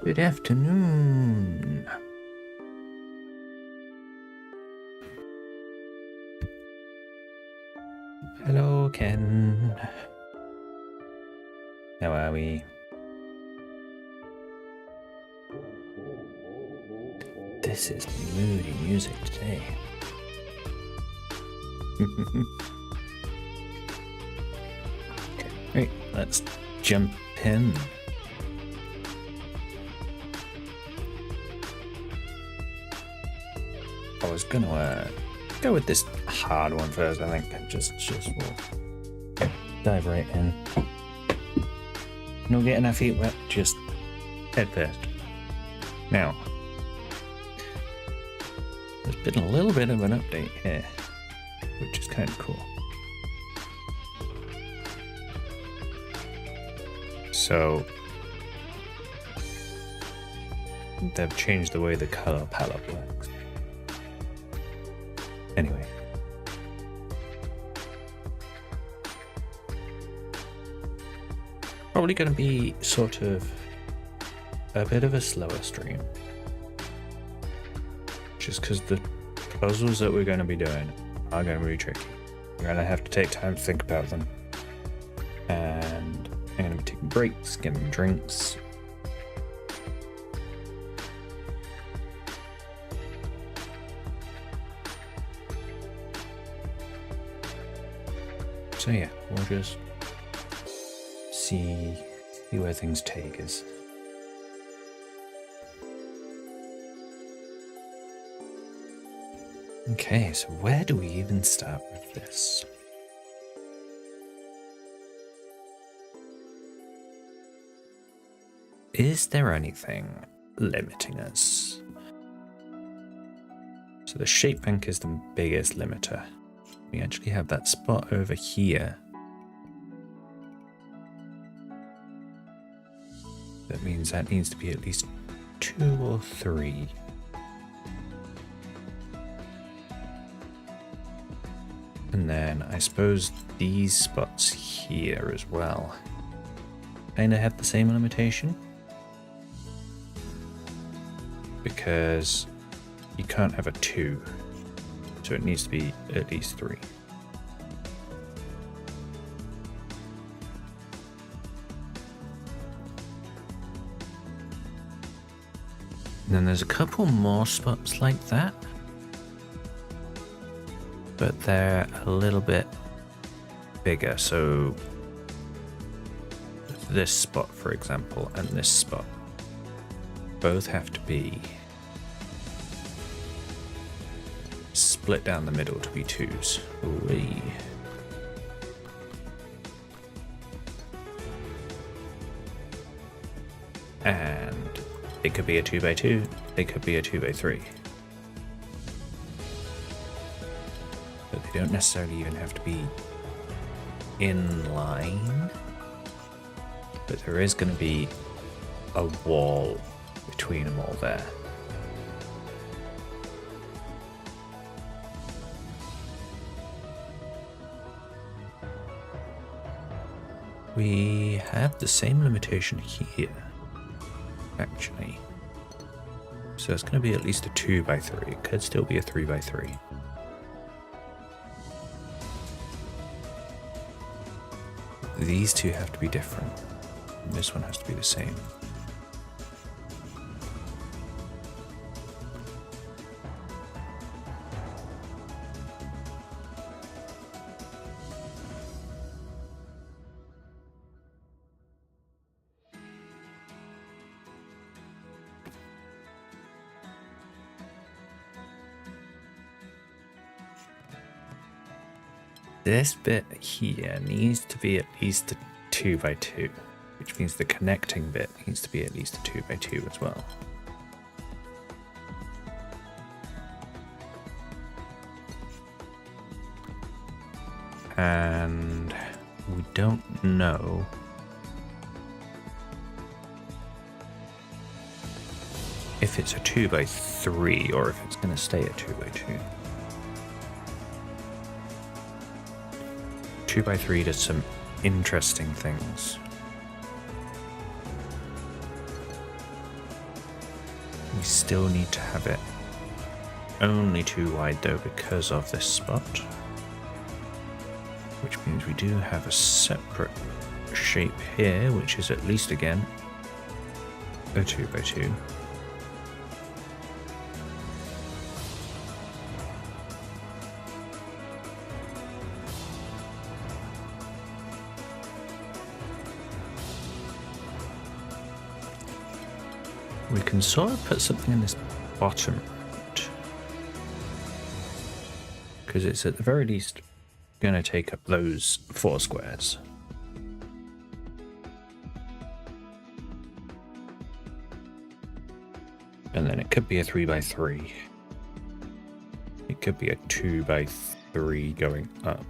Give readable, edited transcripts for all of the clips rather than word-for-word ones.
Good afternoon. Hello, Ken. How are we? This is moody music today. Right, let's jump in. I was gonna go with this hard one first, I think. Just we'll dive right in. No getting our feet wet, just head first. Now, there's been a little bit of an update here, which is kind of cool. So, they've changed the way the color palette works. Anyway. Probably going to be sort of a bit of a slower stream. Just because the puzzles that we're going to be doing are going to be tricky. We're going to have to take time to think about them. And I'm going to be taking breaks, getting drinks. So yeah, we'll just see where things take us. Okay, so where do we even start with this? Is there anything limiting us? So the shape bank is the biggest limiter. We actually have that spot over here. That means that needs to be at least 2 or 3. And then I suppose these spots here as well kind of have the same limitation. Because you can't have a 2. So it needs to be at least 3. And then there's a couple more spots like that. But they're a little bit bigger. So this spot, for example, and this spot both have to be split down the middle to be 2s. Ooh-wee. And it could be a 2x2, it could be a 2x3. But they don't necessarily even have to be in line. But there is going to be a wall between them all there. We have the same limitation here, actually. So it's going to be at least a 2x3. It could still be a 3x3. These two have to be different. And this one has to be the same. This bit here needs to be at least a 2x2, which means the connecting bit needs to be at least a 2x2 as well. And we don't know if it's a 2x3 or if it's going to stay a 2x2. 2x3 does some interesting things. We still need to have it only 2 wide though because of this spot. Which means we do have a separate shape here, which is at least again a 2x2. We can sort of put something in this bottom because it's at the very least going to take up those 4 squares. And then it could be a 3x3. It could be a 2x3 going up.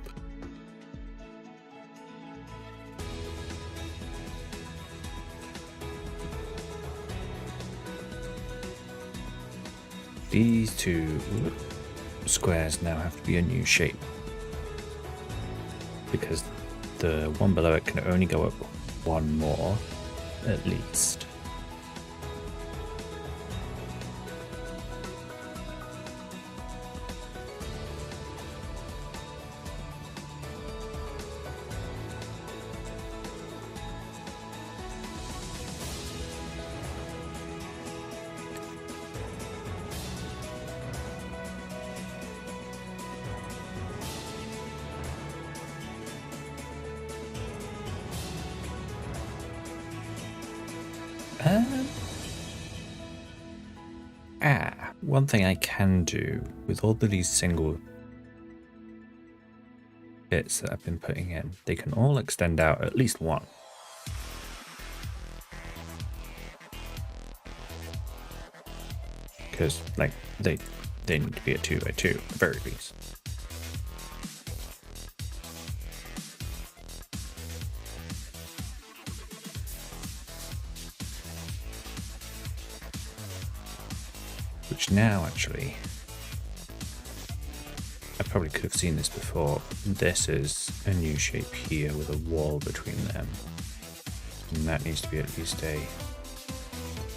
These 2 squares now have to be a new shape because the one below it can only go up 1 more at least. One thing I can do with all of these single bits that I've been putting in, they can all extend out at least 1. Because, like, they need to be a 2x2 at the very least. Which now, actually, I probably could have seen this before. This is a new shape here with a wall between them. And that needs to be at least a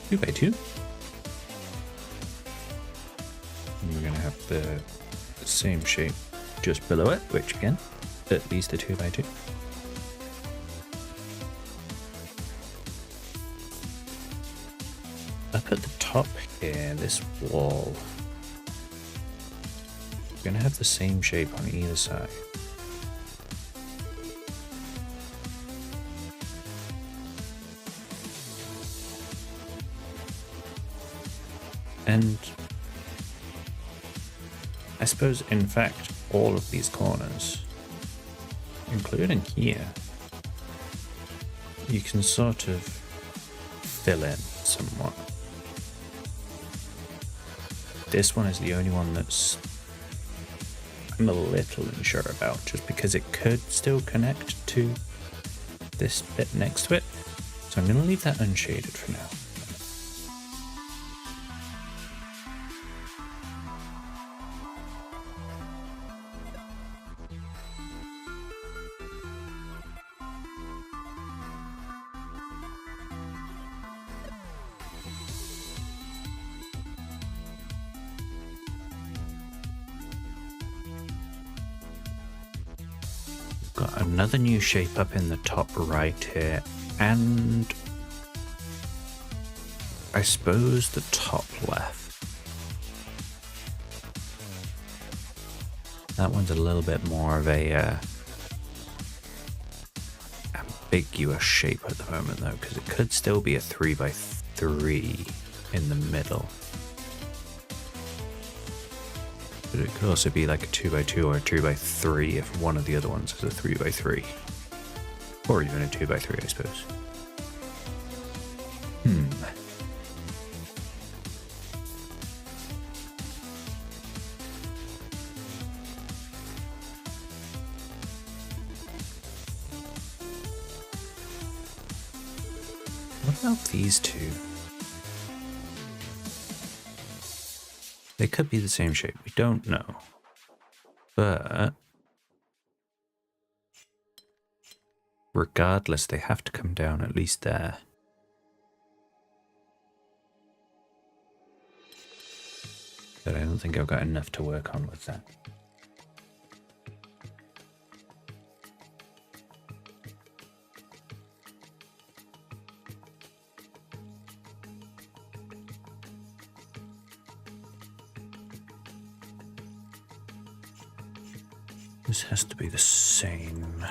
2x2. And we're going to have the same shape just below it, which again, at least a 2x2. Up at the top here, this wall, we're going to have the same shape on either side. And I suppose, in fact, all of these corners, including here, you can sort of fill in somewhat. This one is the only one that's I'm a little unsure about, just because it could still connect to this bit next to it. So I'm going to leave that unshaded for now. Got another new shape up in the top right here, and I suppose the top left. That one's a little bit more of a ambiguous shape at the moment though, because it could still be a 3x3 in the middle. But it could also be like a 2x2 or a 2x3 if one of the other ones is a 3x3. Or even a 2x3, I suppose. What about these two? They could be the same shape, we don't know. But regardless, they have to come down at least there. But I don't think I've got enough to work on with that. This has to be the same.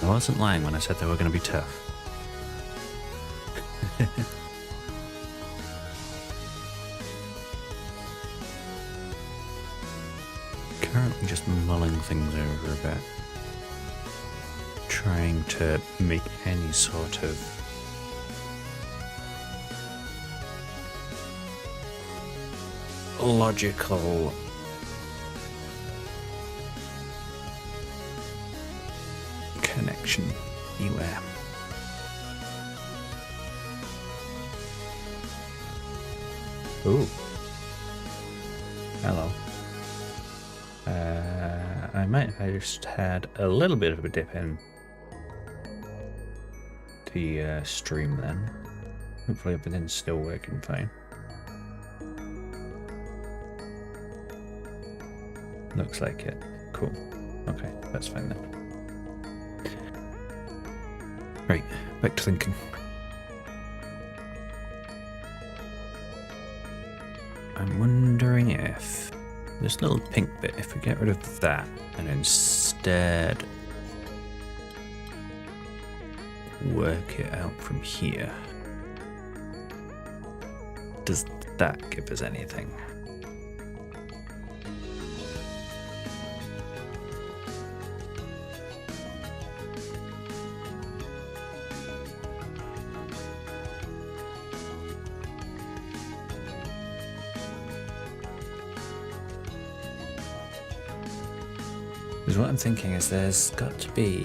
I wasn't lying when I said they were going to be tough. Currently just mulling things over a bit. Trying to make any sort of logical connection anywhere. Ooh. Hello. I might have just had a little bit of a dip in the stream then. Hopefully everything's still working fine. Looks like it. Cool. Okay, that's fine then. Right, back to thinking. I'm wondering if this little pink bit, if we get rid of that and instead work it out from here, does that give us anything? Because what I'm thinking is there's got to be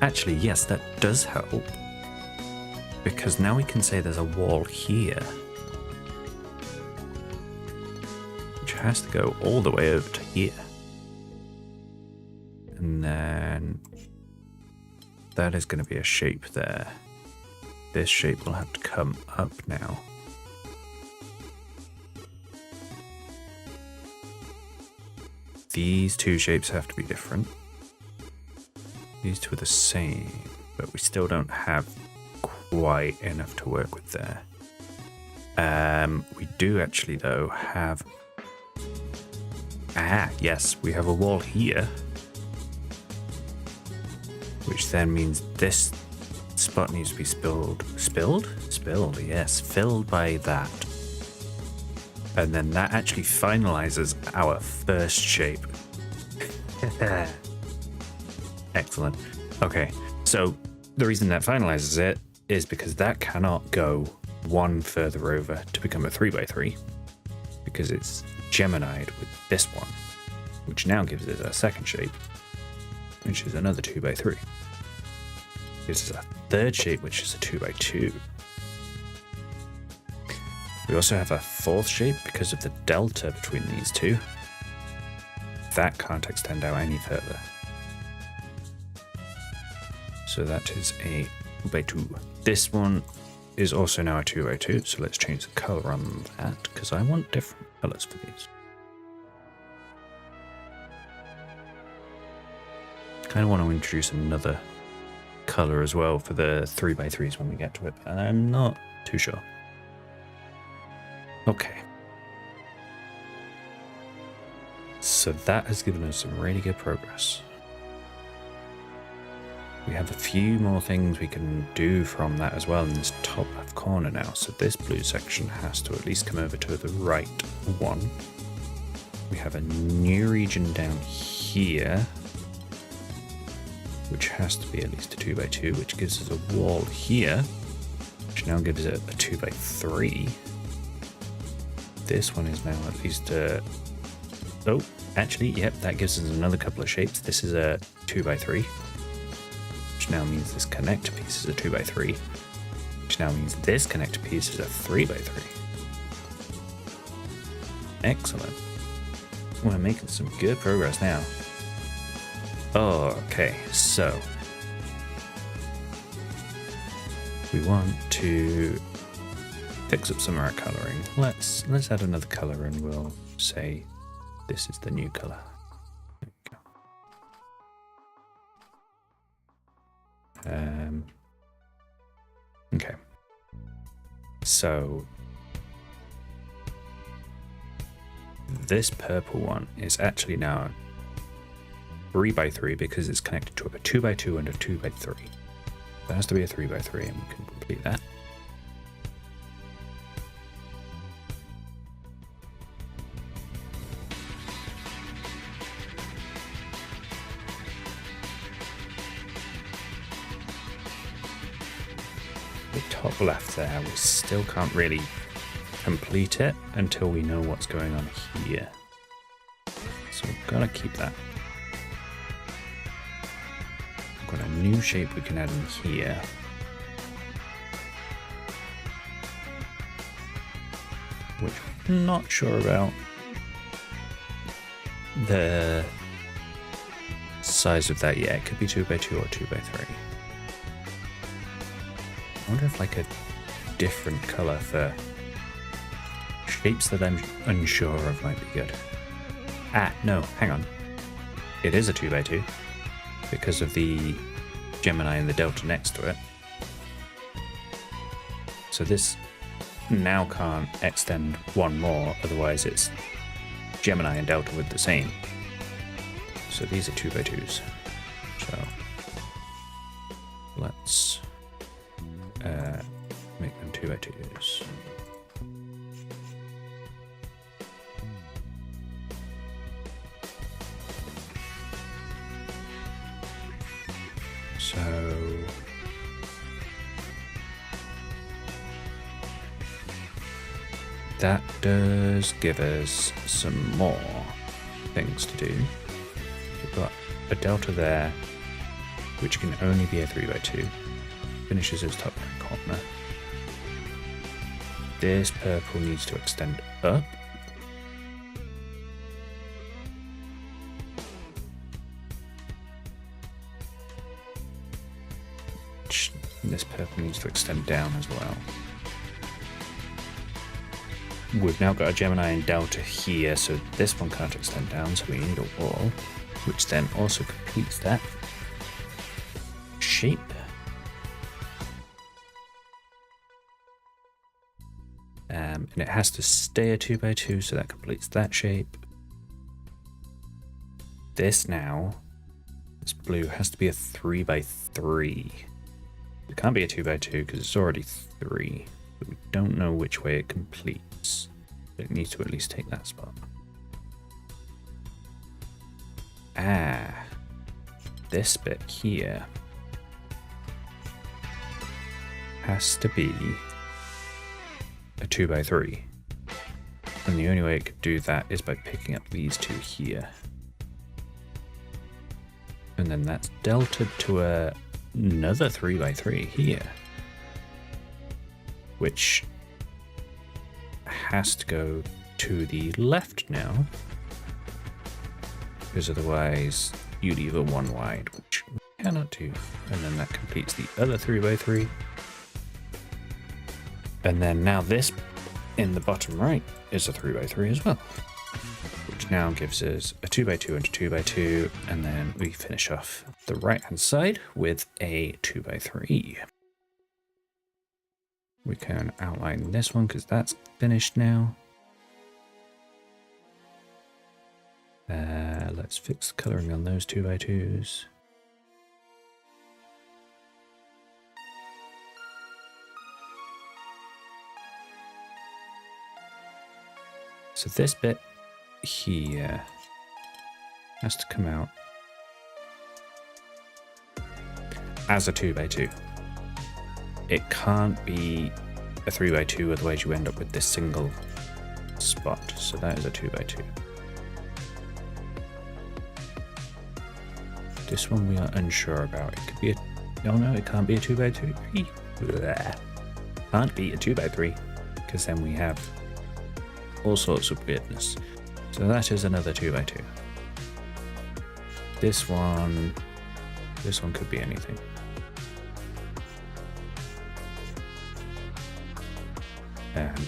actually, yes, that does help. Because now we can say there's a wall here, which has to go all the way over to here. And then that is going to be a shape there. This shape will have to come up now. These two shapes have to be different. These two are the same, but we still don't have quite enough to work with there. We do actually, though, have... yes, we have a wall here. Which then means this spot needs to be spilled, yes, filled by that. And then that actually finalizes our first shape. Excellent. Okay, so the reason that finalizes it is because that cannot go one further over to become a 3x3, because it's Gemini'd with this one, which now gives it a second shape, which is another 2x3. Gives us a third shape, which is a 2x2. We also have a fourth shape because of the delta between these two, that can't extend out any further. So that is a 2x2. This one is also now a 2x2, so let's change the color on that, because I want different colors for these. Kind of want to introduce another color as well for the 3x3s when we get to it, but I'm not too sure. Okay. So that has given us some really good progress. We have a few more things we can do from that as well in this top left corner now. So this blue section has to at least come over to the right one. We have a new region down here, which has to be at least a 2x2, which gives us a wall here, which now gives it a 2x3. This one is now at least a... Oh, actually, yep, that gives us another couple of shapes. This is a 2x3. Which now means this connector piece is a 2x3, which now means this connector piece is a 3x3. Excellent. We're making some good progress now. Okay, so we want to fix up some of our coloring. Let's add another color, and we'll say this is the new color. Okay, so this purple one is actually now 3x3 because it's connected to a 2x2 and a 2x3. There has to be a 3x3, and we can complete that. Top left there, we still can't really complete it until we know what's going on here. So we've got to keep that. We've got a new shape we can add in here. Which I'm not sure about the size of that yet. It could be 2x2 or 2x3. I wonder if like a different color for shapes that I'm unsure of might be good. No, hang on. It is a 2x2 because of the Gemini and the Delta next to it. So this now can't extend one more, otherwise it's Gemini and Delta with the same. So these are 2x2s. So let's make them 2x2s. So that does give us some more things to do. We've got a delta there, which can only be a 3x2. Finishes its top right corner. This purple needs to extend up. This purple needs to extend down as well. We've now got a Gemini and Delta here, so this one can't extend down, so we need a wall, which then also completes that shape. And it has to stay a 2x2, so that completes that shape. This now, this blue has to be a 3x3. It can't be a 2x2 because it's already 3, but we don't know which way it completes. But it needs to at least take that spot. This bit here has to be a 2x3. And the only way it could do that is by picking up these two here. And then that's delta to another 3x3 here, which has to go to the left now. because otherwise you leave a 1 wide, which we cannot do. And then that completes the other 3x3. And then now this in the bottom right is a 3x3 as well, which now gives us a 2x2 and a 2x2, and then we finish off the right hand side with a 2x3. We can outline this one because that's finished now. Let's fix the coloring on those 2x2s. So this bit here has to come out as a 2x2. It can't be a 3x2, otherwise you end up with this single spot. So that is a 2x2. This one we are unsure about. It could be a... Oh no, it can't be a 2x2. Can't be a 2x3, because then we have all sorts of weirdness. So that is another 2x2. This one could be anything.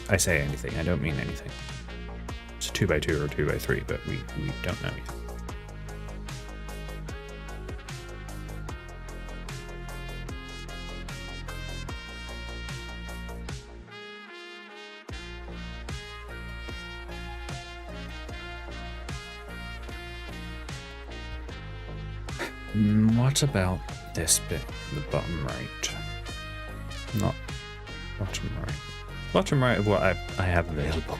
I say anything, I don't mean anything. It's a 2x2 or a 2x3, but we don't know yet. What about this bit, the bottom right? Not bottom right. Bottom right of what I have available.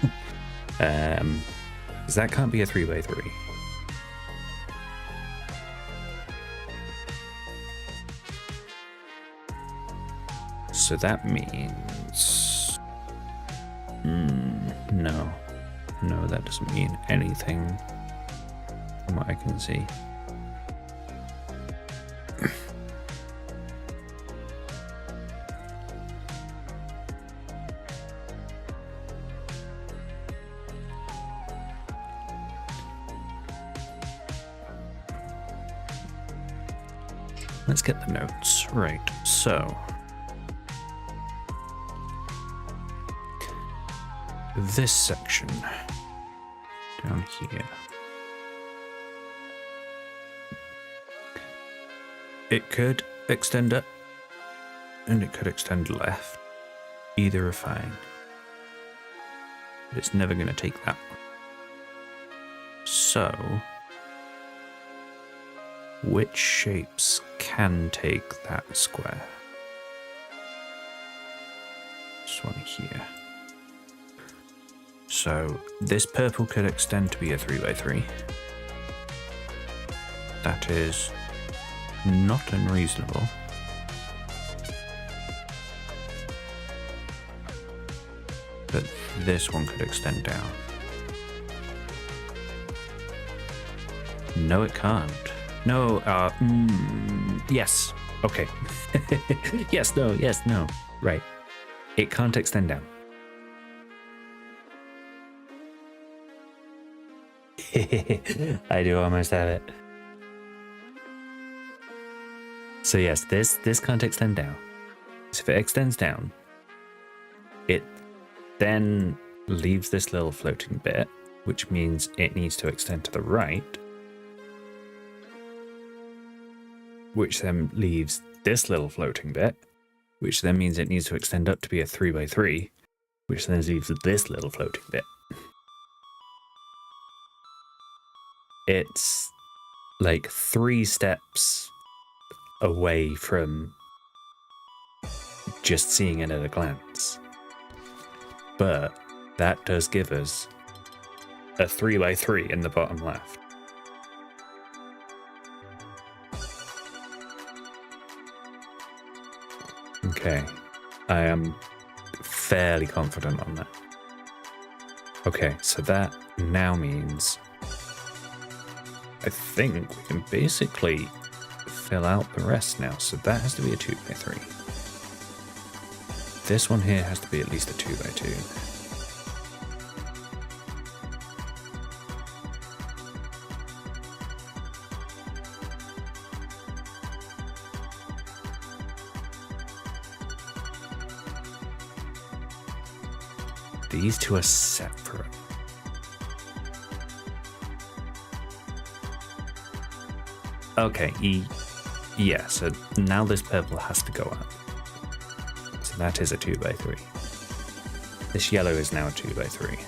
Because that can't be a 3x3. So that means... no. No, that doesn't mean anything from what I can see. Let's get the notes. Right, so this section down here, it could extend up and it could extend left. Either are fine, but it's never going to take that one. So which shapes can take that square? This one here. So this purple could extend to be a 3x3. That is not unreasonable. But this one could extend down. No, it can't. No, yes. Okay. Yes, no. Right. It can't extend down. I do almost have it. So yes, this can't extend down. So if it extends down, it then leaves this little floating bit, which means it needs to extend to the right, which then leaves this little floating bit, which then means it needs to extend up to be a 3x3, which then leaves this little floating bit. It's like 3 steps away from just seeing it at a glance. But that does give us a 3x3 in the bottom left. Okay, I am fairly confident on that. Okay, so that now means I think we can basically fill out the rest now. So that has to be a 2x3. This one here has to be at least a 2x2. These two are separate. Okay, yeah, so now this purple has to go up. So that is a 2x3. This yellow is now a 2x3.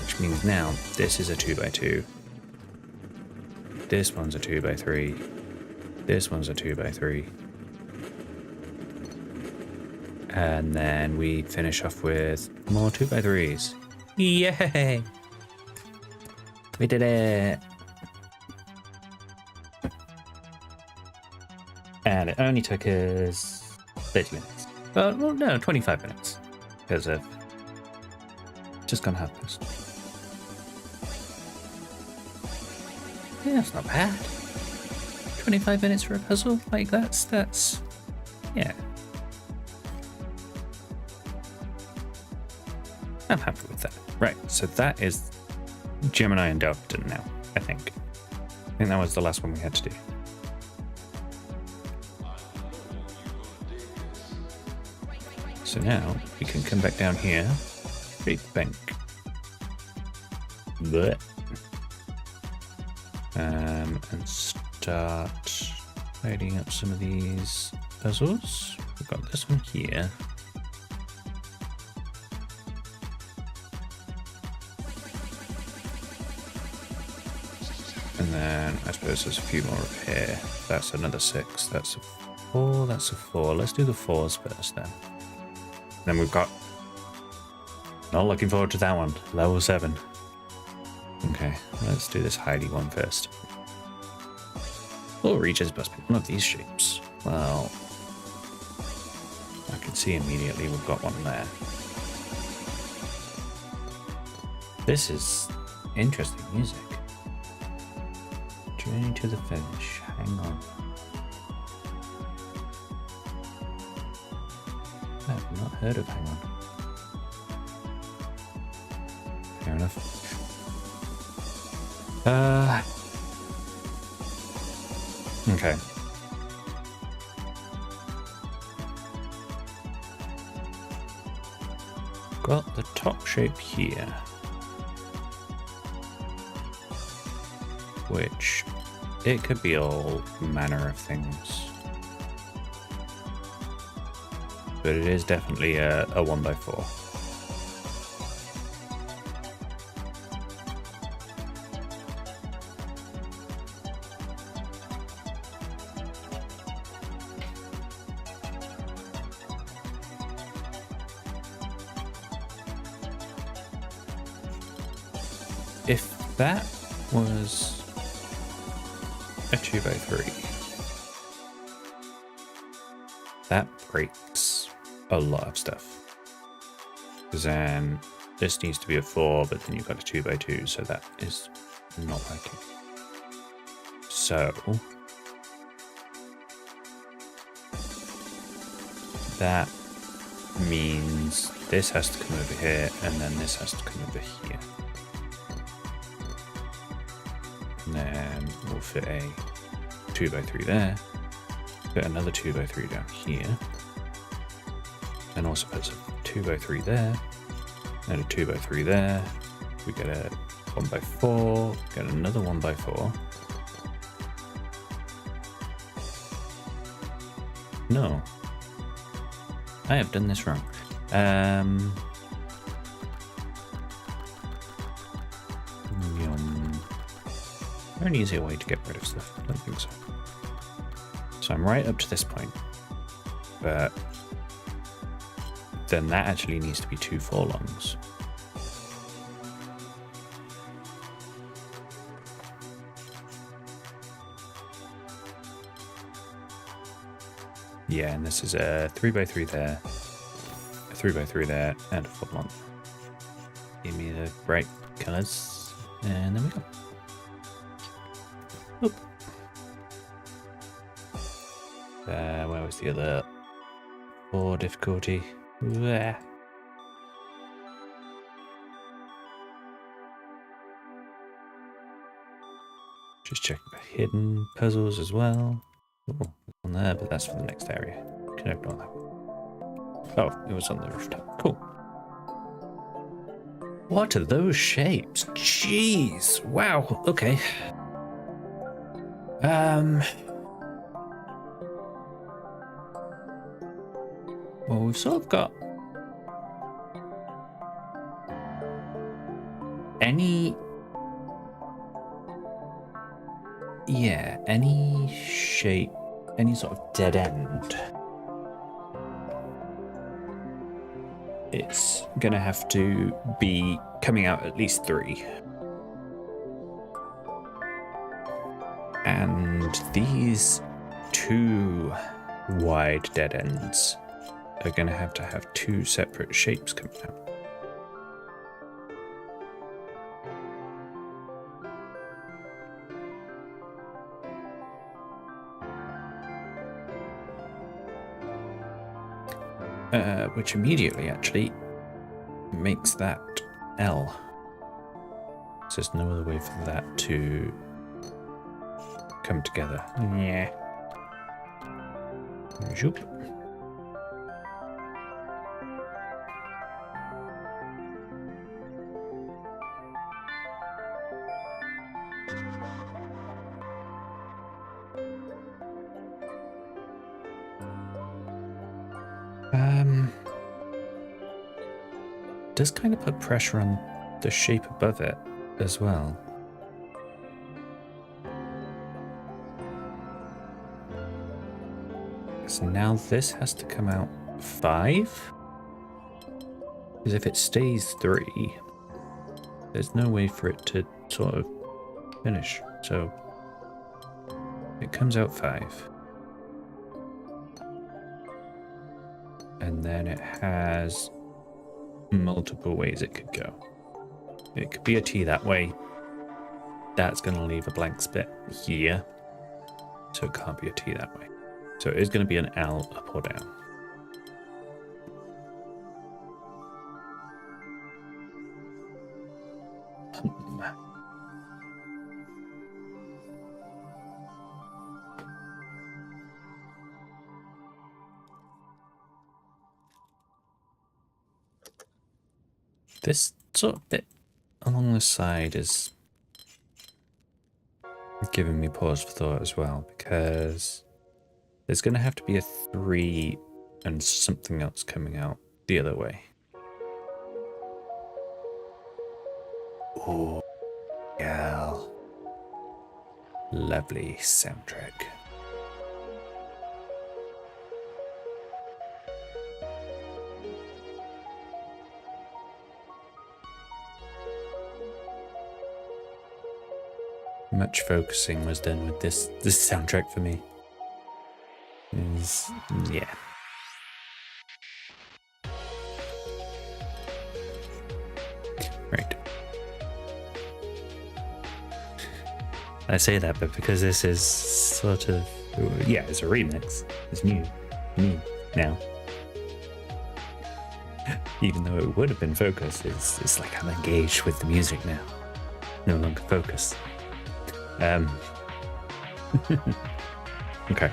Which means now this is a 2x2. This one's a 2x3. This one's a 2x3. And then we finish off with more 2x3s. Yay! We did it! And it only took us 30 minutes. Well, no, 25 minutes. Because of just gone half past. Yeah, that's not bad. 25 minutes for a puzzle? Like, that's, yeah. I'm happy with that. Right, so that is Gemini and Delphin now, I think. I think that was the last one we had to do. So now we can come back down here, create the bank. Blech. And start loading up some of these puzzles. We've got this one here. And then I suppose there's a few more up here. That's another 6. That's a 4. That's a 4. Let's do the 4s first then. Then we've got... Not looking forward to that one. Level 7. Okay, let's do this Heidi one first. All regions must be one of these shapes. Well, I can see immediately we've got one there. This is interesting music. Journey to the finish. Hang on. I've not heard of Hang On. Fair enough. Okay. Got the top shape here. Which, it could be all manner of things. But it is definitely a 1x4. If that was a 2x3, that breaks a lot of stuff. Because then this needs to be a 4, but then you've got a 2x2, so that is not working. So that means this has to come over here, and then this has to come over here. And then we'll fit a 2x3 there, fit another 2x3 down here, and also put a 2x3 there, and a 2x3 there. We get a 1x4, get another 1x4. No, I have done this wrong. Is there an easier way to get rid of stuff? I don't think so. So I'm right up to this point, but then that actually needs to be 2 4-longs. Yeah, and this is a 3x3 there, a 3x3 there, and a 4-long. Give me the bright colours, and there we go. Oop. Where was the other 4 difficulty? Bleh. Just checking for hidden puzzles as well. Oh, on there, but that's for the next area. Can ignore that one. Oh, it was on the rooftop. Cool. What are those shapes? Jeez. Wow. Okay. Well, we've sort of got any shape, any sort of dead end. It's gonna have to be coming out at least 3. And these 2 wide dead ends are gonna have to have 2 separate shapes coming out. Which immediately actually makes that L. So there's no other way for that to come together. Yeah. Zoop. Does kind of put pressure on the shape above it as well. So now this has to come out 5. Because if it stays 3, there's no way for it to sort of finish. So it comes out 5. And then it has multiple ways it could go. It could be a T that way. That's going to leave a blank spot here. So it can't be a T that way. So it is going to be an L up or down. This sort of bit along the side is giving me pause for thought as well, because there's going to have to be a 3 and something else coming out the other way. Oh, yeah. Lovely soundtrack. Much focusing was done with this soundtrack for me. Yeah. Right. I say that, but because this is sort of, yeah, it's a remix. It's new now. Even though it would have been focused, it's like I'm engaged with the music now. No longer focused. Okay.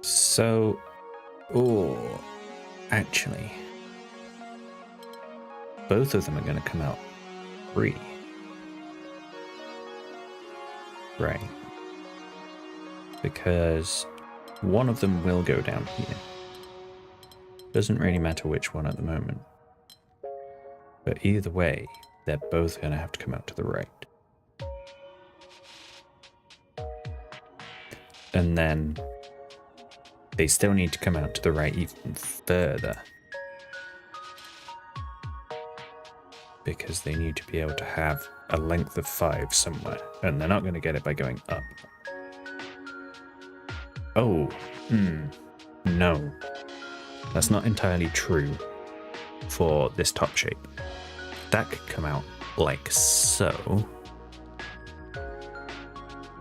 So, actually, both of them are going to come out 3. Right. Because one of them will go down here. Doesn't really matter which one at the moment. But either way, they're both going to have to come out to the right. And then they still need to come out to the right even further. Because they need to be able to have a length of 5 somewhere. And they're not going to get it by going up. Oh, no. That's not entirely true for this top shape. That could come out like so.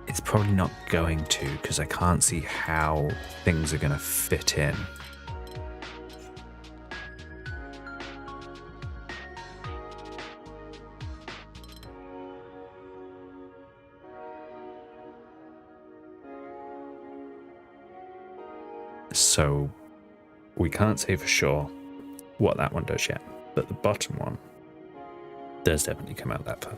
It's probably not going to, because I can't see how things are going to fit in. So we can't say for sure what that one does yet, but the bottom one does definitely come out that far.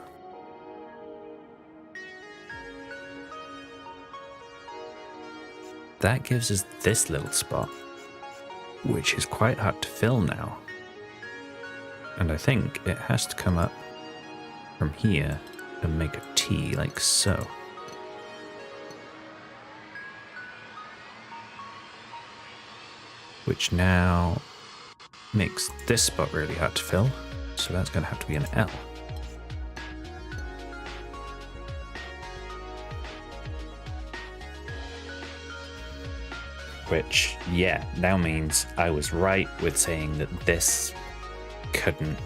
That gives us this little spot, which is quite hard to fill now. And I think it has to come up from here and make a T like so. Which now makes this spot really hard to fill. So that's going to have to be an L. Which, yeah, now means I was right with saying that this couldn't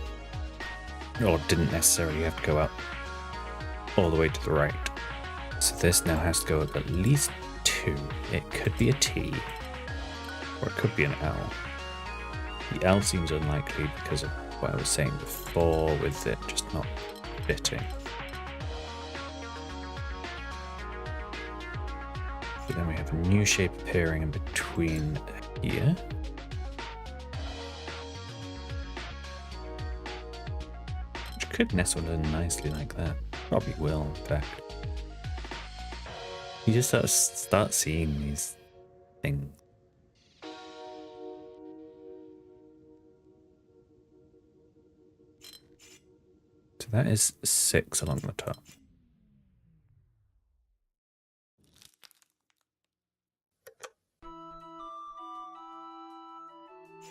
or didn't necessarily have to go up all the way to the right. So this now has to go up at least 2. It could be a T or it could be an L. The L seems unlikely because of what I was saying before with it just not fitting. But then we have a new shape appearing in between here. Which could nestle in nicely like that. Probably will, in fact. You just sort of start seeing these things. So that is 6 along the top.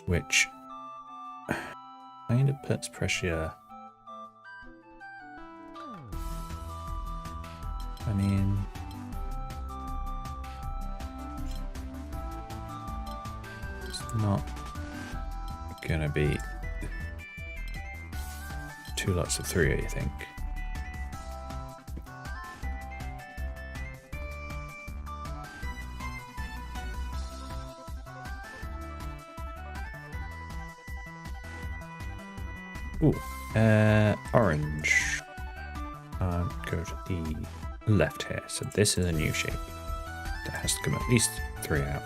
Which kind of puts pressure. I mean, it's not gonna be 2 lots of 3, I think. Ooh, orange. Go to the left here. So this is a new shape. That has to come at least 3 out.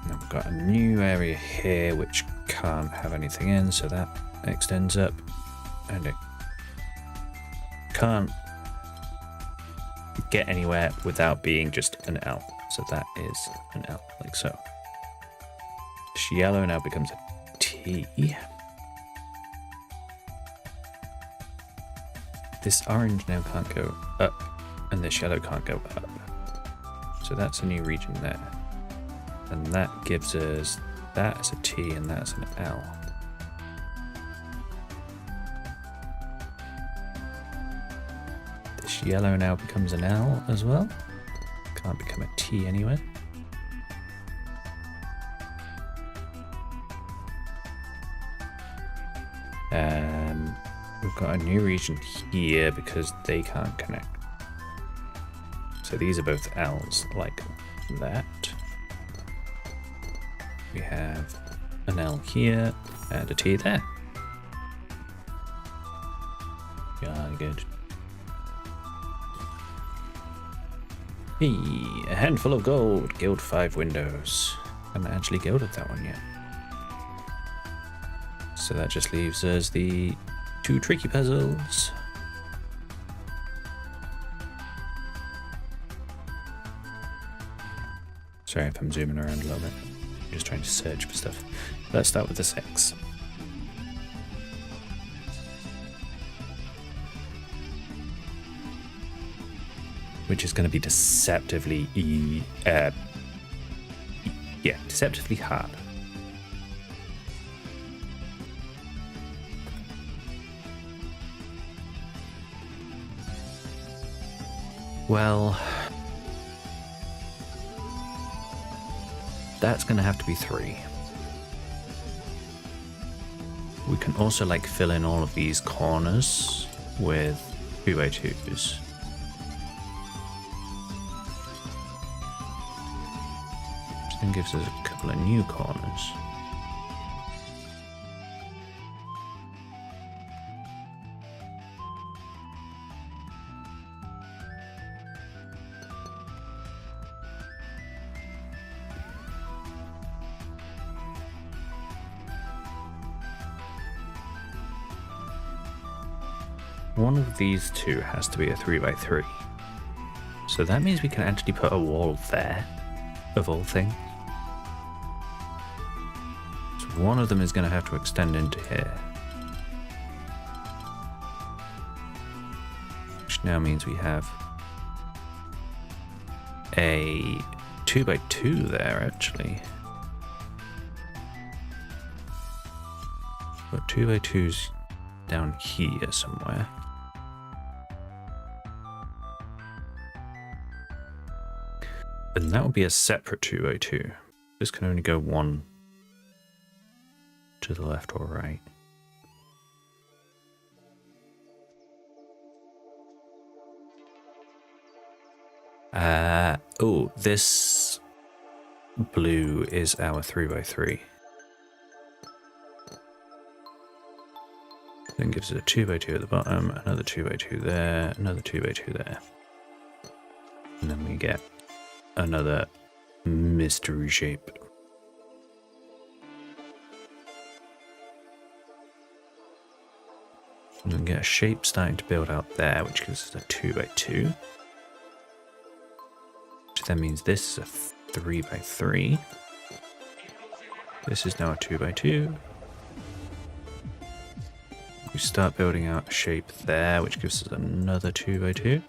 Now we've got a new area here which can't have anything in, so that extends up, and it can't get anywhere without being just an L. So that is an L, like so. This yellow now becomes a T. This orange now can't go up, and this yellow can't go up. So that's a new region there. And that gives us that as a T and that's an L. This yellow now becomes an L as well. Can't become a T anywhere. We've got a new region here because they can't connect. So these are both L's like that. We have an L here and a T there. Yeah, good. Hey, a handful of gold. Guild 5 windows. I haven't actually gilded that one yet. So that just leaves us the 2 tricky puzzles. Sorry if I'm zooming around a little bit. I'm just trying to search for stuff. Let's start with the 6. Which is going to be deceptively deceptively hard. Well, that's going to have to be 3. We can also like fill in all of these corners with 2x2s. Which then gives us a couple of new corners. one of these two has to be a 3x3. So that means we can actually put a wall there, of all things. So one of them is going to have to extend into here. Which now means we have a 2x2 there, actually. But 2x2's down here somewhere. And that would be a separate 2x2. This can only go one to the left or right. Oh, this blue is our 3x3. Then gives it a 2x2 at the bottom, another 2x2 there, another 2x2 there. And then we get another mystery shape. And then get a shape starting to build out there, which gives us a 2x2. Which then means this is a 3x3. This is now a 2x2. We start building out a shape there, which gives us another 2x2.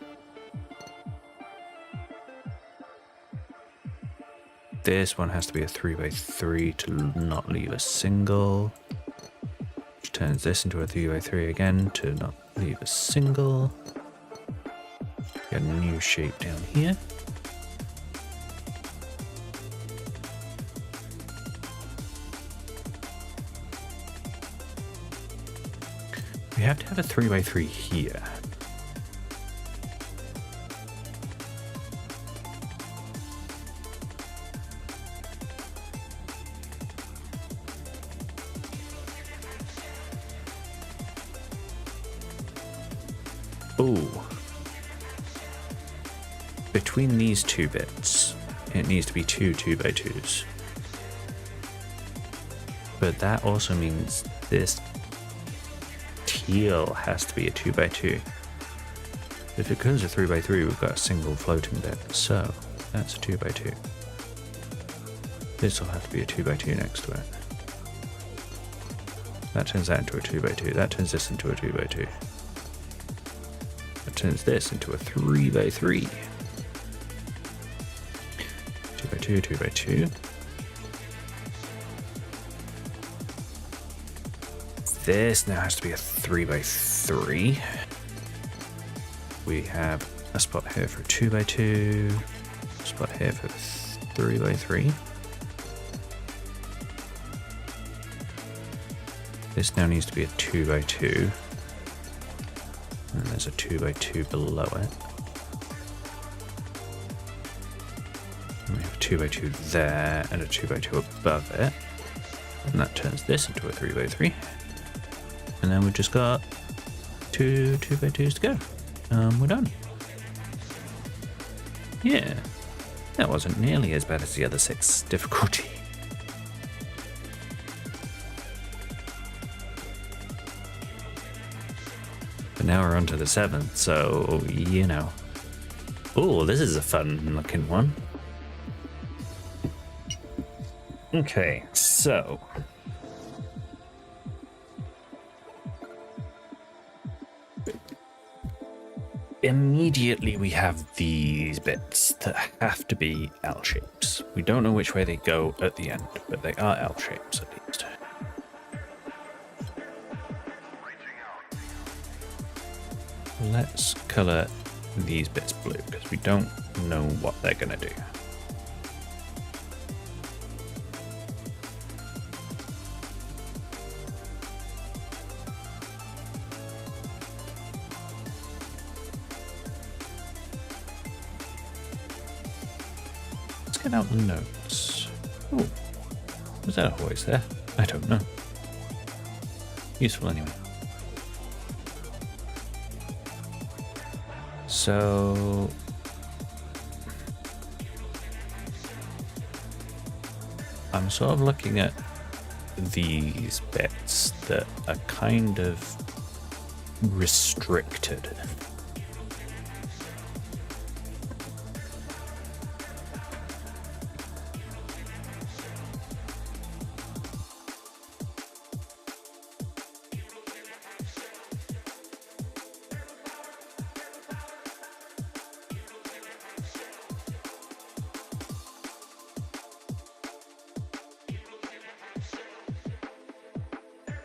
This one has to be a 3x3 to not leave a single. Which turns this into a 3x3 again to not leave a single. Get a new shape down here. We have to have a 3x3 here. Oh. Between these two bits, it needs to be two 2x2s. But that also means this teal has to be a 2x2. If it goes a 3x3, we've got a single floating bit, so that's a 2x2. This will have to be a 2x2 next to it. That turns that into a 2x2. That turns this into a 2x2. That turns this into a 3x3. 2x2, 2x2. This now has to be a 3x3. We have a spot here for 2x2, a spot here for 3x3. This now needs to be a 2x2. And there's a 2x2 below it. And we have a 2x2 there and a 2x2 above it. And that turns this into a 3x3. And then we've just got two 2x2s to go. We're done. Yeah, that wasn't nearly as bad as the other 6 difficulty. But now we're on to the 7th, so, you know. Oh, this is a fun looking one. Okay, so immediately we have these bits that have to be L shapes. We don't know which way they go at the end, but they are L shapes at least. Let's color these bits blue because we don't know what they're gonna do. Get out the notes. Oh, was that always there? I don't know. Useful anyway. So I'm sort of looking at these bits that are kind of restricted.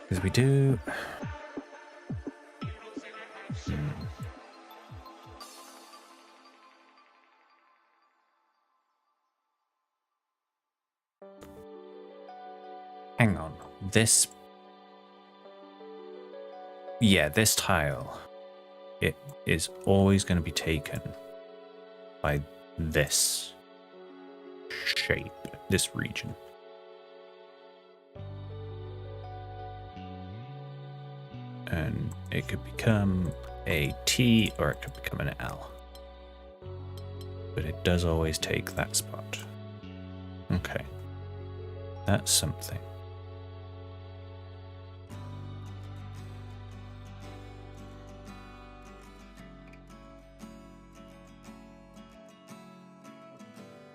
Because we do... Hang on. This... Yeah, this tile. It is always going to be taken by this shape, this region. And it could become a T or it could become an L. But it does always take that spot. Okay. That's something.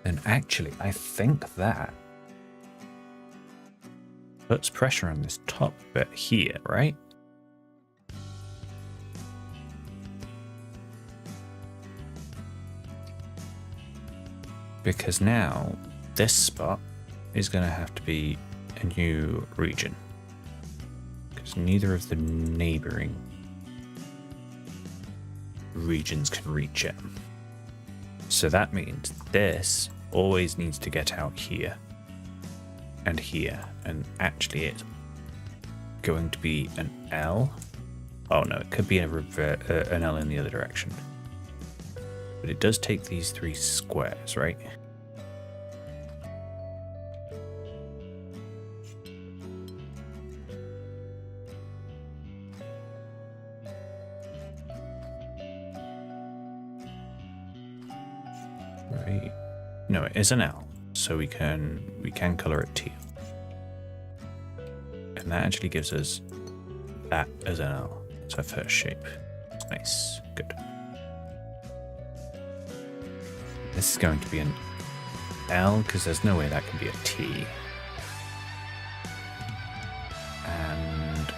And actually, I think that puts pressure on this top bit here, right? Because now this spot is going to have to be a new region. Because neither of the neighboring regions can reach it. So that means this always needs to get out here and here. And actually it's going to be an L. Oh no, it could be an L in the other direction. But it does take these 3 squares, right? Right. No, it is an L, so we can color it teal. And that actually gives us that as an L. It's our first shape. Nice. Good. This is going to be an L because there's no way that can be a T. And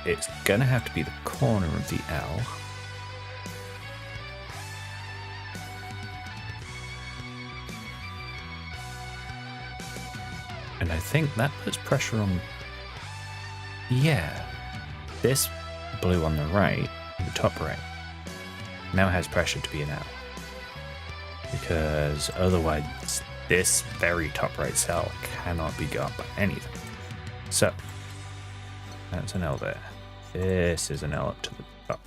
it's going to have to be the corner of the L. And I think that puts pressure on... Yeah. This blue on the right, the top right, now has pressure to be an L. Because otherwise this very top right cell cannot be got by anything. So that's an L there. This is an L up to the top.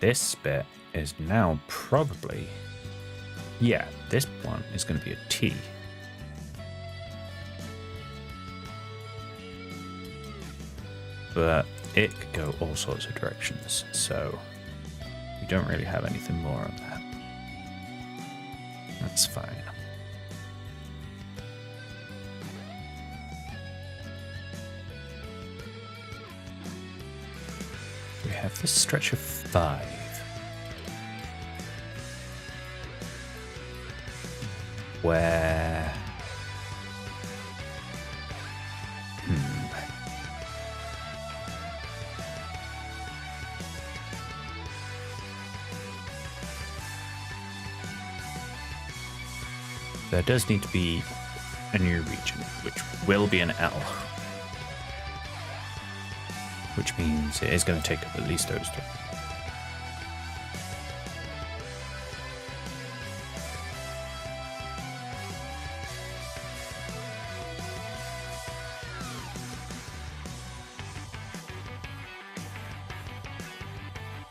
This bit is now probably, yeah, this one is going to be a T. But it could go all sorts of directions, so we don't really have anything more on that. That's fine. We have this stretch of 5. Where... There does need to be a new region, which will be an L. Which means it is going to take up at least those 2.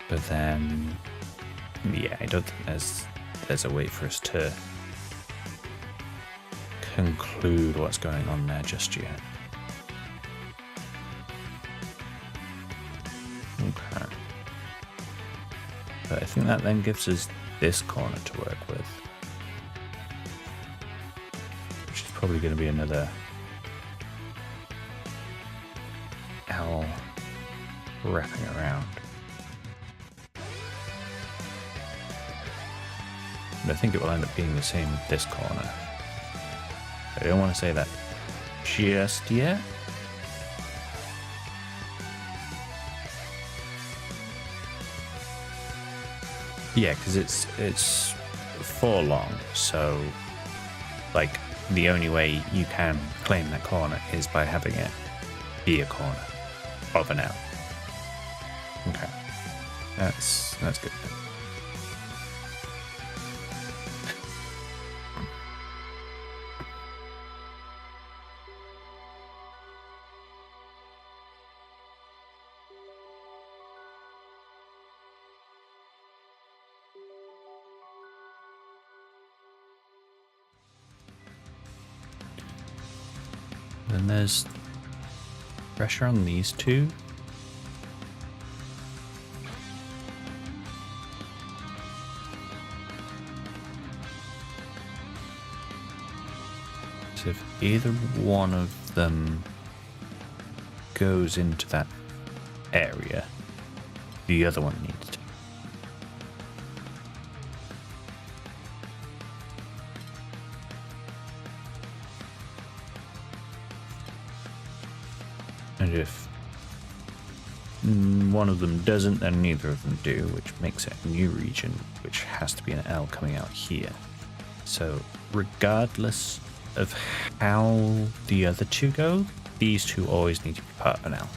But then, yeah, I don't think there's a way for us to conclude what's going on there just yet. Okay. But I think that then gives us this corner to work with. Which is probably going to be another L wrapping around. But I think it will end up being the same with this corner. I don't want to say that just yet. Yeah, because it's 4 long, so like the only way you can claim that corner is by having it be a corner of an L. Okay, that's good. Then there's pressure on these two. So if either one of them goes into that area, the other one needs to. And if one of them doesn't, then neither of them do, which makes it a new region, which has to be an L coming out here. So regardless of how the other two go, these two always need to be part of an L.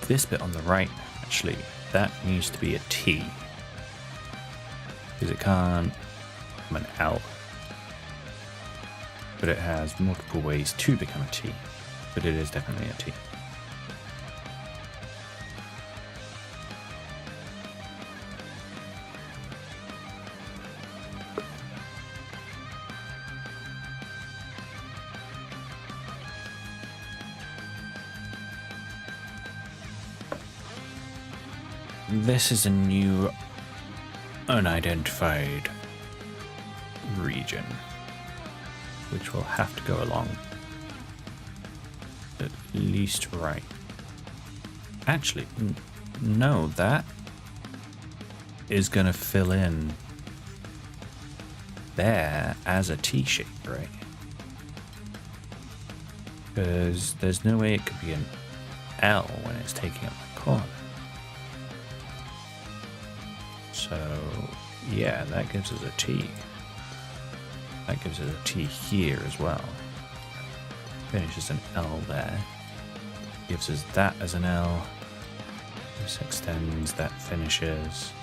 This bit on the right, actually, that needs to be a T. Because it can't become an L. But it has multiple ways to become a T. But it is definitely a T. This is a new unidentified region, which will have to go along at least right. Actually, no, that is going to fill in there as a T shape, right? Because there's no way it could be an L when it's taking up the corner. So, yeah, that gives us a T. That gives us a T here as well. Finishes an L there. Gives us that as an L. This extends, that finishes.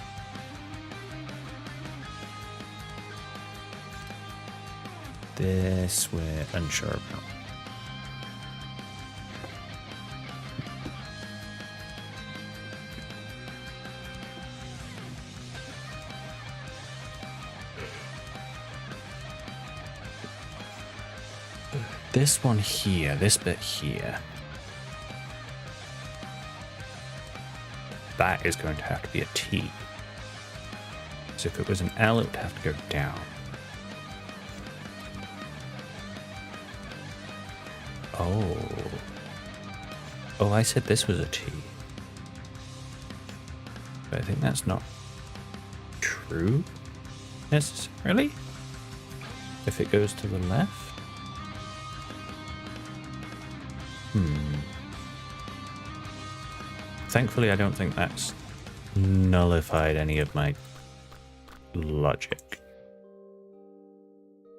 This we're unsure about. This one here, this bit here, that is going to have to be a T. So if it was an L, it would have to go down. Oh. Oh, I said this was a T. But I think that's not true, necessarily. If it goes to the left. Thankfully, I don't think that's nullified any of my logic.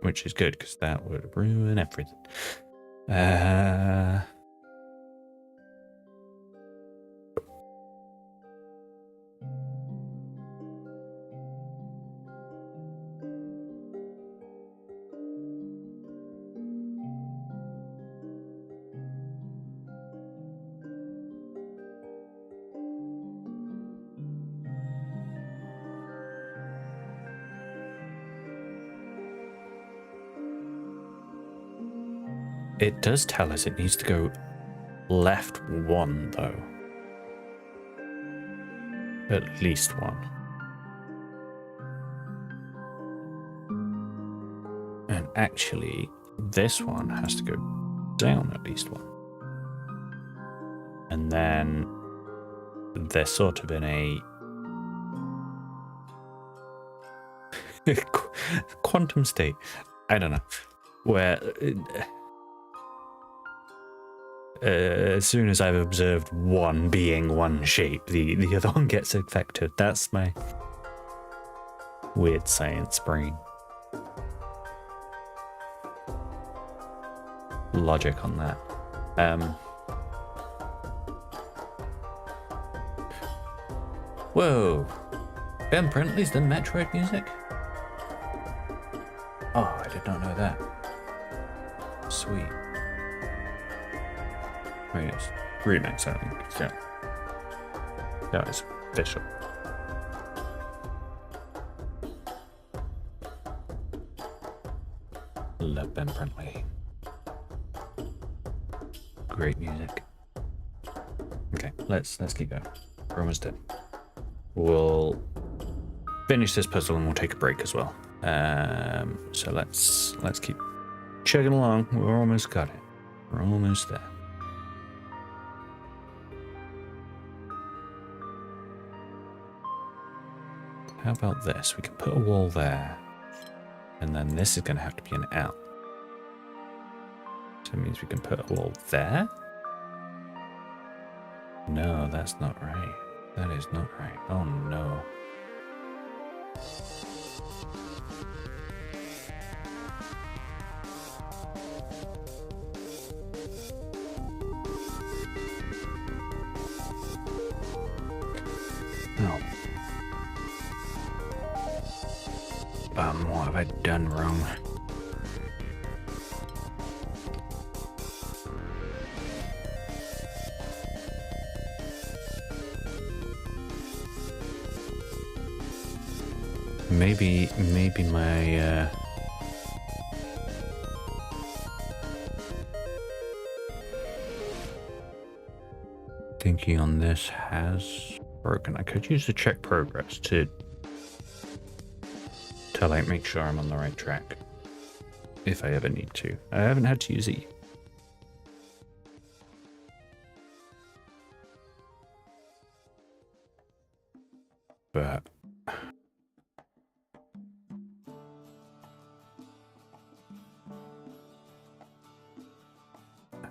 Which is good, because that would ruin everything. It does tell us it needs to go left 1, though. At least 1. And actually, this one has to go down at least 1. And then they're sort of in a quantum state. I don't know. Where as soon as I've observed one being one shape, the other one gets affected. That's my weird science brain. Logic on that. Whoa. Ben Prentley's done Metroid music? Oh, I did not know that. Sweet. Wait, it's remix, I think. Yeah. No, it's official. Love Ben Prentley. Great music. Okay, let's keep going. We're almost done. We'll finish this puzzle and we'll take a break as well. So let's keep chugging along. We're almost got it. We're almost there. How about this? We can put a wall there, and then this is going to have to be an L. So it means we can put a wall there? No, that's not right. That is not right. Oh no. Oh. What have I done wrong? Maybe my thinking on this has broken. I could use the check progress to like make sure I'm on the right track if I ever need to. I haven't had to use it yet. But I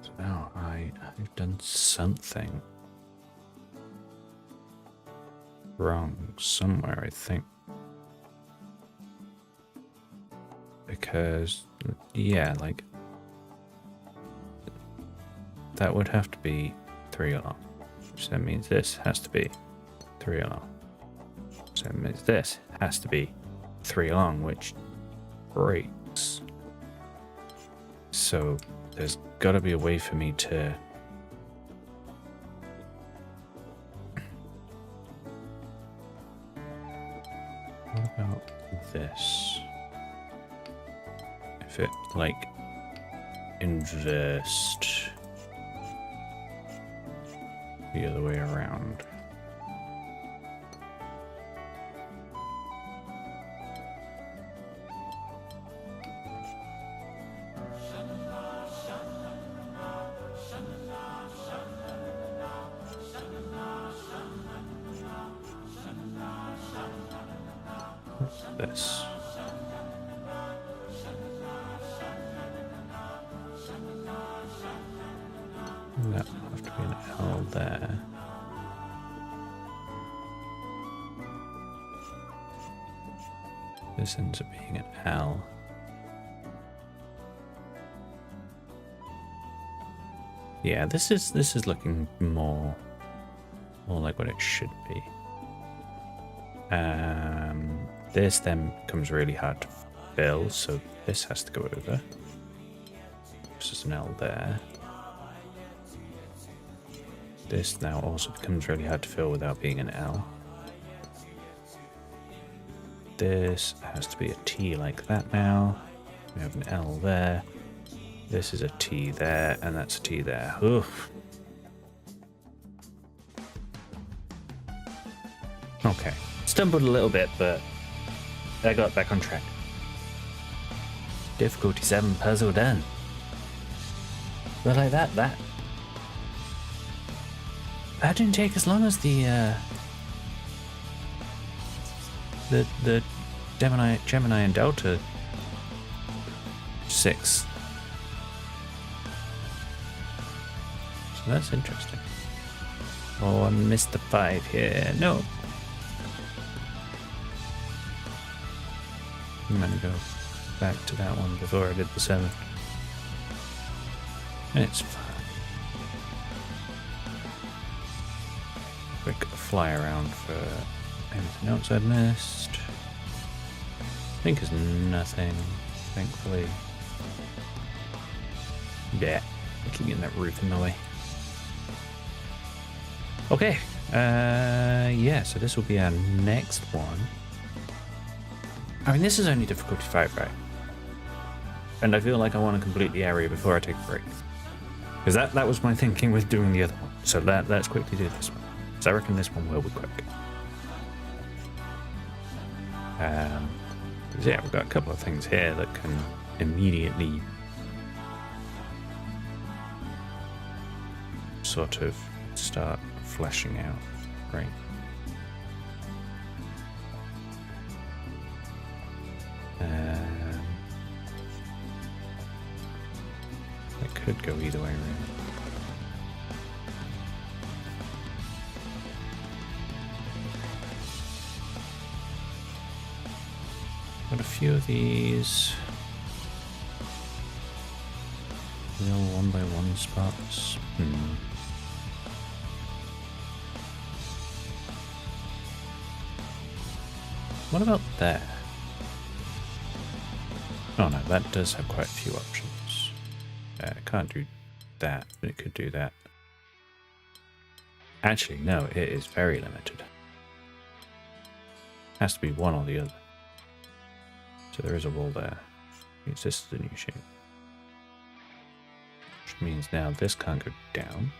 don't know, I've done something wrong somewhere, I think. Because, yeah, like, that would have to be 3 along. So that means this has to be 3 along. So that means this has to be 3 along, which breaks. So there's got to be a way for me to... What about this? If it, like, inversed the other way around. This. That will have to be an L there. This ends up being an L. Yeah, this is looking more like what it should be. This then becomes really hard to fill, so this has to go over. This is an L there. This now also becomes really hard to fill without being an L. This has to be a T like that now. We have an L there. This is a T there, and that's a T there. Oof. Okay. Stumbled a little bit, but I got back on track. Difficulty 7 puzzle done. But like that didn't take as long as the Gemini and Delta 6. So that's interesting. Oh, I missed the 5 here. No. I'm gonna go back to that one before I did the 7. It's fine. Quick fly around for anything else I'd missed. I think there's nothing, thankfully. Yeah, keep getting that roof in the way. Okay, yeah, so this will be our next one. I mean, this is only difficulty 5, right? And I feel like I want to complete the area before I take a break. Because that was my thinking with doing the other one. So let's quickly do this one. So I reckon this one will be quick. Yeah, we've got a couple of things here that can immediately sort of start fleshing out. Great. It could go either way, really. Got a few of these little 1x1 spots. What about there? Oh no, that does have quite a few options. It can't do that, but it could do that. Actually, no, it is very limited. Has to be one or the other. So there is a wall there. Means this is a new shape. Which means now this can't go down.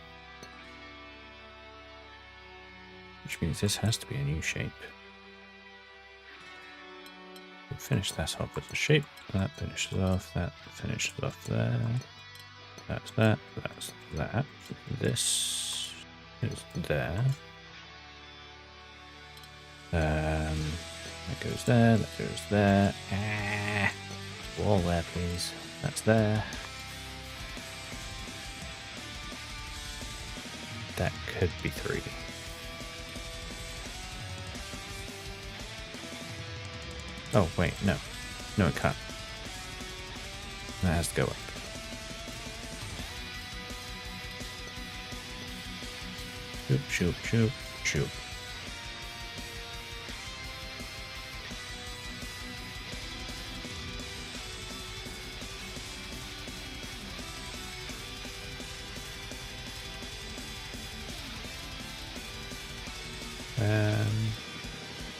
Which means this has to be a new shape. We'll finish that off as a shape. That finishes off, that finishes off there. That's that, that's that. This is there. That goes there, that goes there. Wall there, please. That's there. That could be 3. Oh, wait, no. No, it can't. That has to go up. Shoop, shoop, shoop, shoop.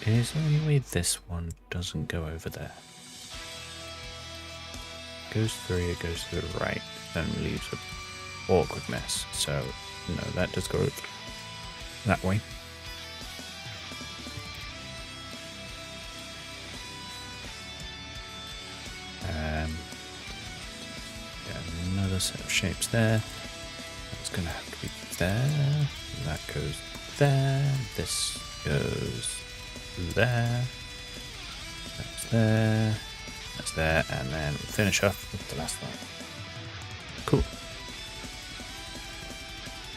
Is there any way this one doesn't go over there? Goes through, it goes to the right, then leaves an awkward mess. So, no, that does go that way. Yeah, another set of shapes there. That's going to have to be there. That goes there. This goes there. That's there. That's there. And then we'll finish off with the last one. Cool.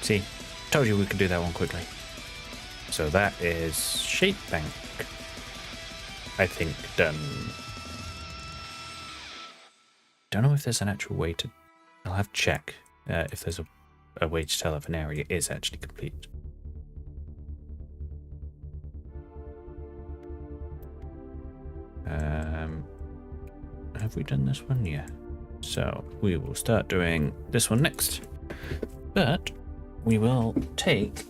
See, told you we could do that one quickly. So that is Shape Bank, I think, done. Don't know if there's an actual way to... I'll have to check if there's a way to tell if an area is actually complete. Have we done this one? Yeah. So we will start doing this one next. But we will take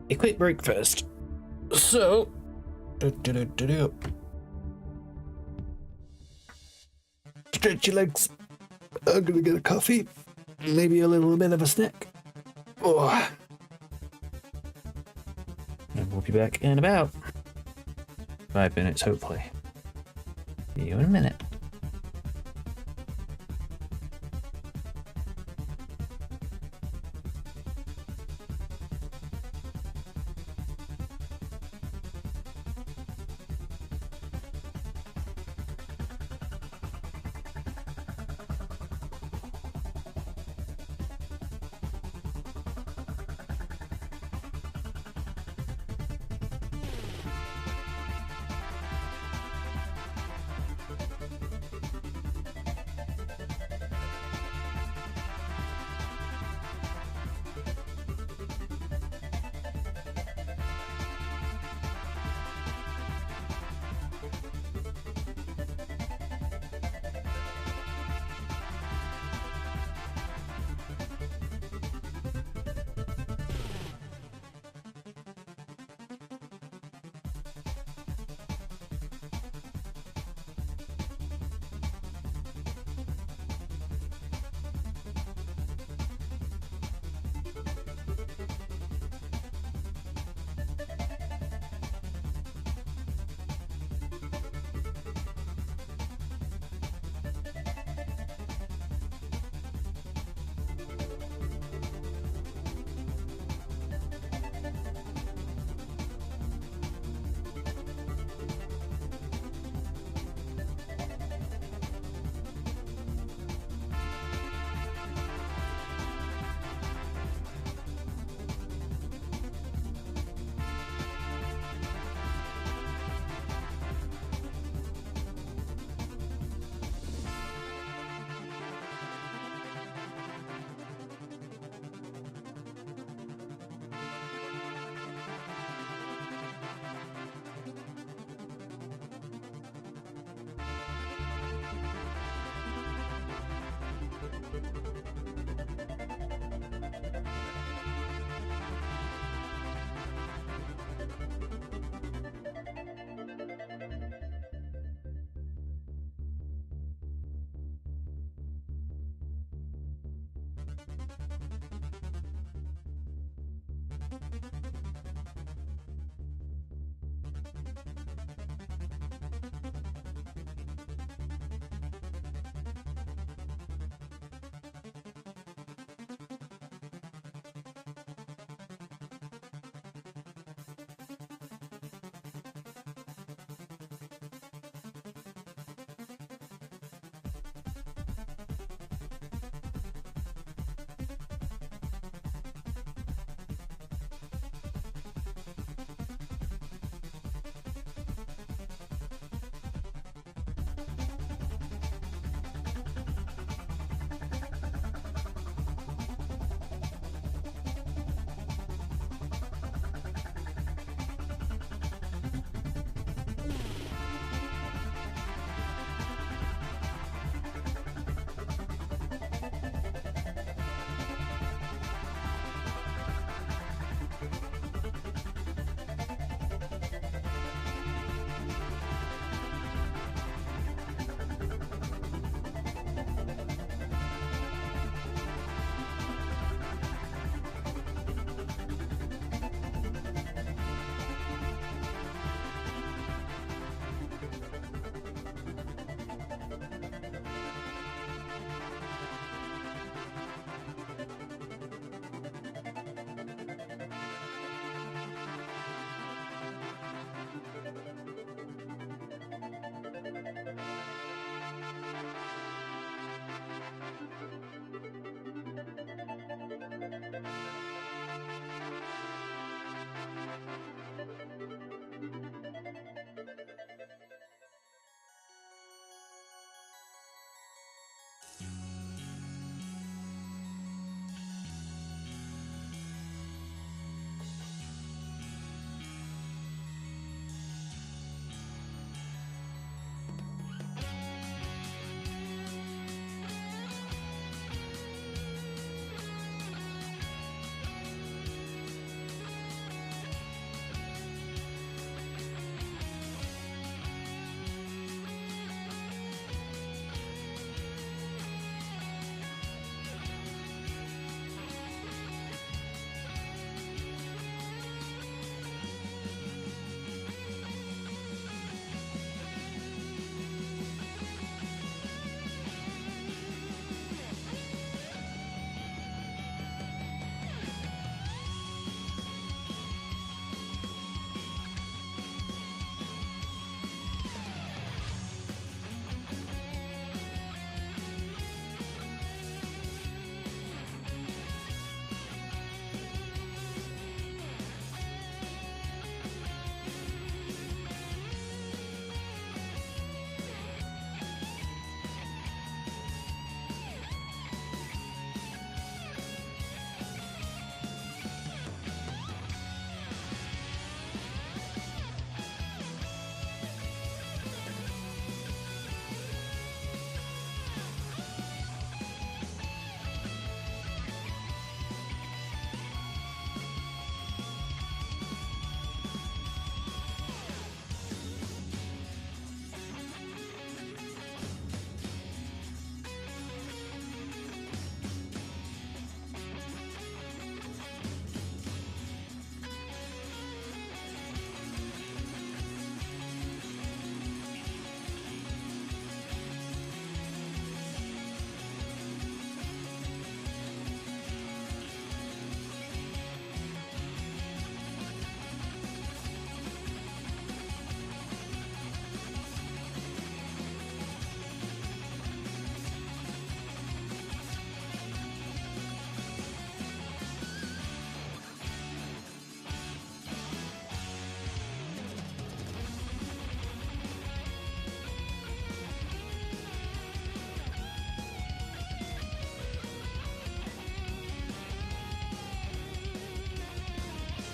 a quick break first. So... Stretch your legs. I'm gonna get a coffee, maybe a little bit of a snack. Oh. And we'll be back in about 5 minutes, hopefully. See you in a minute.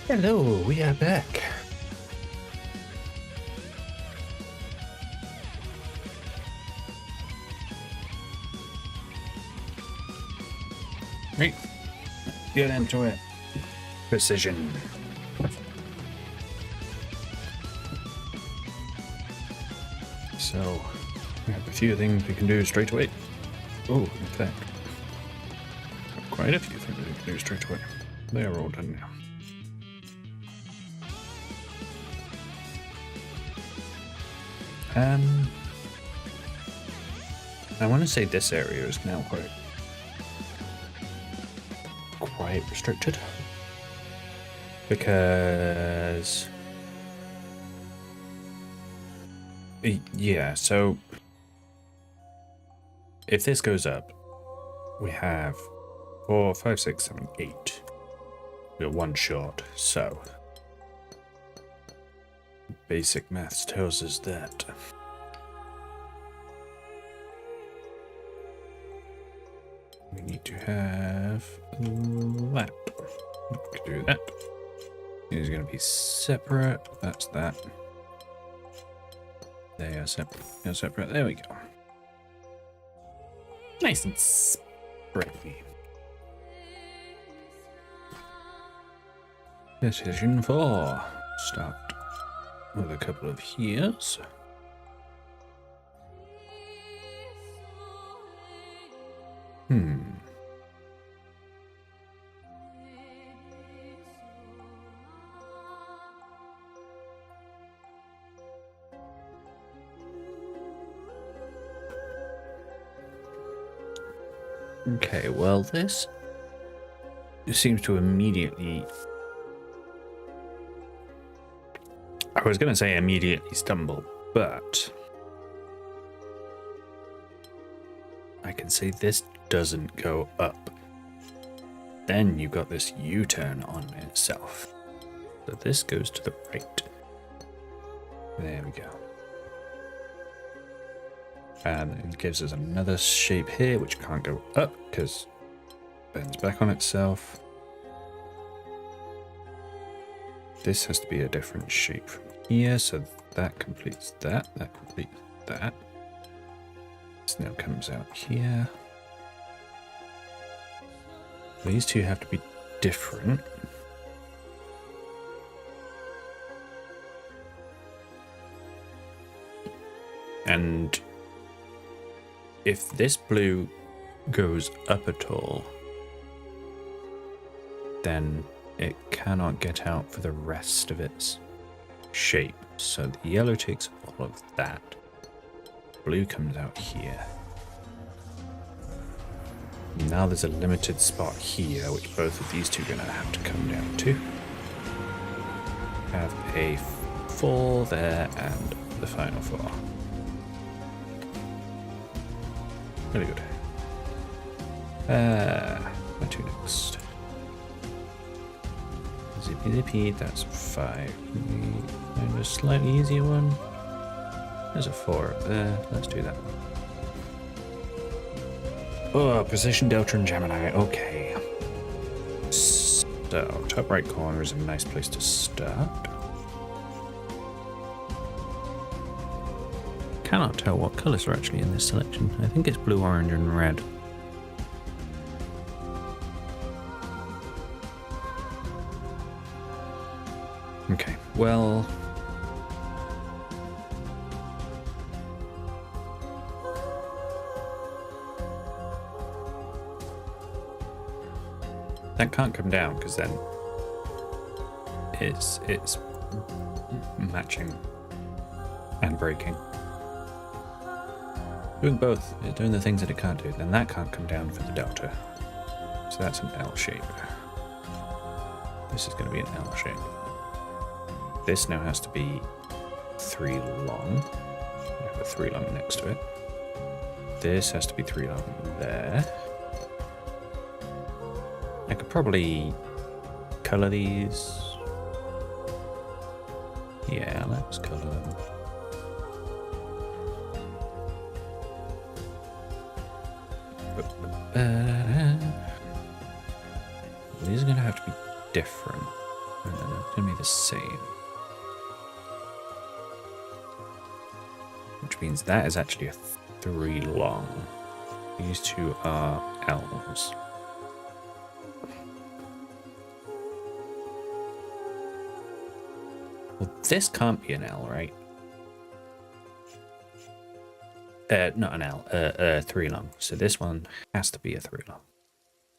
Hello, we are back. Right, get into it. Precision. So, we have a few things we can do straight away. Oh, in fact, quite a few things we can do straight away. They are all done now. I want to say this area is now quite restricted because yeah, so if this goes up, we have 4, 5, 6, 7, 8. We're one short, so basic maths tells us that we need to have a lap. We can do that. These are going to be separate. That's that. They are separate. They're separate. There we go. Nice and spready. Decision 4. Start with a couple of here's. Okay, well, this seems to immediately... I was going to say immediately stumble, but I can say this doesn't go up. Then you've got this U-turn on itself. So this goes to the right. There we go. And it gives us another shape here, which can't go up because it bends back on itself. This has to be a different shape from here, so that completes that, that completes that. This now comes out here. These two have to be different. And if this blue goes up at all, then it cannot get out for the rest of its shape. So the yellow takes all of that. Blue comes out here. Now there's a limited spot here, which both of these two are going to have to come down to. Have a 4 there and the final 4. Really good. Where to next? Zippy zippy, that's 5. Find a slightly easier one. There's a 4 up there. Let's do that one. Oh, position delta and Gemini. Okay. So, top right corner is a nice place to start. Cannot tell what colours are actually in this selection. I think it's blue, orange, and red. Okay, well... that can't come down because then it's matching and breaking. Doing both, it's doing the things that it can't do, then that can't come down for the delta. So that's an L shape. This is going to be an L shape. This now has to be 3 long. We have a 3 long next to it. This has to be 3 long there. I could probably colour these. Yeah, let's colour them. These are going to have to be different. And then it's going to be the same. Which means that is actually a 3 long. These two are L's. Well, this can't be an L, right? Not an L, 3 long. So this one has to be a 3 long.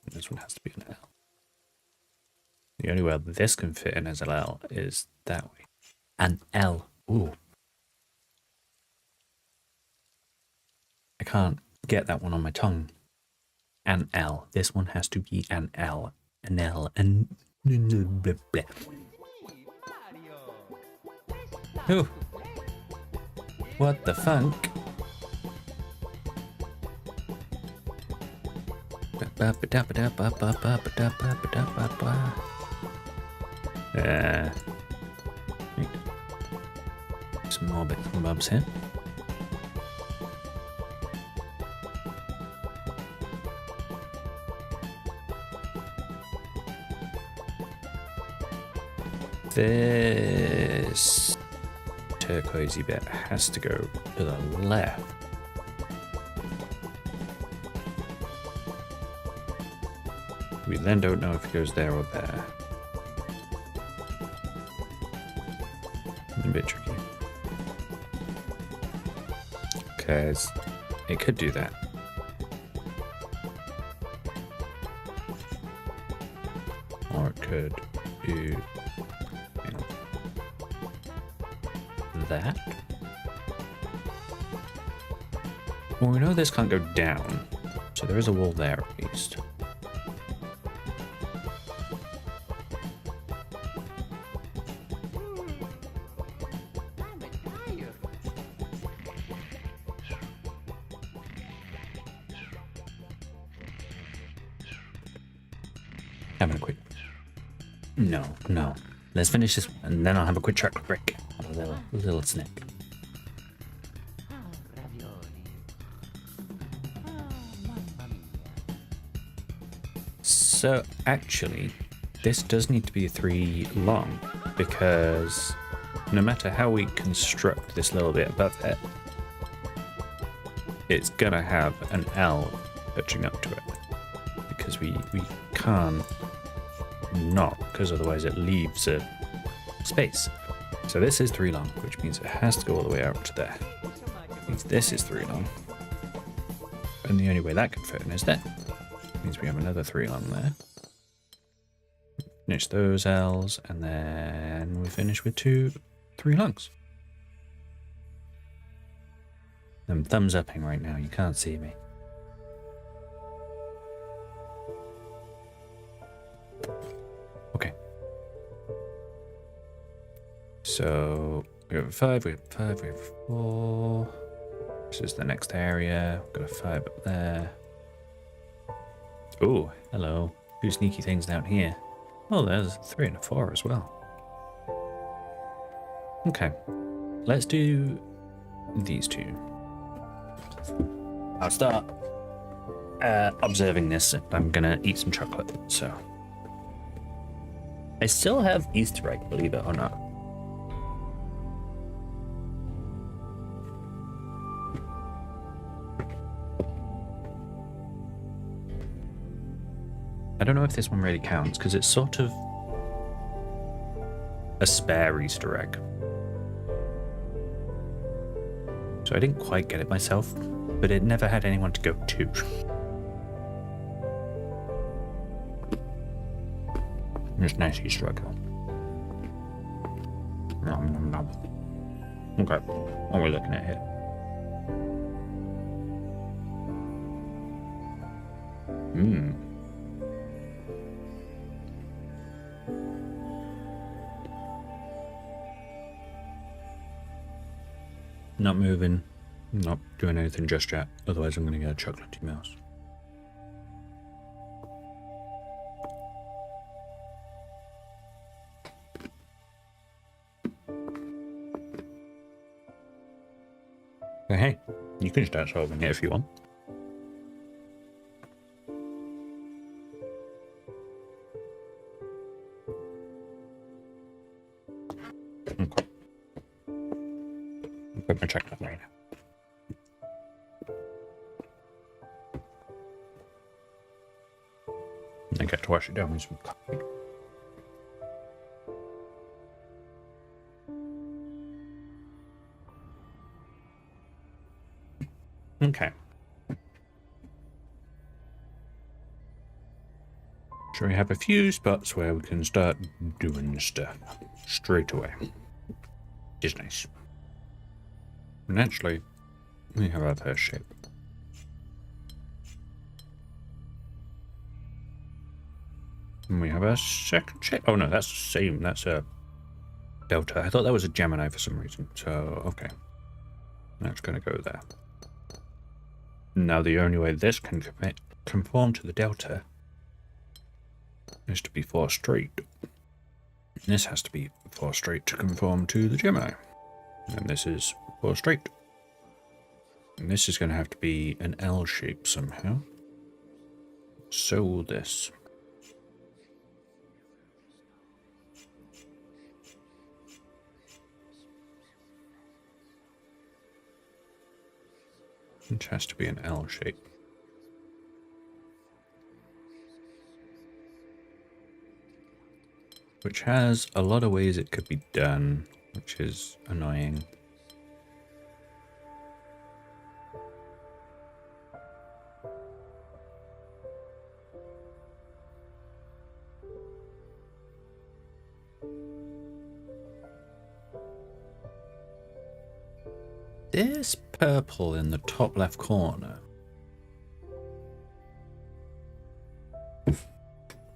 And this one has to be an L. The only way this can fit in as an L is that way. An L. Ooh. I can't get that one on my tongue. An L. This one has to be an L. An L. An... Blah, blah. Ooh. What the funk? Some more bits and bobs here. This turquoisey bit has to go to the left. We then don't know if it goes there or there. A bit tricky. Because it could do that. Or it could do that. Well, we know this can't go down, so there is a wall there at least. Having a quick... No. Let's finish this one, and then I'll have a quick chocolate break. A little snack. So, actually, this does need to be 3 long, because no matter how we construct this little bit above it, it's gonna have an L touching up to it. Because we can't not, because otherwise it leaves a space. So this is 3 long, which means it has to go all the way out to there. Means this is 3 long. And the only way that can fit in is there. Means we have another 3 long there. Finish those L's, and then we finish with 3 longs. I'm thumbs upping right now, you can't see me. Okay. So we have 5, we have 5, we have 4. This is the next area. We've got a 5 up there. Oh, hello. 2 sneaky things down here. Oh, there's a 3 and a 4 as well. Okay. Let's do these 2. I'll start observing this. I'm gonna eat some chocolate, so. I still have Easter egg, believe it or not. I don't know if this one really counts, because it's sort of a spare Easter egg. So I didn't quite get it myself, but it never had anyone to go to. It's a nice Easter egg. Nom, nom, nom. Okay, what are we looking at here? Not moving, not doing anything just yet, otherwise I'm going to get a chocolatey mouse. Hey, you can start solving it if you want. Okay. I'm going to check that right now. I get to wash it down with some coffee. Okay. So we have a few spots where we can start doing stuff straight away. Which is nice. And actually, we have our first shape. And we have our second shape. Oh no, that's the same. That's a delta. I thought that was a Gemini for some reason. So, okay. That's going to go there. Now the only way this can conform to the delta is to be 4 straight. This has to be 4 straight to conform to the Gemini. And this is 4 straight. And this is going to have to be an L shape somehow. So will this. Which has to be an L shape. Which has a lot of ways it could be done, which is annoying. This purple in the top left corner,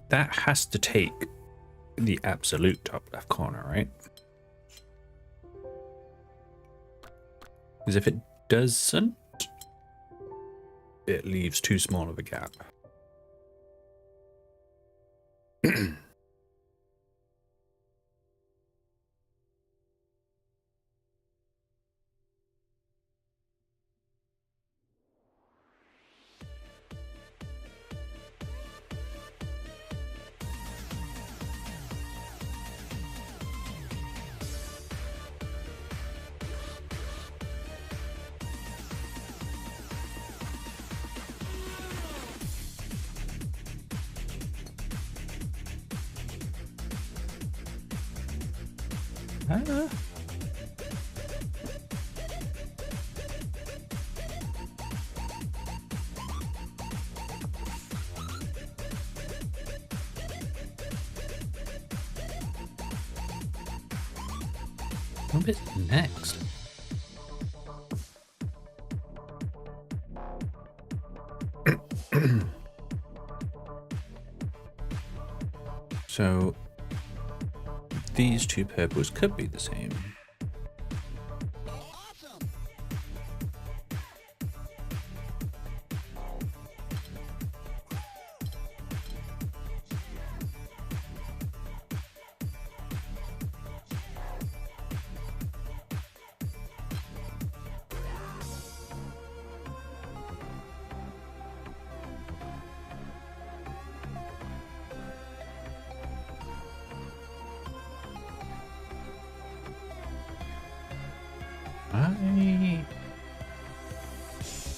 that has to take the absolute top left corner, right? Because if it doesn't, it leaves too small of a gap. What is next? So these two purples could be the same. I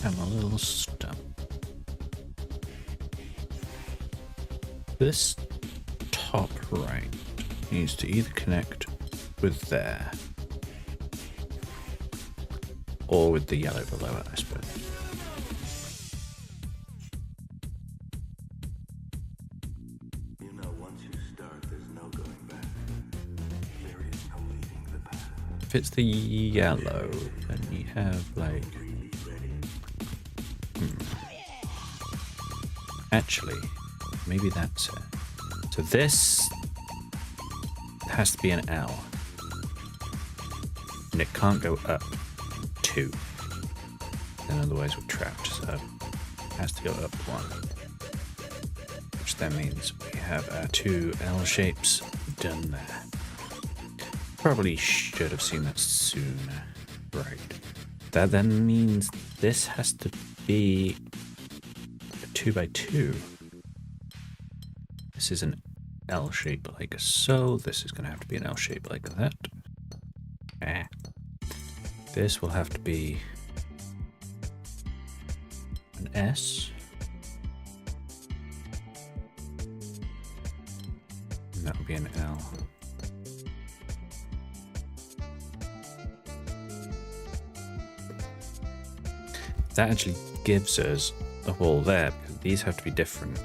am a little stumped. This top right needs to either connect with there or with the yellow below it, I suppose. You know, once you start, there's no going back. There is no leaving the path. If it's the yellow, then you have like... Actually, maybe that's it. So this has to be an L. And it can't go up 2. Then otherwise we're trapped, so it has to go up 1. Which then means we have our 2 L shapes done there. Probably should have seen that sooner. Right. That then means this has to be a 2x2. This is an L shape like so. This is going to have to be an L shape like that. This will have to be an S. And that will be an L. That actually gives us a wall there, because these have to be different.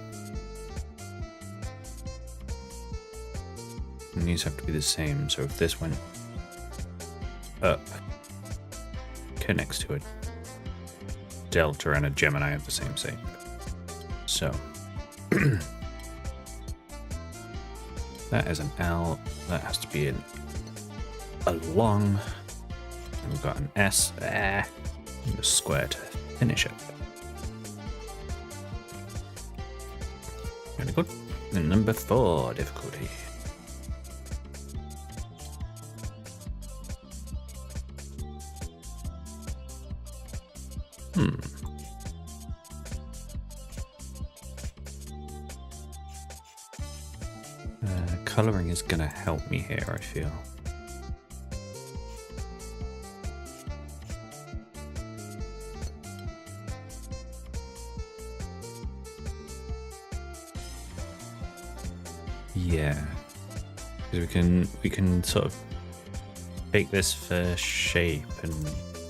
And these have to be the same, so if this went up, okay, next to it, Delta and a Gemini have the same shape. So, that is an L, that has to be a long, and we've got an S there, and a square to finish it. Very good. And number 4 difficulty. Colouring is going to help me here, I feel. Yeah, because we can sort of take this first shape and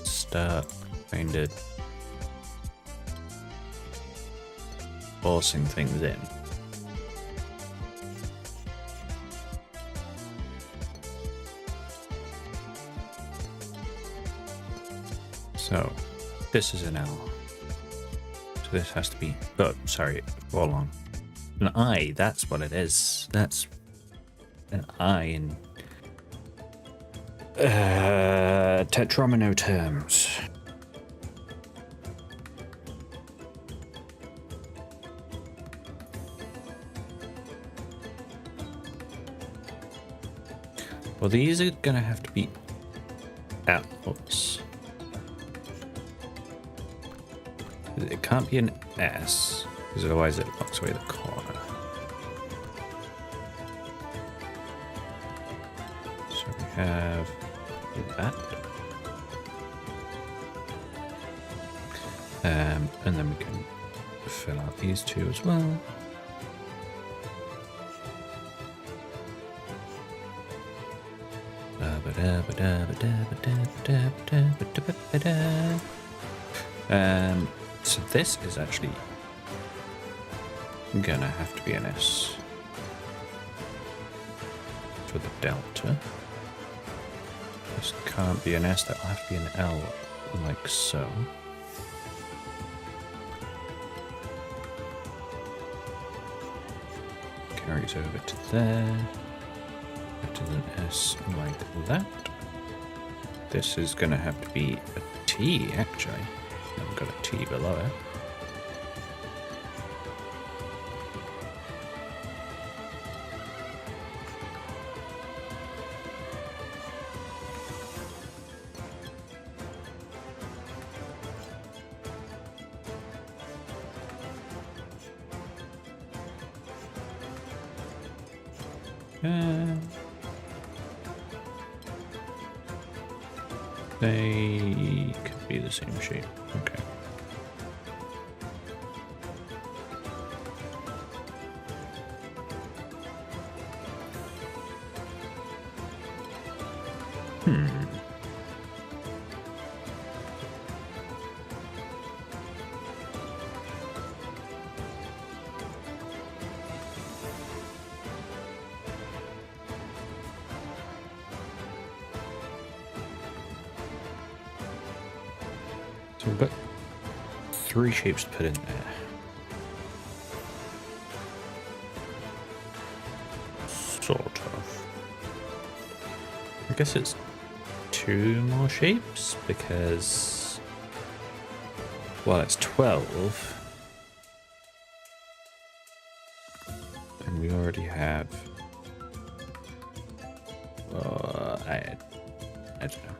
start kind of forcing things in. So this is an L. So this has to be, oh, sorry, all along. An I, that's what it is. That's an I in tetromino terms. Well, these are going to have to be outputs. It can't be an S, because otherwise it blocks away the corner. So we have that. And then we can fill out these two as well. So this is actually gonna have to be an S for the delta. This can't be an S, that will have to be an L, like so. Carries over to there. That is an S like that. This is gonna have to be a T, actually. I've got a T below it. They could be the same shape. Okay. So we've got 3 shapes to put in there. Sort of. I guess it's 2 more shapes because, well, it's 12. And we already have, I don't know.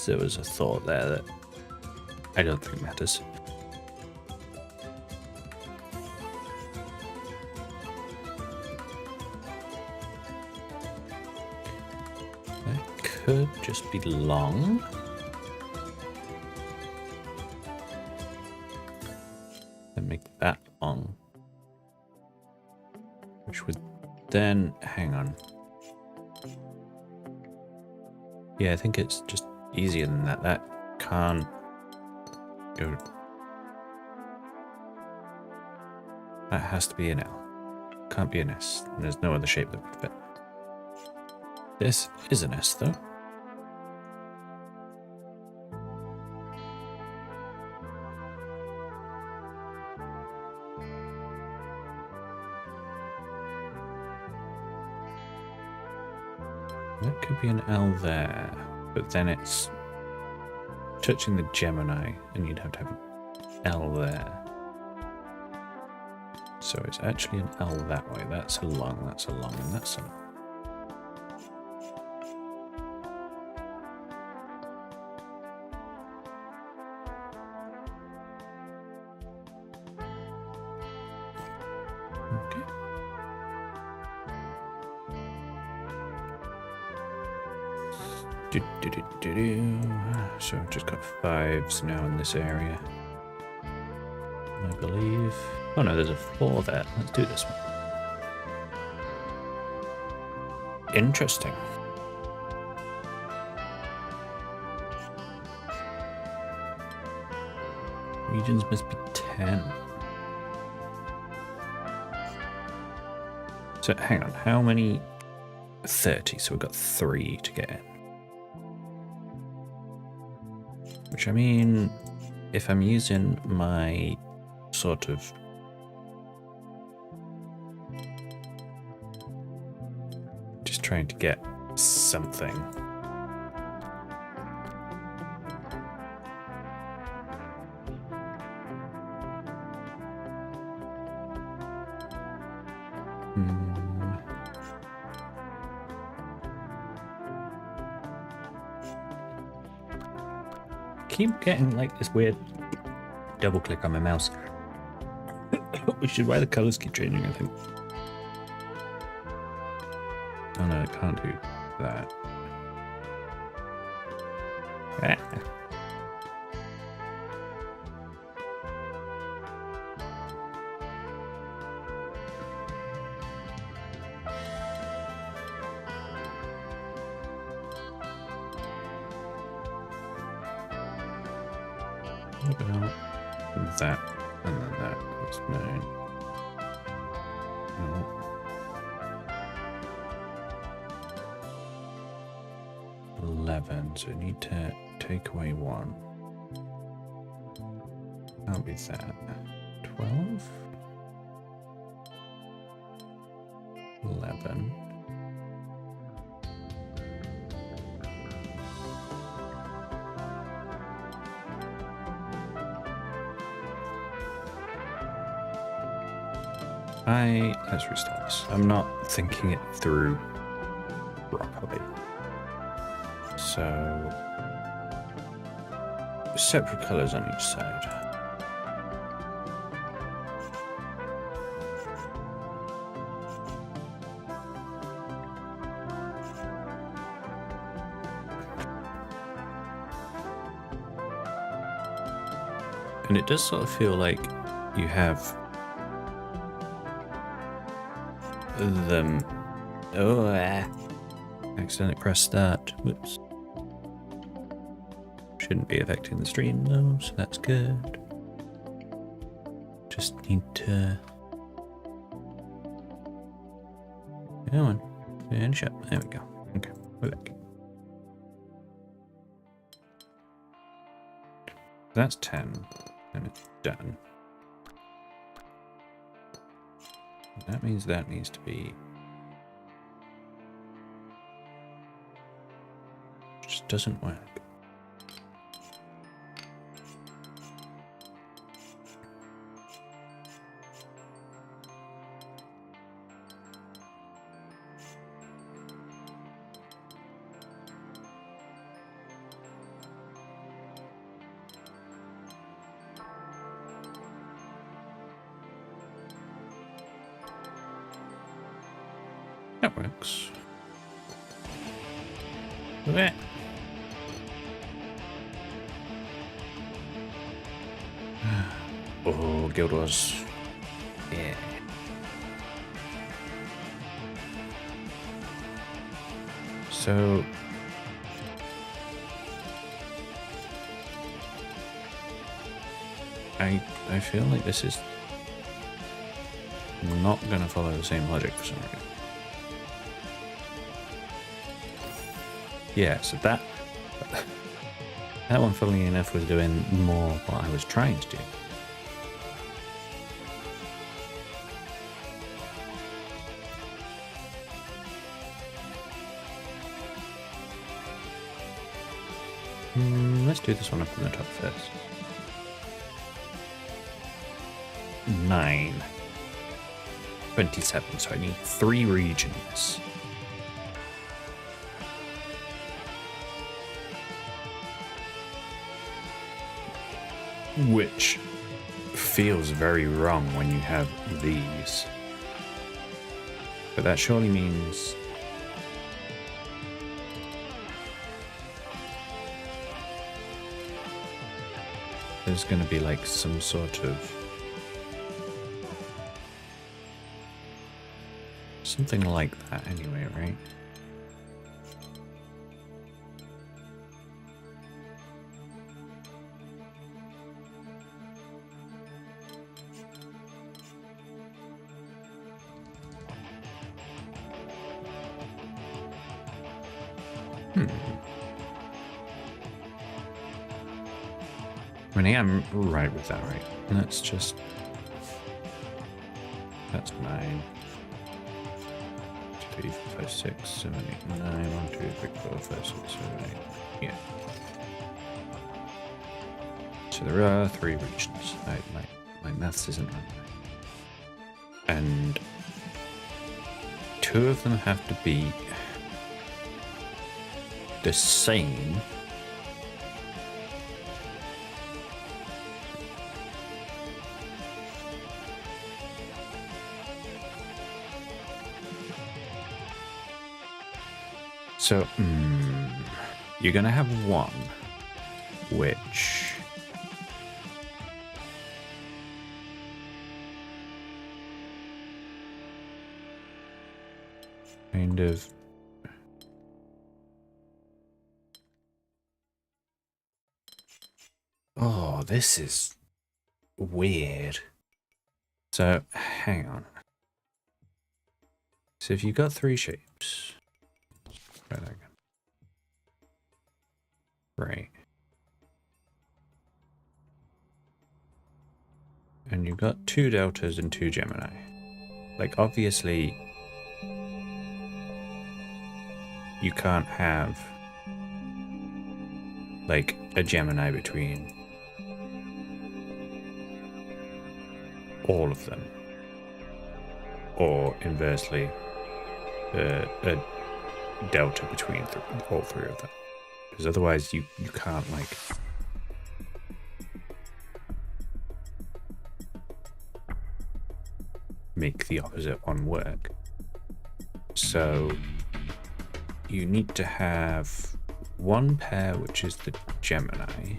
There was a thought there that I don't think matters. That could just be long. And make that long. Which would then, hang on. Yeah, I think it's just easier than that. That can't go. That has to be an L. Can't be an S. And there's no other shape that would fit. This is an S though. That could be an L there, but then it's touching the Gemini, and you'd have to have an L there. So it's actually an L that way. That's a long, and that's a long. Okay. So I've just got 5s now in this area, I believe. Oh no, there's a 4 there. Let's do this one. Interesting. Regions must be 10. So hang on, how many? 30, so we've got 3 to get in. Which, I mean, if I'm using my sort of just trying to get something. Keep getting like this weird double click on my mouse, which is why the colors keep changing, I think. Oh no, I can't do that. Ah. What about that? And then that was 9. No. 11, so I need to take away 1. That'll be that. 12? 11. Let's restart this. I'm not thinking it through properly. So, separate colors on each side. And it does sort of feel like you have them. Oh, accidentally pressed start. Whoops. Shouldn't be affecting the stream though, so that's good. Just need to. Come on, finish up. There we go. Okay, we're back. That's 10, and it's done. That means that needs to be. Just doesn't work. That works. Blech. Oh, Guild Wars. Yeah. So I feel like this is not going to follow the same logic for some reason. Yeah, so that one, funnily enough, was doing more what I was trying to do. Let's do this one up in the top first. 9. 27, so I need 3 regions. Which feels very wrong when you have these. But that surely means there's going to be like some sort of something like that anyway, right? I mean, I'm right with that, right? That's 9. 2, 3, 4, 5, 6, 7, 8, 9. 1, 2, 3, 4, 5, 6, 7, 8. Yeah. So there are 3 regions. My maths isn't right. And 2 of them have to be the same. So, you're going to have one, which kind of oh, this is weird. So, hang on. So if you've got 3 shapes, try that again. Right. And you've got 2 deltas and 2 Gemini. Like, obviously, you can't have, like, a Gemini between all of them. Or, inversely, a delta between all 3 of them. Because otherwise you can't, like, make the opposite one work. So you need to have 1 pair, which is the Gemini.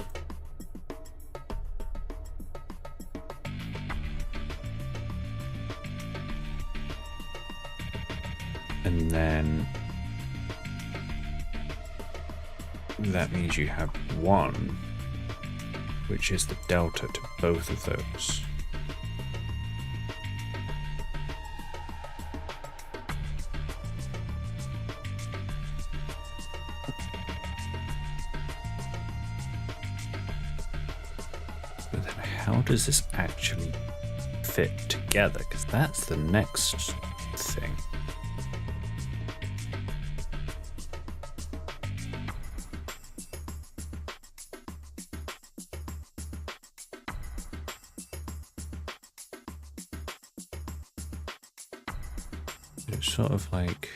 And then that means you have 1, which is the delta to both of those. But then how does this actually fit together? Because that's the next thing. It's sort of like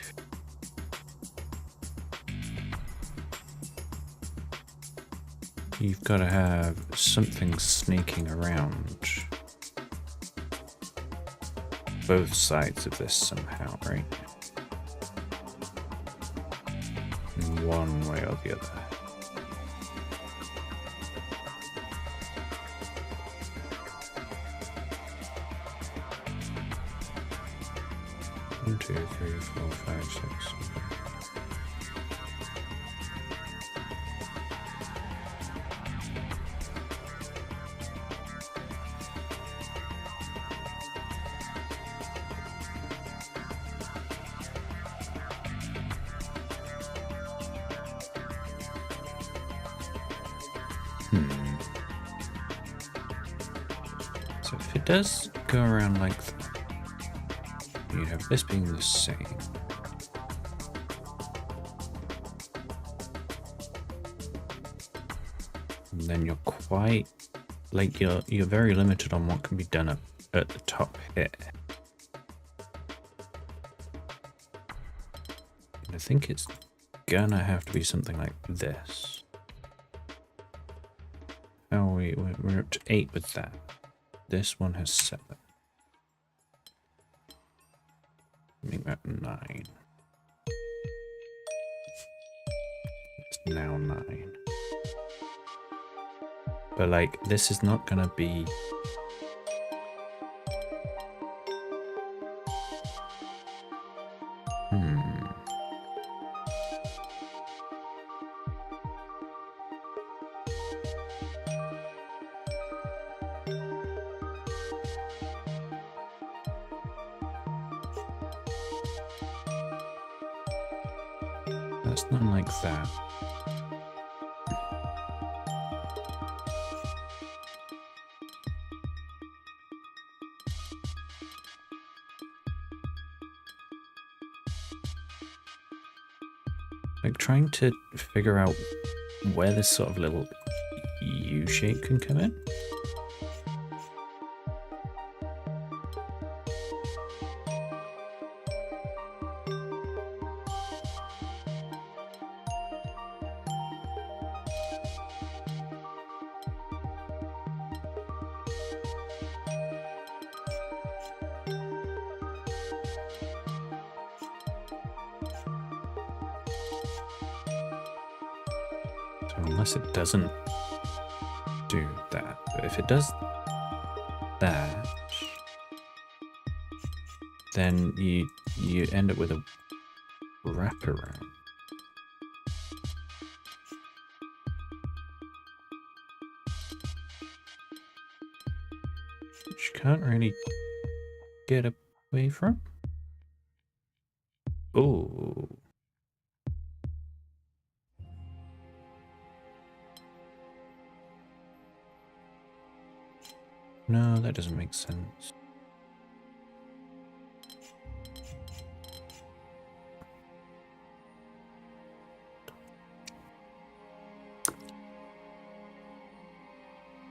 you've got to have something sneaking around both sides of this somehow, right? And one way or the other. One, two, three, four, five, six. So if it does go around like that, you have this being the same. And then you're quite like you're very limited on what can be done at the top here. And I think it's gonna have to be something like this. How are we're up to 8 with that. This one has 7. Make that 9. It's now 9. But like, this is not gonna be... That's not like that. Like trying to figure out where this sort of little U shape can come in. Unless it doesn't do that. But if it does that, then you end up with a wraparound. Which you can't really get away from. Oh. No, that doesn't make sense.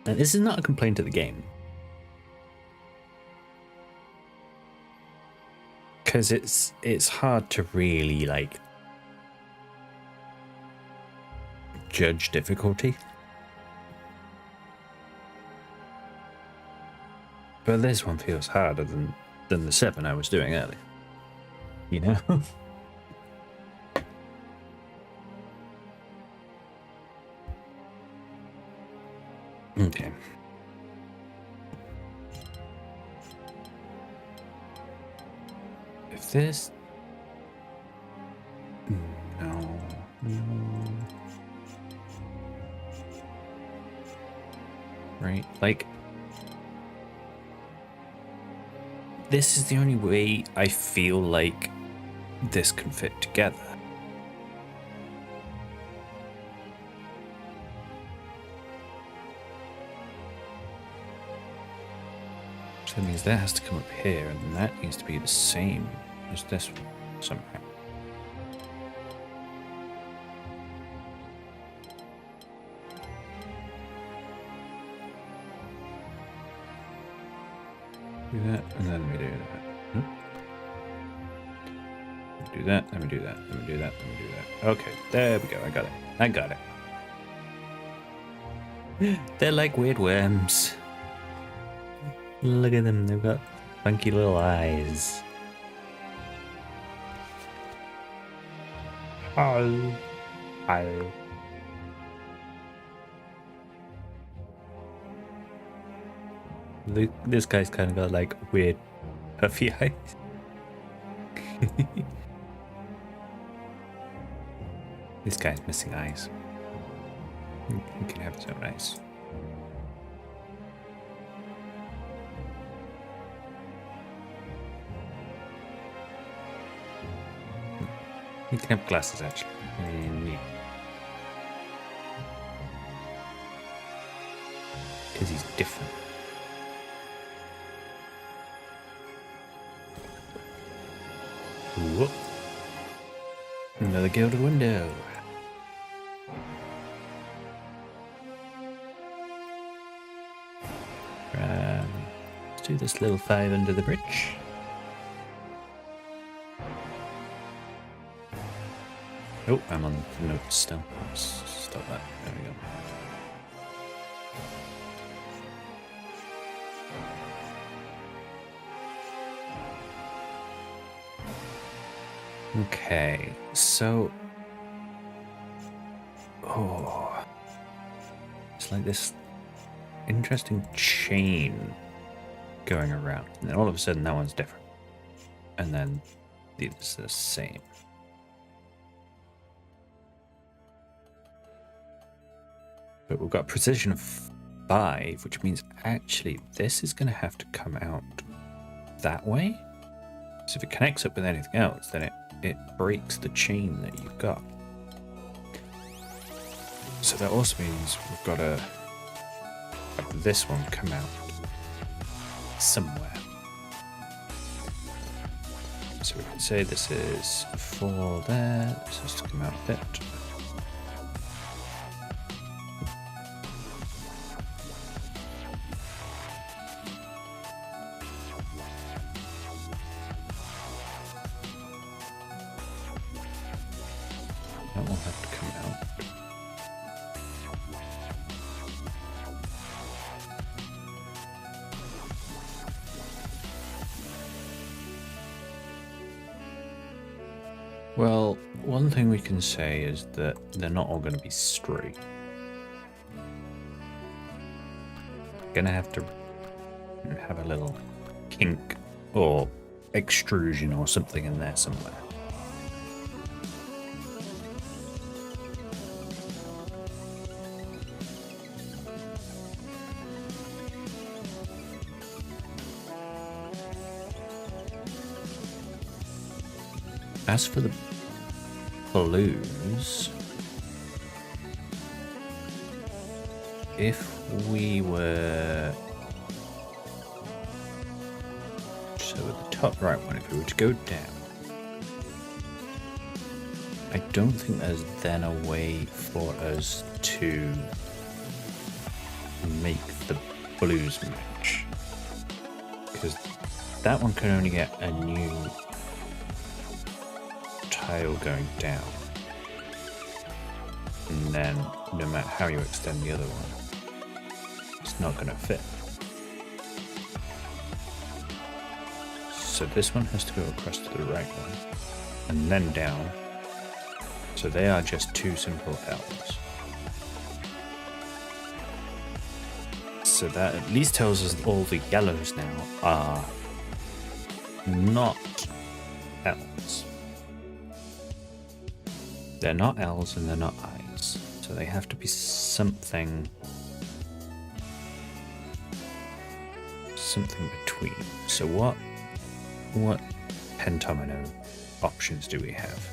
Now, this is not a complaint of the game. Because it's hard to really, like, judge difficulty. But this one feels harder than the 7 I was doing earlier. You know? Okay. If this... No. Right? Like... This is the only way I feel like this can fit together. So that means that has to come up here, and that needs to be the same as this one somehow. Do that, and then we do that. Do that, let me do that, let me do that, let me do that. Okay, there we go, I got it. I got it. They're like weird worms. Look at them, they've got funky little eyes. Oh. I'll... This guy's kind of got like weird puffy eyes. This guy's missing eyes. He can have his own eyes. He can have glasses actually. Yeah. Because he's different. Whoop. Another gilded window. Let's do this little 5 under the bridge. Oh, I'm on the notes still. Let's stop that. There we go. Okay, so... Oh... It's like this interesting chain going around. And then all of a sudden that one's different. And then it's the same. But we've got precision of 5, which means actually this is going to have to come out that way. So if it connects up with anything else, then it breaks the chain that you've got. So that also means we've got to have this one come out somewhere. So we can say this is 4 there, this has to come out a bit. That will have to come out. Well, one thing we can say is that they're not all going to be straight. Gonna have to have a little kink or extrusion or something in there somewhere. As for the blues, if we were... So at the top right one, if we were to go down, I don't think there's then a way for us to make the blues match. Because that one can only get a new tile going down, and then no matter how you extend the other one, it's not going to fit. So this one has to go across to the right one and then down, so they are just 2 simple L's. So that at least tells us all the yellows now are not L's. They're not L's and they're not I's, so they have to be something between. So what pentomino options do we have?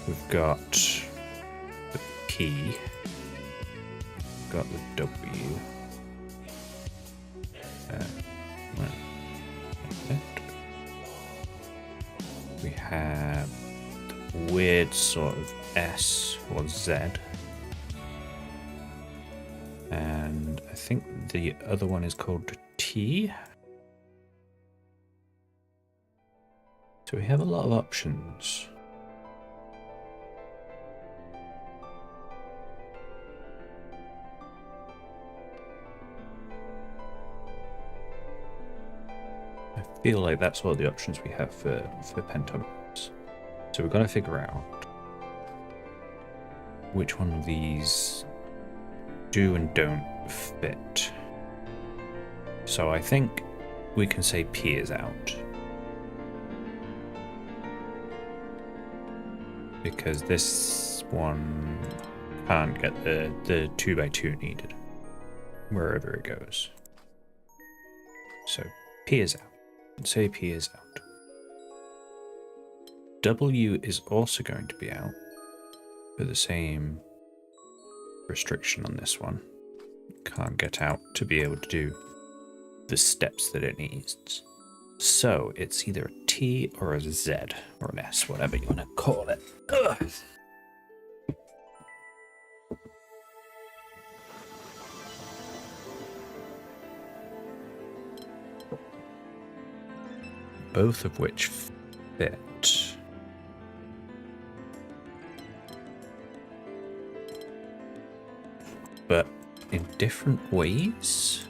We've got the P, we've got the W, we have weird sort of S or Z, and I think the other one is called T. So we have a lot of options. I feel like that's all the options we have for pentominoes. So we've got to figure out which one of these do and don't fit. So I think we can say P is out. Because this one can't get the 2x2 needed, wherever it goes. So P is out. Say P is out. W is also going to be out for the same restriction on this one. Can't get out to be able to do the steps that it needs. So it's either a T or a Z or an S, whatever you want to call it. Ugh. Both of which fit. But in different ways?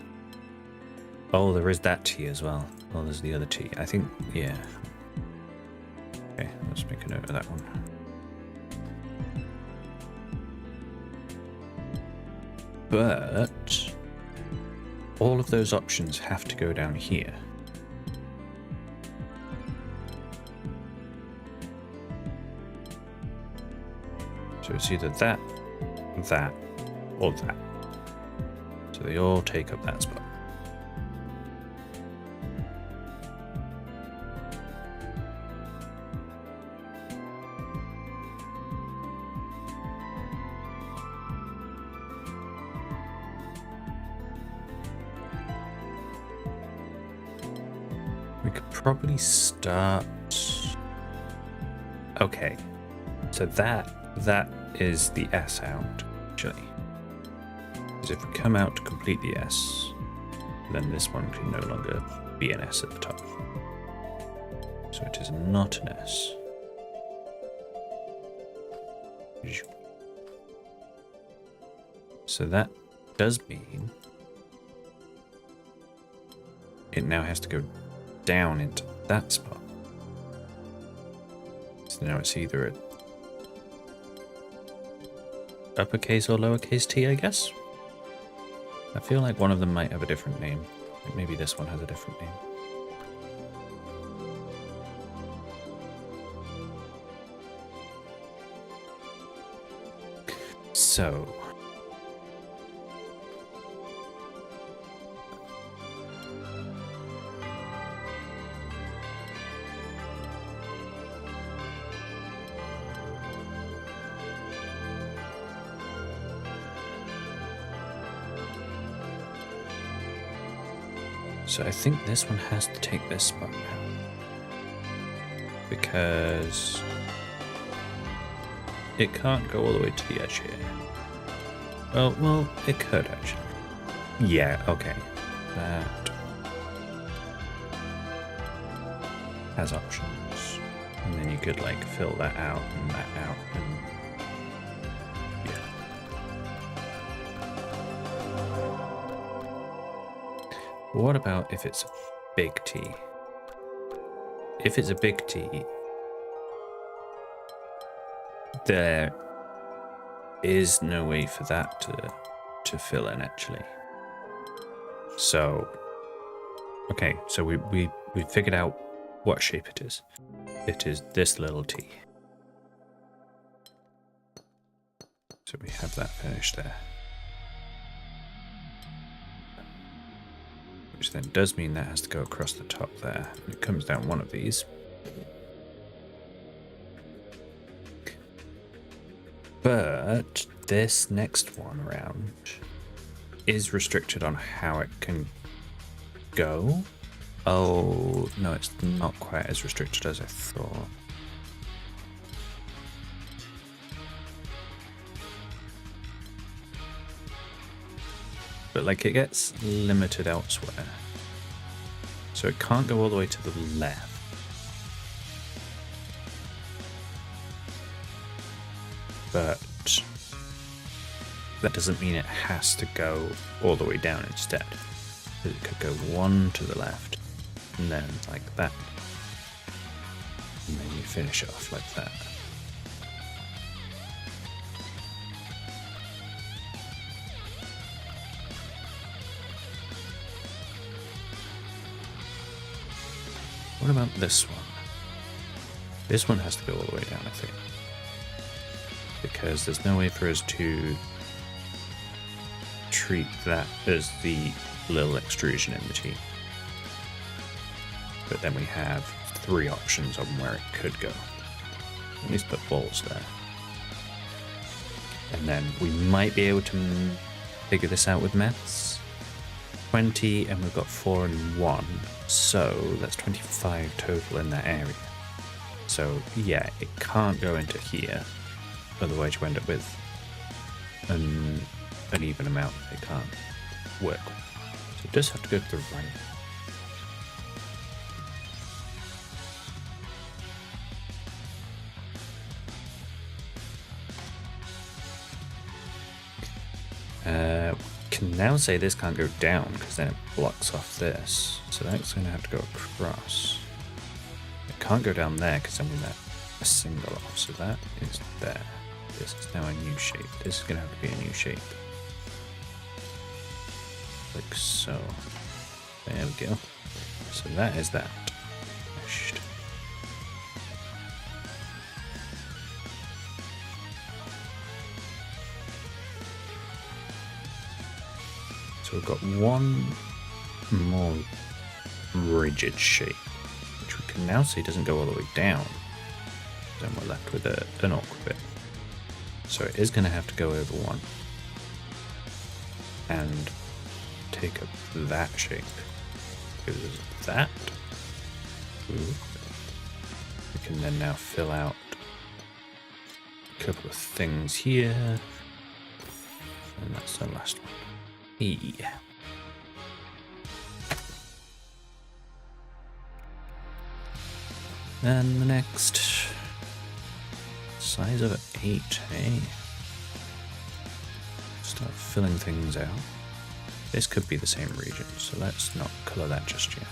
Oh, there is that T as well. Oh, there's the other T. I think, yeah. Okay, let's make a note of that one. But all of those options have to go down here. So it's either that, that, or that. So they all take up that spot. We could probably start. Okay, so that is the S out, actually. Because if we come out to complete the S, then this one can no longer be an S at the top. So it is not an S. So that does mean it now has to go down into that spot. So now it's either a uppercase or lowercase t, I guess. I feel like one of them might have a different name. Maybe this one has a different name. So I think this one has to take this spot now. Because it can't go all the way to the edge here. Oh, well, it could actually. Yeah, okay. That has options. And then you could like fill that out and that out and what about if it's a big T? If it's a big T, there is no way for that to fill in actually. So, okay, so we figured out what shape it is. It is this little T. So we have that finished there. Which then does mean that has to go across the top there. And it comes down one of these. But this next one round is restricted on how it can go. Oh, no, it's not quite as restricted as I thought. But like it gets limited elsewhere. So it can't go all the way to the left. But that doesn't mean it has to go all the way down instead. It could go one to the left and then like that. And then you finish it off like that. What about this one? This one has to go all the way down, I think. Because there's no way for us to treat that as the little extrusion in between. But then we have 3 options on where it could go. At least put balls there. And then we might be able to figure this out with maths. 20, and we've got 4 and 1. So that's 25 total in that area. So yeah, it can't go into here. Otherwise you end up with an even amount it can't work. So it does have to go to the right. Can now say this can't go down because then it blocks off this. So that's going to have to go across. It can't go down there because then we let a single off. So that is there. This is now a new shape. This is going to have to be a new shape. Like so. There we go. So that is that. Finished. So we've got one more rigid shape, which we can now see doesn't go all the way down. Then we're left with an awkward bit. So it is going to have to go over one and take up that shape. Because that, we can then now fill out a couple of things here, and that's the last one. Yeah. And the next size of 8, eh? Start filling things out. This could be the same region, so let's not colour that just yet.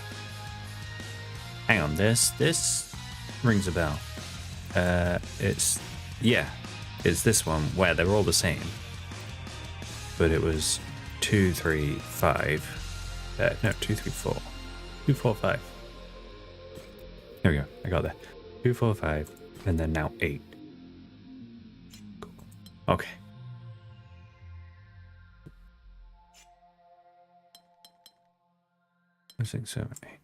Hang on, this rings a bell. It's this one where they're all the same, but it was 2, 3, 5. No, 2, 3, 4. 2, 4, 5. There we go. I got there. 2, 4, 5, and then now 8. Cool. Okay. I think 7, 8.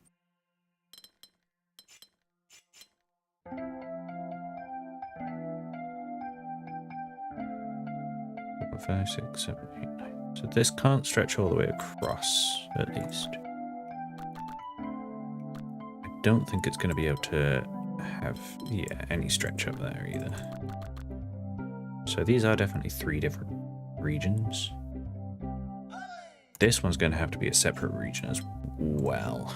5, 6, 7, 8, 9. So this can't stretch all the way across, at least. I don't think it's going to be able to have, any stretch up there either. So these are definitely 3 different regions. This one's going to have to be a separate region as well.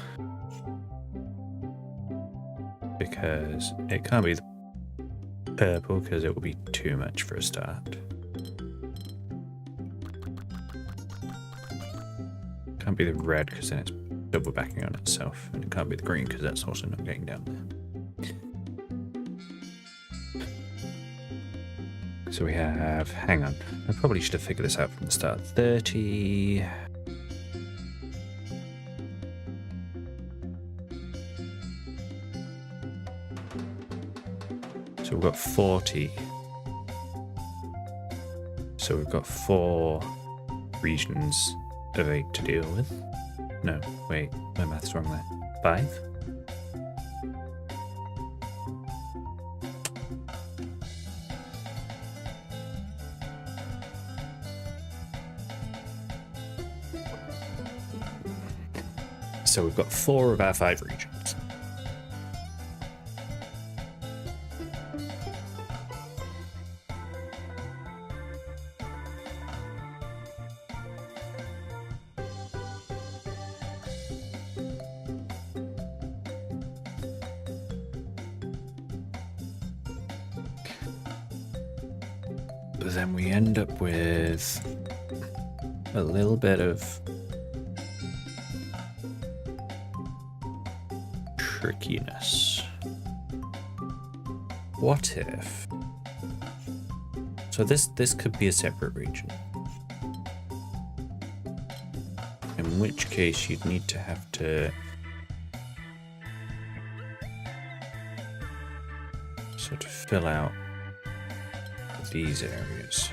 Because it can't be the purple, because it will be too much for a start. Can't be the red because then it's double backing on itself, and it can't be the green because that's also not getting down there. So we have, hang on, I probably should have figured this out from the start. 30. So we've got 40. So we've got 4 regions of 8 to deal with. No, wait, my math's wrong there. 5? So we've got 4 of our 5 regions. But then we end up with a little bit of trickiness. What if? So this could be a separate region. In which case you'd need to have to sort of fill out these areas.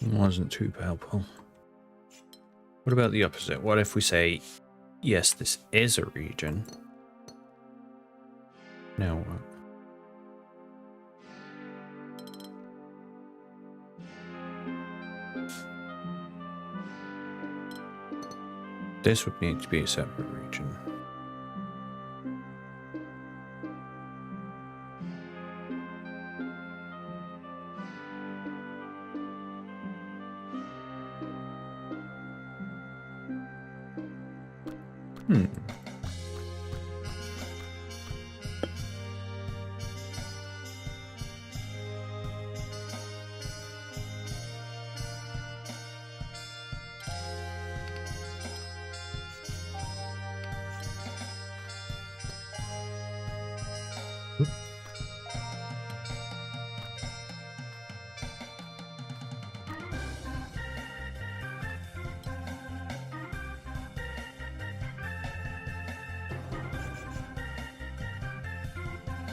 Wasn't too helpful. What about the opposite? What if we say, yes, this is a region? Now what? This would need to be a separate region.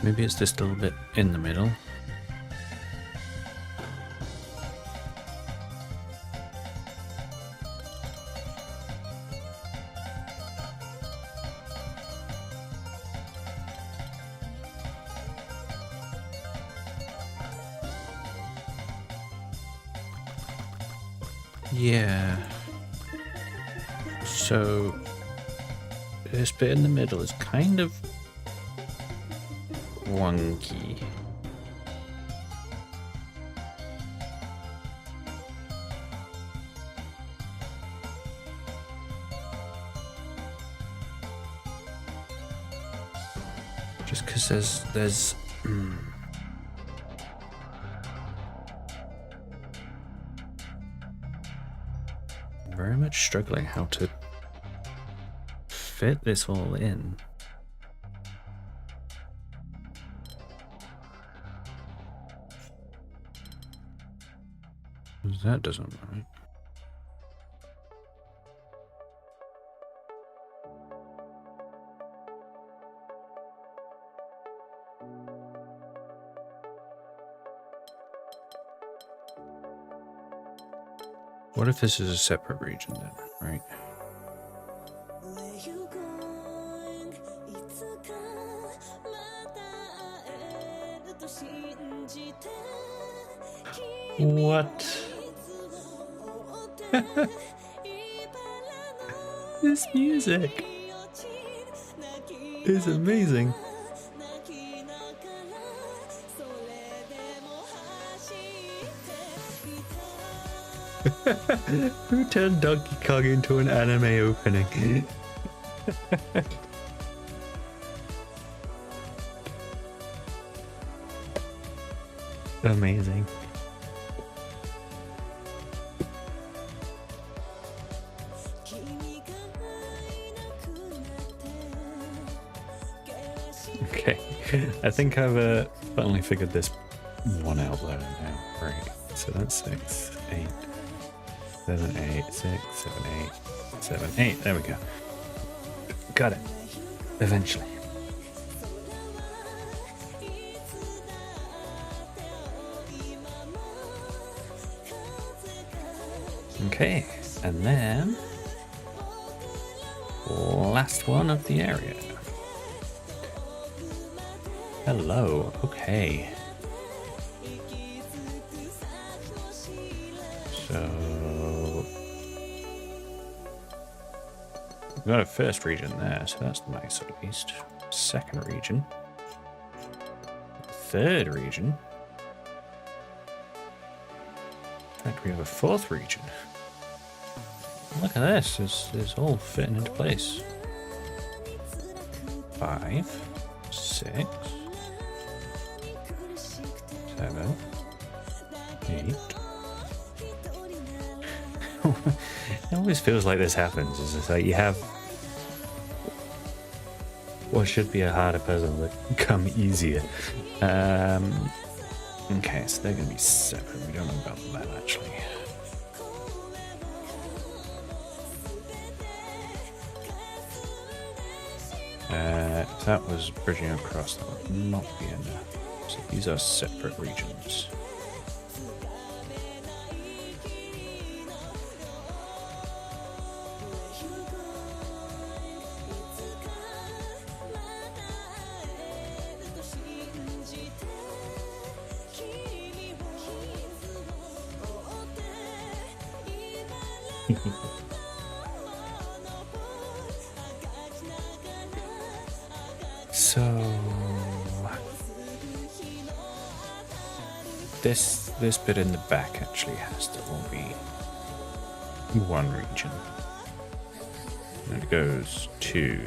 Maybe it's just a little bit in the middle. Yeah. So this bit in the middle is kind of wonky. Just because there's very much struggling how to fit this all in. That doesn't work. What if this is a separate region then, right? What? This music is amazing. Who turned Donkey Kong into an anime opening? Amazing. Okay, I think I've finally figured this one out better now. Right, so that's 6, 8, 7, 8, 6, 7, 8, 7, 8. There we go. Got it. Eventually. Okay, and then last one of the area. Hello, okay. So we've got a first region there, so that's nice at least. Second region. Third region. In fact, we have a fourth region. Look at this, it's all fitting into place. 5, 6, 7, 8. It always feels like this happens. It's just like you have what should be a harder puzzle become easier. Okay, so they're going to be separate. We don't know about that, actually. If that was bridging across, that would not be enough. So these are separate regions. So this bit in the back actually has to all be one region. And it goes to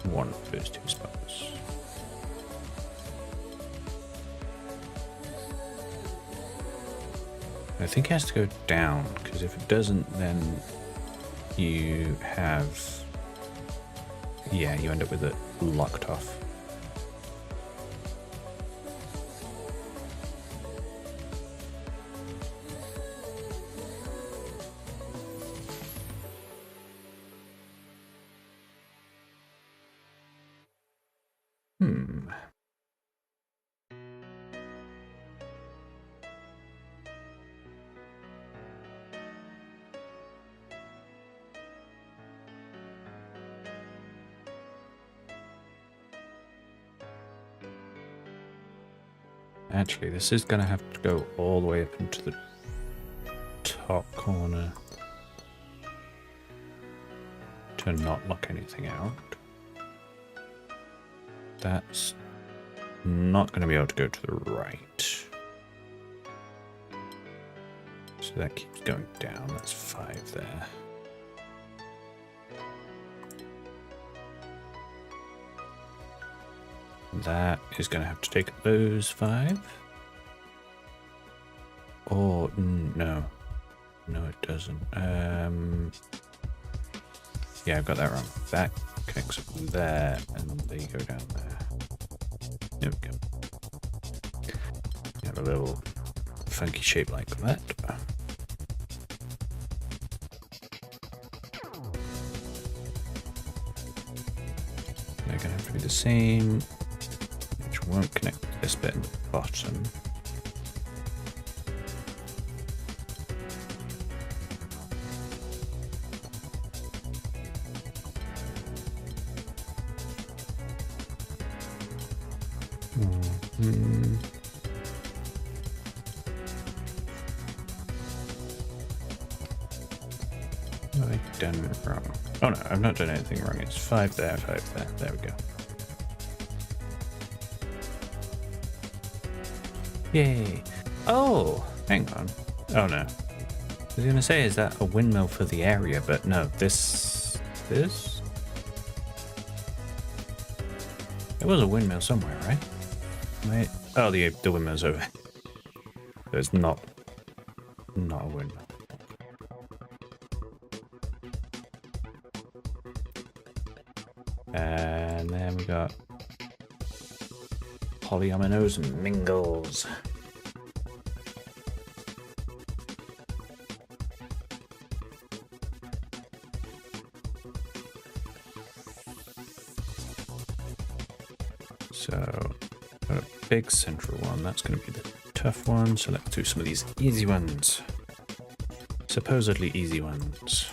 one of those two spots. I think it has to go down, because if it doesn't, then you have, yeah, you end up with it locked off. Actually, this is going to have to go all the way up into the top corner to not lock anything out. That's not going to be able to go to the right. So that keeps going down. That's 5 there. That is going to have to take those 5. Or, no. No, it doesn't. Yeah, I've got that wrong. That connects up there, and they go down there. There we go. You have a little funky shape like that. They're going to have to be the same. Won't connect this bit in the bottom. What have I done wrong? Oh no, I've not done anything wrong. It's 5 there, 5 there. There we go. Yay. Oh, hang on. Oh no. I was going to say, is that a windmill for the area? But no, this? There was a windmill somewhere, right? Wait. Oh, the windmill's over. There's not a windmill. And then we got polyominoes and mingles. So, got a big central one. That's going to be the tough one. So let's do some of these easy ones. Supposedly easy ones.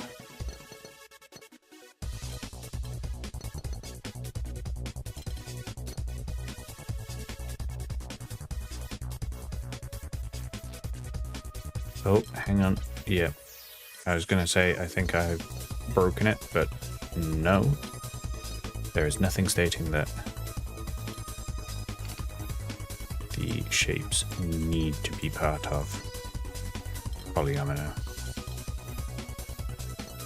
Oh, hang on. Yeah. I was going to say, I think I've broken it, but no. There is nothing stating that the shapes need to be part of polyomino.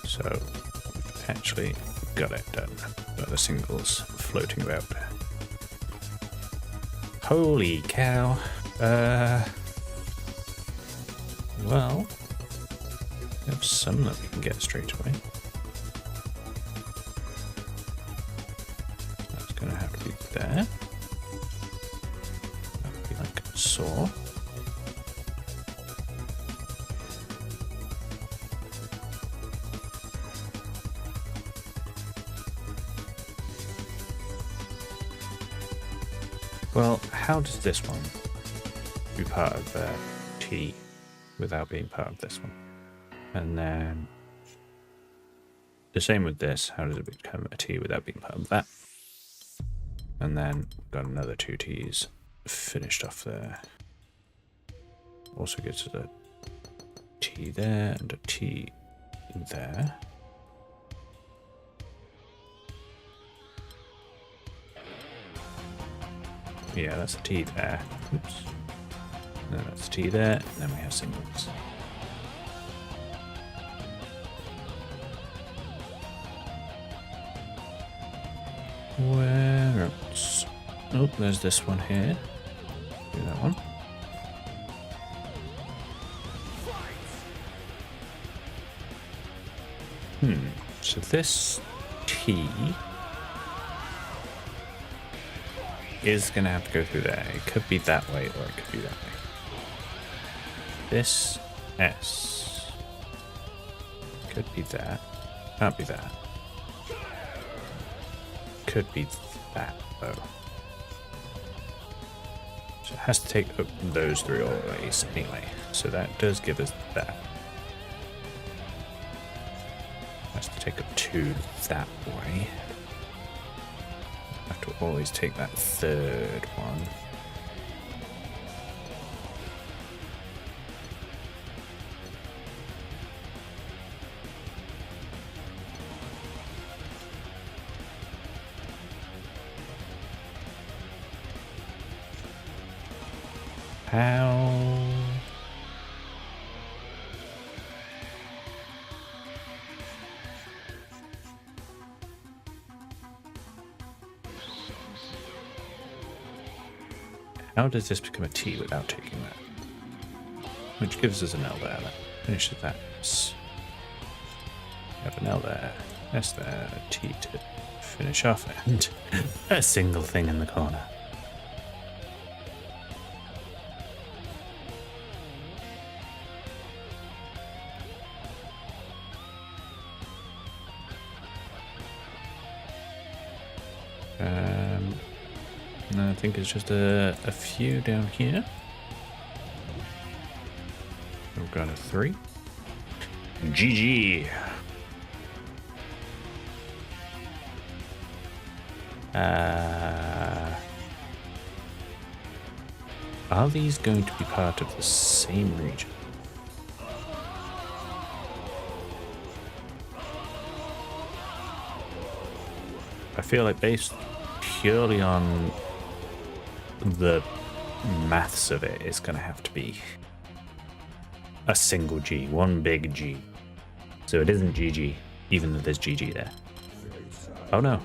So, we've actually got it done. Got the singles floating about. Holy cow. Well, we have some that we can get straight away. That's be there. That would be like a saw. Well, how does this one be part of T without being part of this one? And then the same with this. How does it become a T without being part of that? And then we've got another 2 T's finished off there. Also gets a T there and a T there. Yeah, that's a T there. Oops. No, that's a T there. And then we have singles. Where else? Oh, there's this one here. Do that one. So this T is going to have to go through there. It could be that way or it could be that way. This S could be that. Can't be that. Could be that though. So it has to take those 3 always anyway. So that does give us that. Has to take up 2 that way. Have to always take that 3rd one. How? How does this become a T without taking that? Which gives us an L there. That finishes that. We have an L there, S there, a T to finish off, and a single thing in the corner. I think it's just a few down here. We've got a 3. GG. Are these going to be part of the same region? I feel like based purely on the maths of it, it's going to have to be a single G, one big G. So it isn't GG, even though there's GG there. Oh no.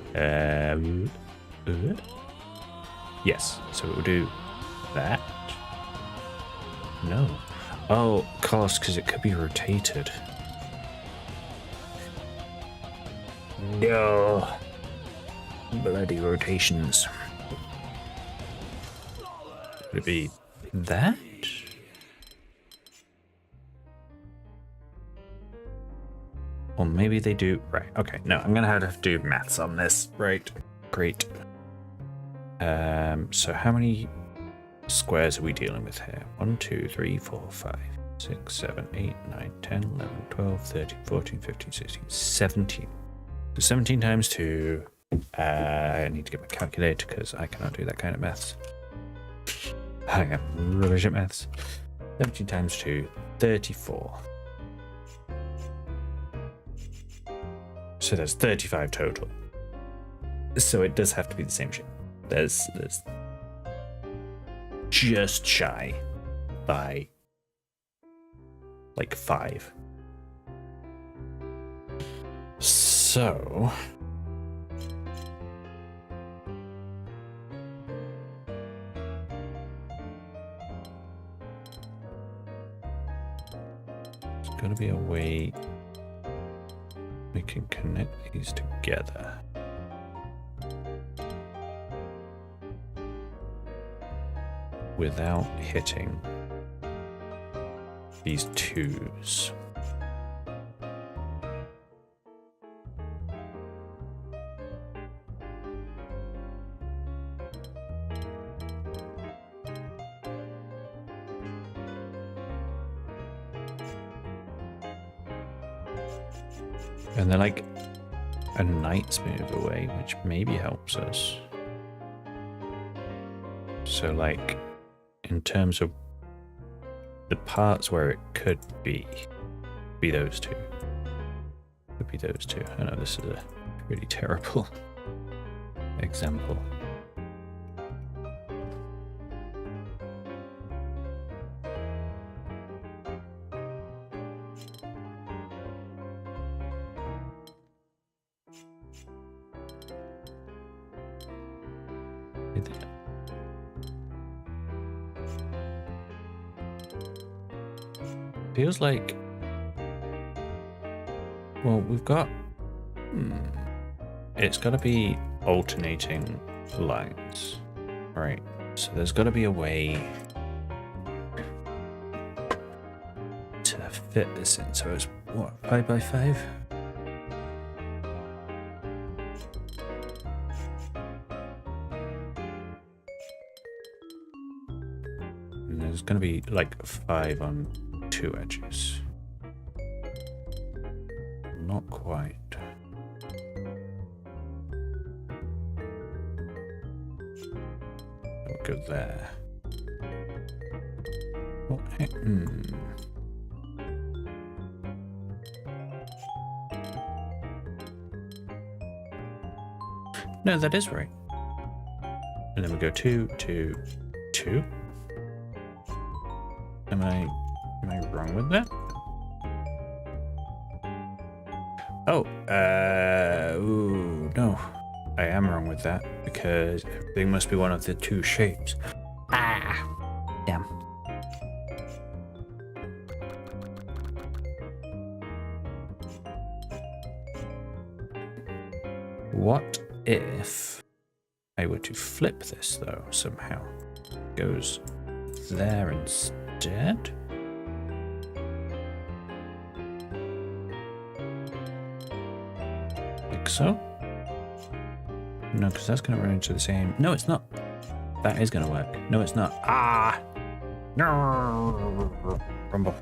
Yes, so it will do that. No. Oh, of course, because it could be rotated. No. Bloody rotations. Would it be that? Or maybe they do. Right, okay. No, I'm gonna have to do maths on this. Right. Great. So how many squares are we dealing with here? 1, 2, 3, 4, 5, 6, 7, 8, 9, 10, 11, 12, 13, 14, 15, 16, 17. So 17 times 2. I need to get my calculator because I cannot do that kind of maths. I am rubbish at maths. 17 times 2, 34. So there's 35 total. So it does have to be the same shape. There's just shy by like 5. So there's gonna be a way we can connect these together. without hitting these twos. And they're like a knight's move away, which maybe helps us. So like, in terms of the parts where it could be those two. Could be those two. I know this is a really terrible example. Feels like, well, we've got, it's got to be alternating lines, right? So there's got to be a way to fit this in. So it's what, 5 by 5? And there's going to be like 5 on 2 edges. Not quite. We'll go there. Okay. No, that is right. And then we go 2, 2, 2. Am I wrong with that? Oh, ooh, no. I am wrong with that because everything must be one of the 2 shapes. Ah, damn. What if I were to flip this though somehow? It goes there instead? So? No, because that's going to run into the same... No, it's not. That is going to work. No, it's not. Ah! No! Rumble.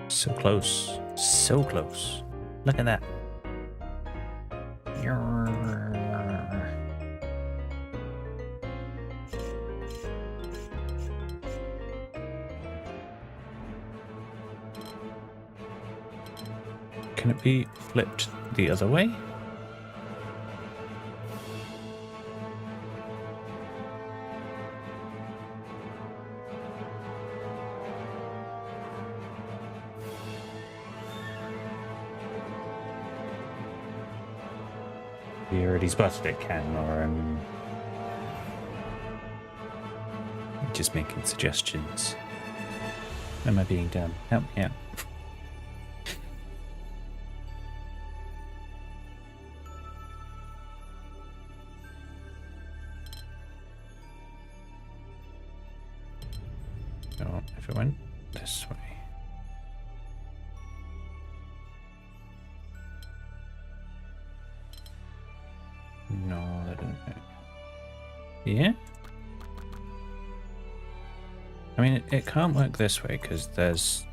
So close. So close. Look at that. Can it be flipped the other way? You already spotted it, Ken, or just making suggestions. Am I being dumb? Help me out. So if it went this way. No, that didn't fit. Yeah? I mean, it can't work this way because there's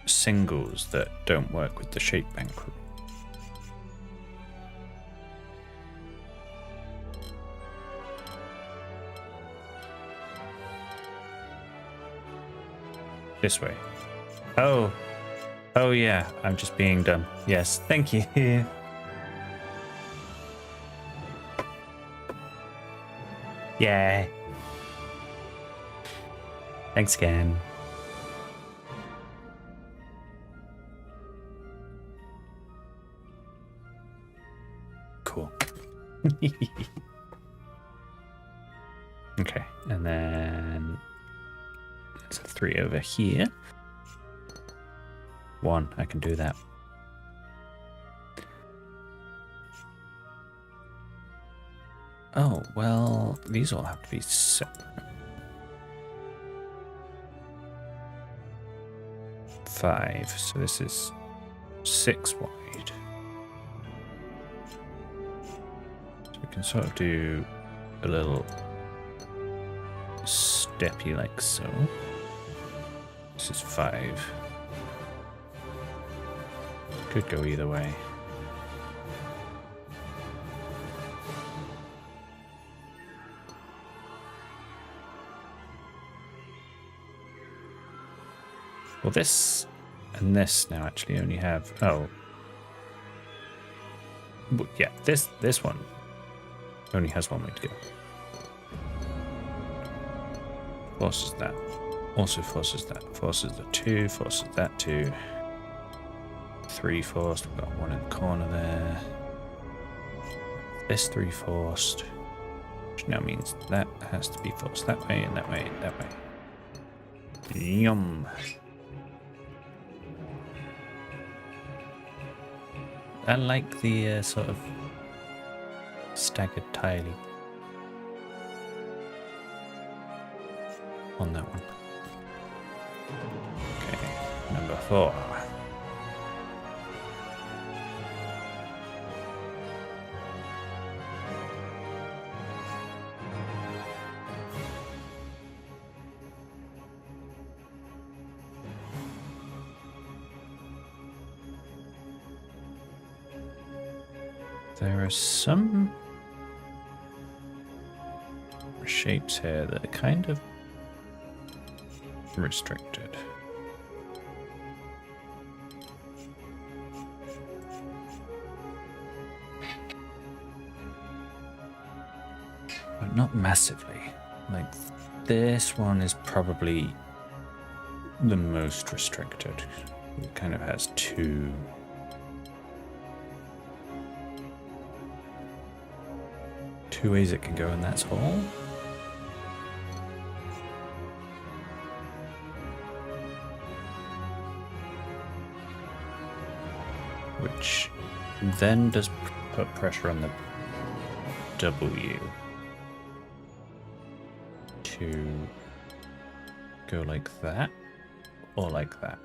singles that don't work with the shape bank rule. This way. Oh. Oh yeah, I'm just being dumb. Yes, thank you. Yeah. Thanks again. Cool. Okay, and then there's a 3 over here. 1, I can do that. Oh, well, these all have to be separate. 5, so this is 6 wide. So we can sort of do a little steppy like so. This is 5. Could go either way. Well, this and this now actually only have... Oh. Yeah, this one only has one way to go. Forces that. Also forces that. Forces the 2, forces that 2. 3 forced. We've got one in the corner there. This 3 forced. Which now means that has to be forced that way and that way and that way. Yum. I like the sort of staggered tiling on that one. Okay, number 4. There are some shapes here that are kind of restricted. But not massively. Like, this one is probably the most restricted. It kind of has 2... two ways it can go, and that's all. Which then does put pressure on the W to go like that or like that.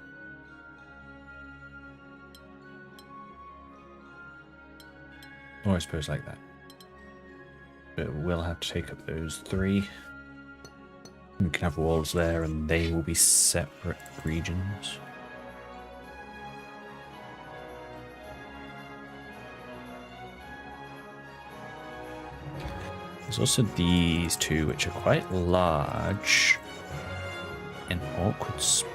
Or I suppose like that. But we'll have to take up those 3. We can have walls there and they will be separate regions. There's also these 2 which are quite large in awkward spots.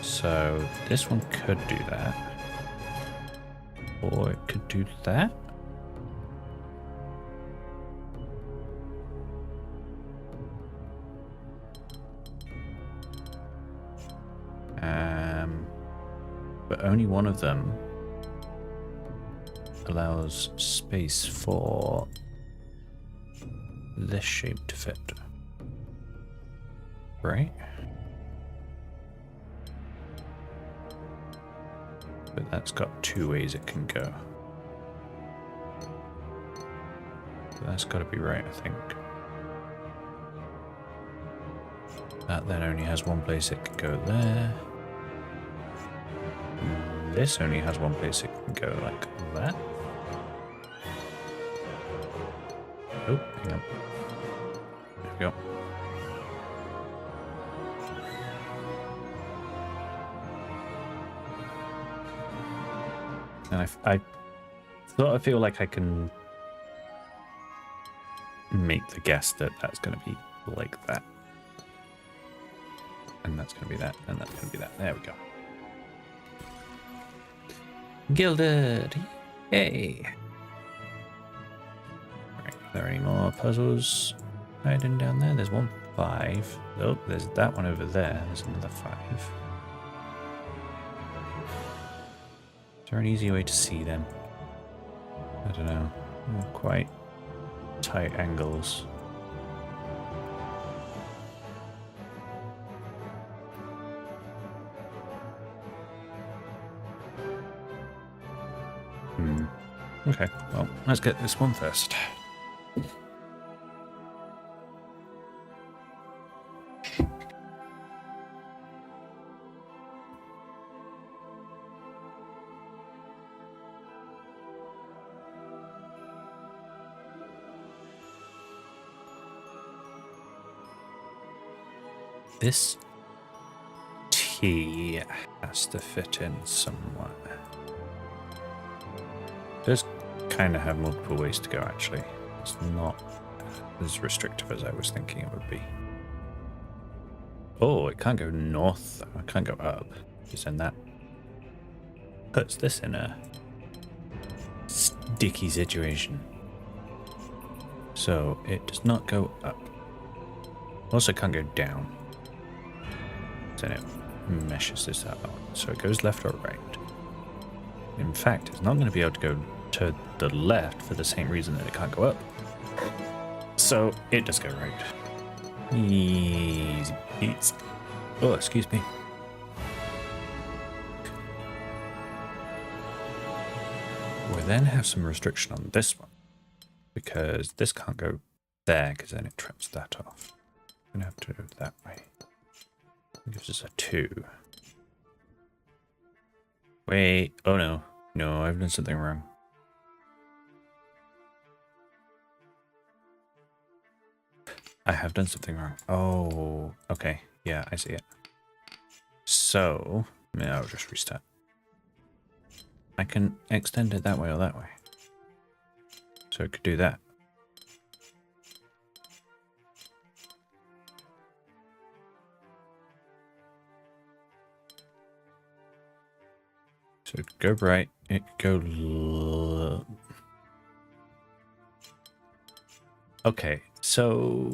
So this one could do that. Or it could do that. But only one of them allows space for this shape to fit. Right? But that's got 2 ways it can go. So that's got to be right, I think. That then only has 1 place it can go there. This only has 1 place it can go like that. Oh, hang on. There we go. And I sort of feel like I can make the guess that that's going to be like that. And that's going to be that, and that's going to be that. There we go. Gilded! Yay! Right, are there any more puzzles hiding down there? There's 1 5. Oh, there's that one over there. There's another 5. Is there an easy way to see them? I don't know. They're quite tight angles. Okay, well, let's get this one first. This T has to fit in somewhere. Does kind of have multiple ways to go, actually. It's not as restrictive as I was thinking it would be. Oh, it can't go north, though. It can't go up. Because then that puts this in a sticky situation. So it does not go up. Also can't go down. Then it meshes this out. So it goes left or right. In fact, it's not going to be able to go to the left for the same reason that it can't go up. So it does go right. Easy peasy. Oh, excuse me. We then have some restriction on this one, because this can't go there, because then it traps that off. I'm going to have to go that way. It gives us a 2. Wait, oh no. No, I've done something wrong. I have done something wrong. Oh, okay. Yeah, I see it. So, yeah, I'll just restart. I can extend it that way or that way. So it could do that. So it could go right, it could go... Okay, so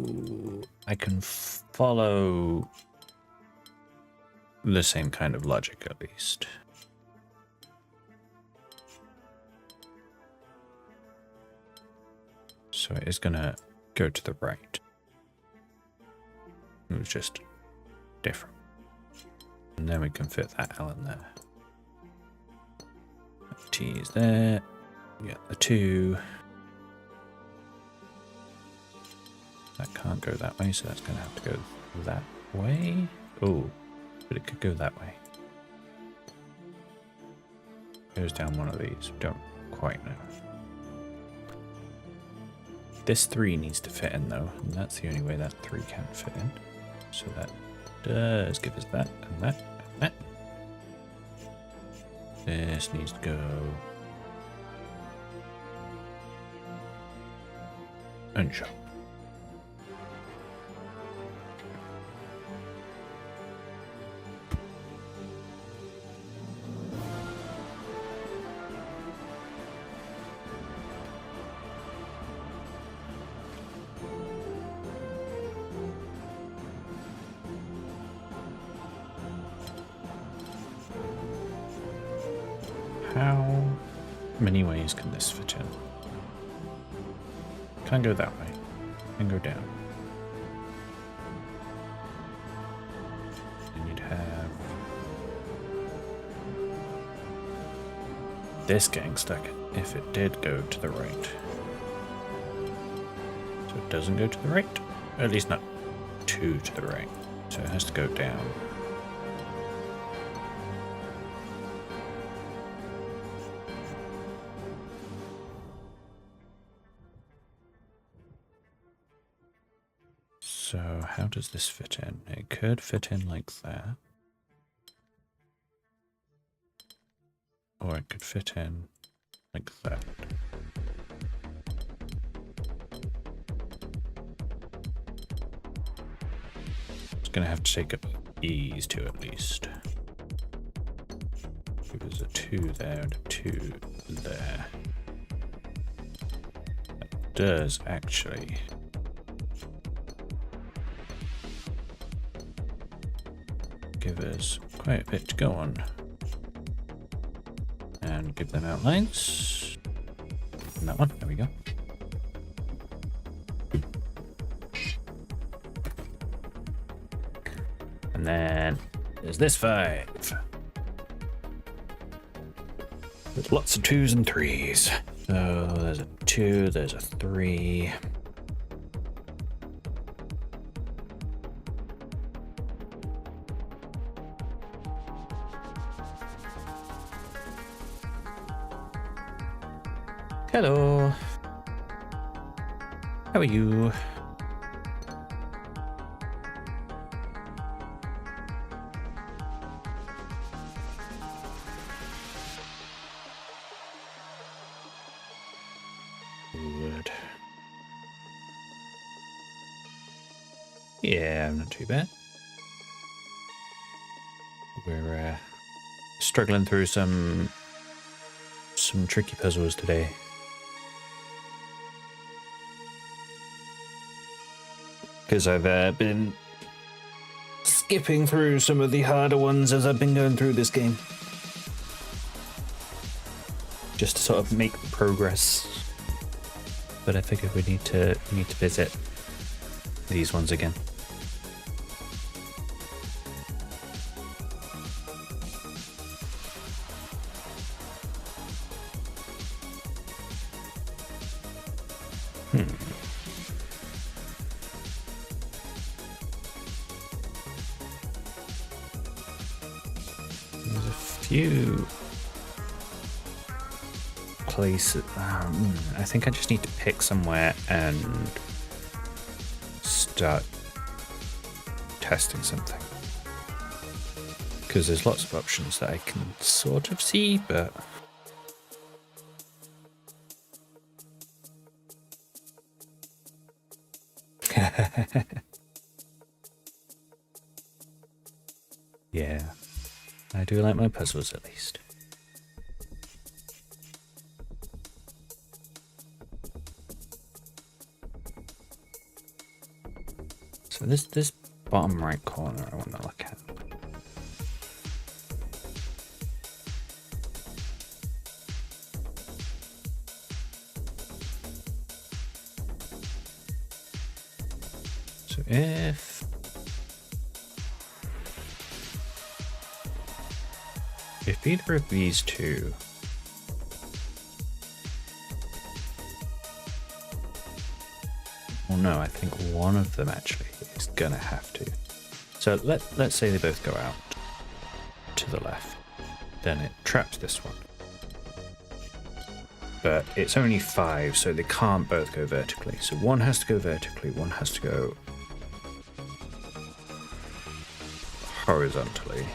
I can follow the same kind of logic at least. So it is going to go to the right. It was just different. And then we can fit that L in there. T is there. We got the 2. That can't go that way, so that's going to have to go that way. Oh, but it could go that way. Goes down one of these. Don't quite know. This 3 needs to fit in though, and that's the only way that 3 can fit in. So that does give us that and that and that. This needs to go and shop. How many ways can this fit in? Can't go that way. Can go down. And you'd have this getting stuck if it did go to the right. So it doesn't go to the right. Or at least not 2 to the right. So it has to go down. So how does this fit in? It could fit in like that. Or it could fit in like that. It's going to have to take up these 2 at least. Give us a 2 there and a 2 there. That does actually... give us quite a bit to go on. And give them outlines. And that one, there we go. And then there's this 5. With lots of 2s and 3s. So there's a 2, there's a 3. Hello. How are you? Good. Yeah, I'm not too bad. We're struggling through some tricky puzzles today. Because I've been skipping through some of the harder ones as I've been going through this game. Just to sort of make progress. But I figured we need to visit these ones again. There's a few places. I think I just need to pick somewhere and start testing something. Because there's lots of options that I can sort of see, but... Yeah, I do like my puzzles at least. So this bottom right corner I want to look at. So if either of these two well, no, I think one of them actually is gonna have to. So let's say they both go out to the left, then it traps this one. But it's only 5, so they can't both go vertically. So one has to go vertically, one has to go horizontally.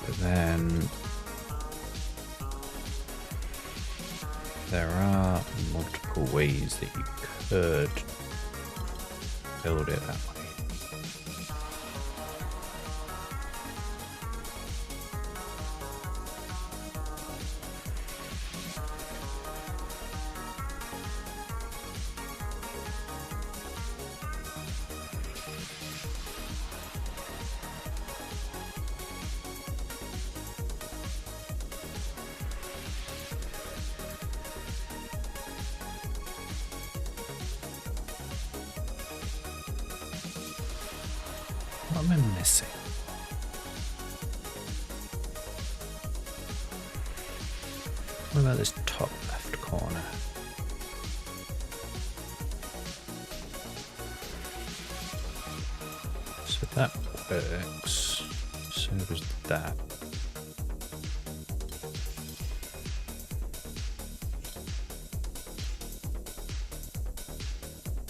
But then there are multiple ways that you could build it that way. What am I missing? What about this top left corner? So that works. So does that.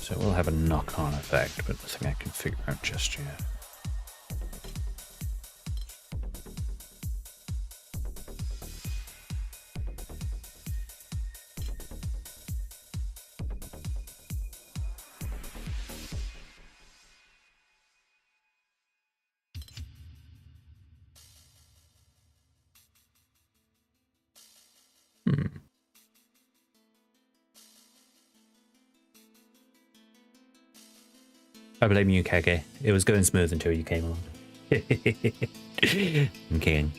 So it will have a knock-on effect, but nothing I can figure out just yet. I blame you, Kage. It was going smooth until you came along. I'm kidding.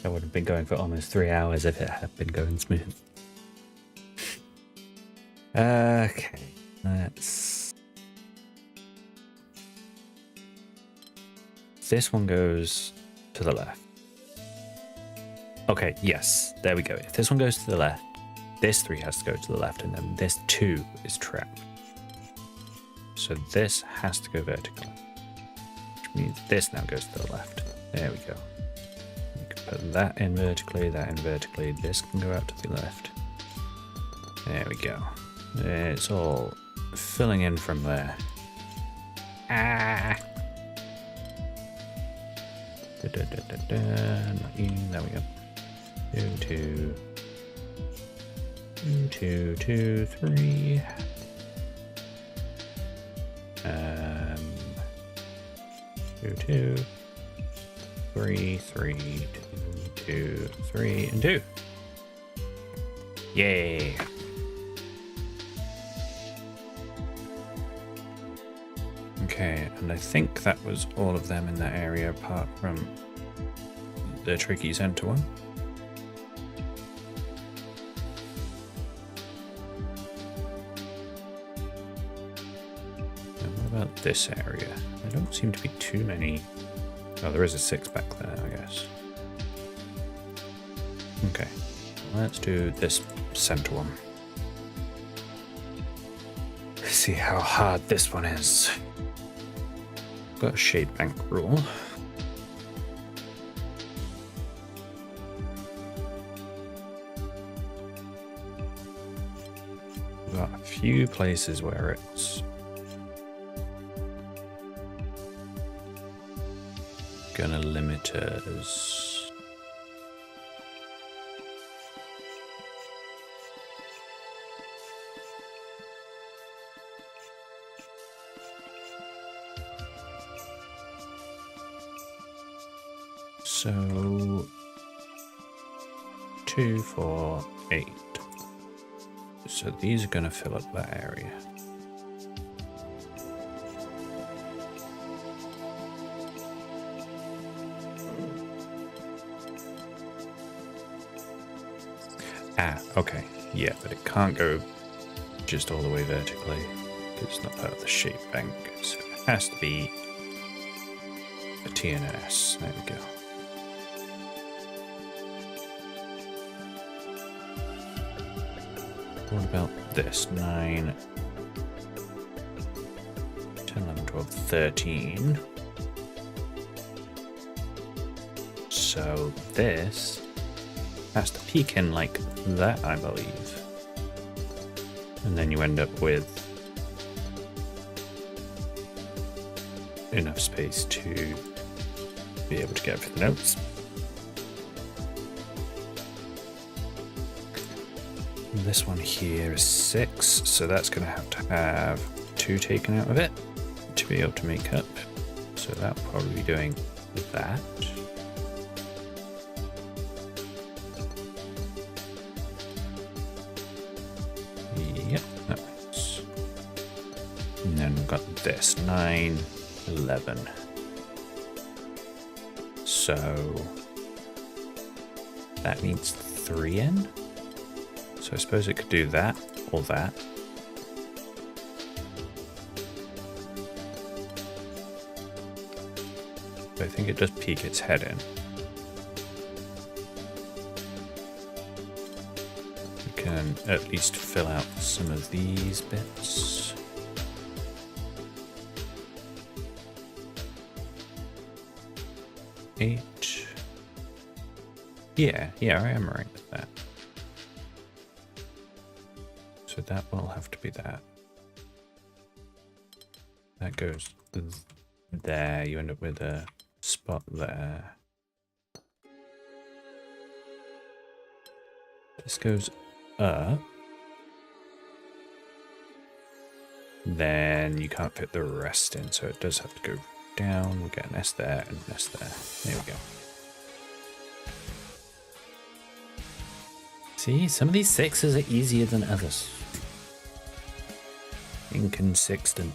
I would have been going for almost 3 hours if it had been going smooth. Okay, let's... This one goes to the left. Okay, yes, there we go. If this one goes to the left, this 3 has to go to the left, and then this 2 is trapped. So this has to go vertically, which means this now goes to the left. There we go. You can put that in vertically, that in vertically. This can go out to the left. There we go. It's all filling in from there. Ah! Not you. There we go. 2, 2, 2, 3. 2, 2, 3, 3, 2, 2, 3, and 2. Yay! Okay, and I think that was all of them in that area apart from the tricky center one. And what about this area? There don't seem to be too many. Oh, there is a 6 back there, I guess. Okay, let's do this center one. See how hard this one is. Got a shade bank rule. Got a few places where it's gonna limit us. So 2, 4, 8. So these are going to fill up that area. Ah, okay. Yeah, but it can't go just all the way vertically because it's not part of the shape bank. So it has to be a TNS. There we go. What about this? 9, 10, 11, 12, 13. So this has to peek in like that, I believe. And then you end up with enough space to be able to get for the notes. This one here is 6, so that's going to have 2 taken out of it to be able to make up. So that'll probably be doing that. Yep, that works. And then we've got this 9, 11. So that needs 3 in. So I suppose it could do that or that. But I think it does peek its head in. We can at least fill out some of these bits. Eight. Yeah, I am right with that. So that will have to be that. That goes there. You end up with a spot there. This goes up. Then you can't fit the rest in, so it does have to go down. We'll get an S there and an S there. There we go. See, some of these 6s are easier than others. Inconsistent.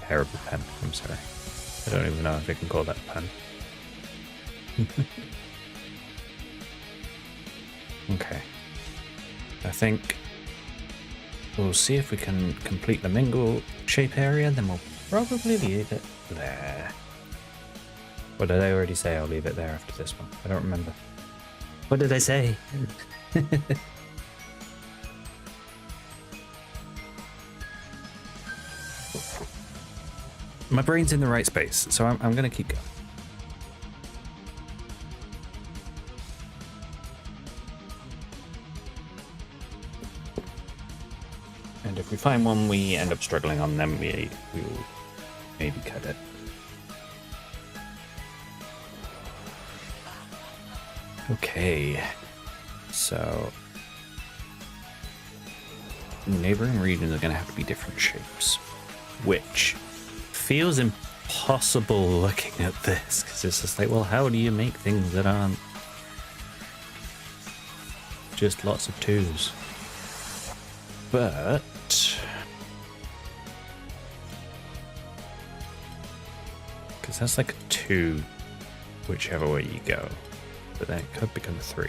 Terrible pun, I'm sorry. I don't even know if I can call that a pun. Okay. I think we'll see if we can complete the mingle shape area, then we'll probably leave it there. Or did I already say I'll leave it there after this one? I don't remember. What did I say? My brain's in the right space, so I'm going to keep going. And if we find one we end up struggling on, then we will maybe cut it. Okay, so neighboring regions are going to have to be different shapes, which feels impossible looking at this, because it's just like, well, how do you make things that aren't just lots of twos? But because that's like a 2 whichever way you go, but then it could become a 3,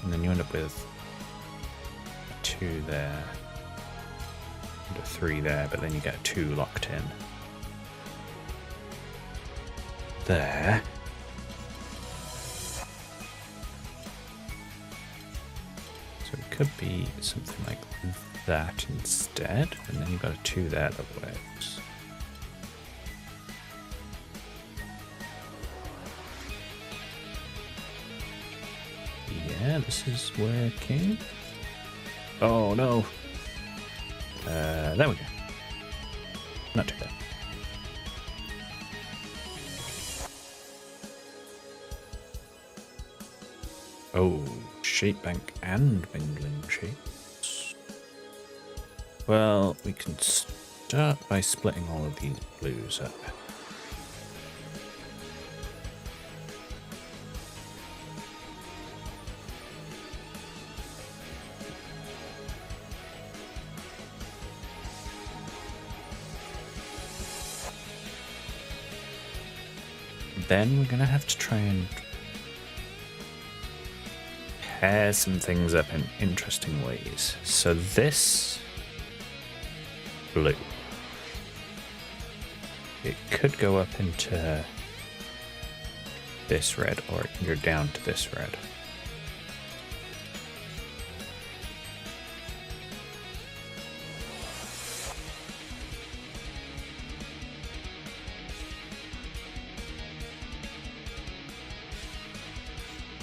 and then you end up with a 2 there and a 3 there, but then you get a 2 locked in there. So it could be something like that instead, and then you've got a 2 there that works. Yeah, this is working. Oh no. There we go. Not too bad. Oh, shape bank and mingling shapes. Well, we can start by splitting all of these blues up. Then we're gonna have to try and pair some things up in interesting ways. So this blue, it could go up into this red, or it can go down to this red.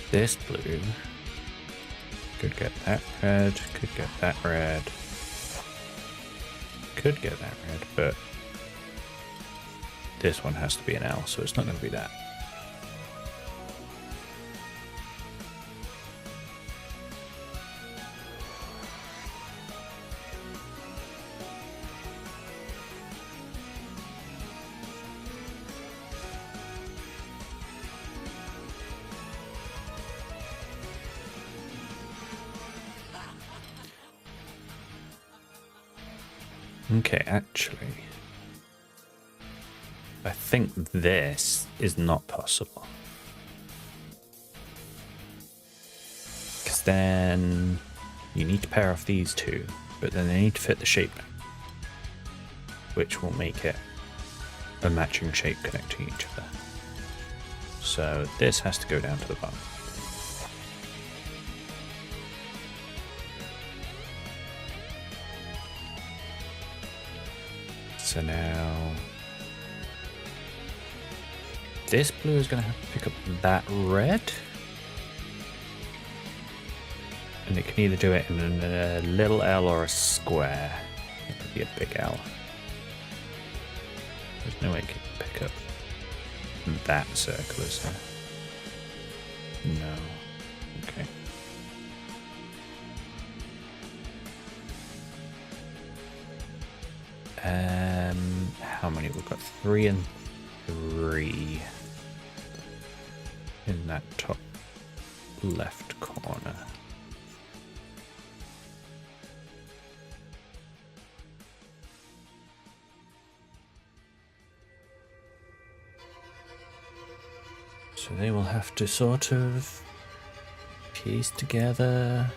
This blue could get that red, could get that red, could get that red, but this one has to be an L, so it's not going to be that. Okay, actually, I think this is not possible. Because then you need to pair off these two, but then they need to fit the shape, which will make it a matching shape connecting each other. So this has to go down to the bottom. So now this blue is going to have to pick up that red, and it can either do it in a little L or a square. It could be a big L. There's no way it can pick up that circle, is there? No. Okay. How many? We've got 3 and 3 in that top left corner. So they will have to sort of piece together.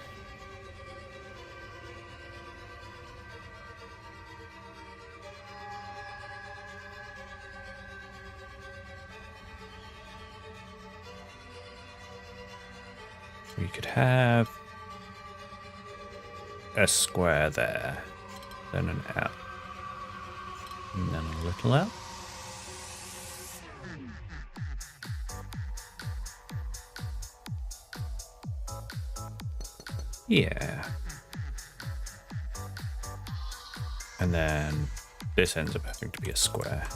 We could have a square there, then an L, and then a little L. Yeah. And then this ends up having to be a square.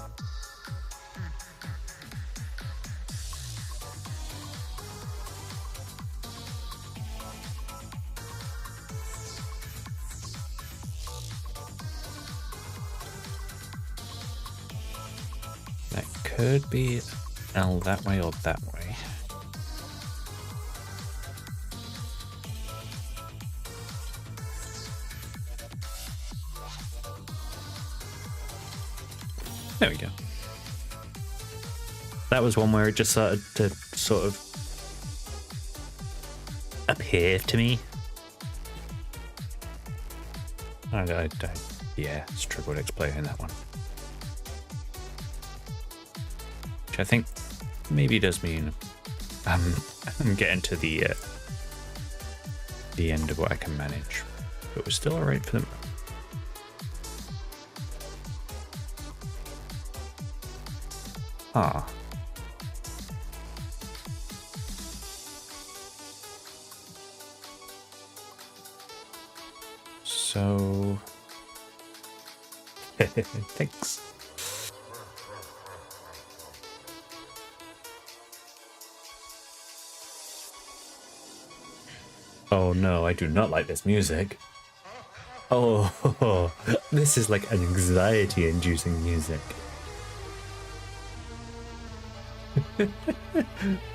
That could be L that way or that way. There we go. That was one where it just started to sort of appear to me. I yeah, struggled explaining that one. Which I think maybe does mean I'm getting to the end of what I can manage, but we're still alright for the moment. Ah. So thanks. Oh no, I do not like this music. Oh, this is like anxiety-inducing music.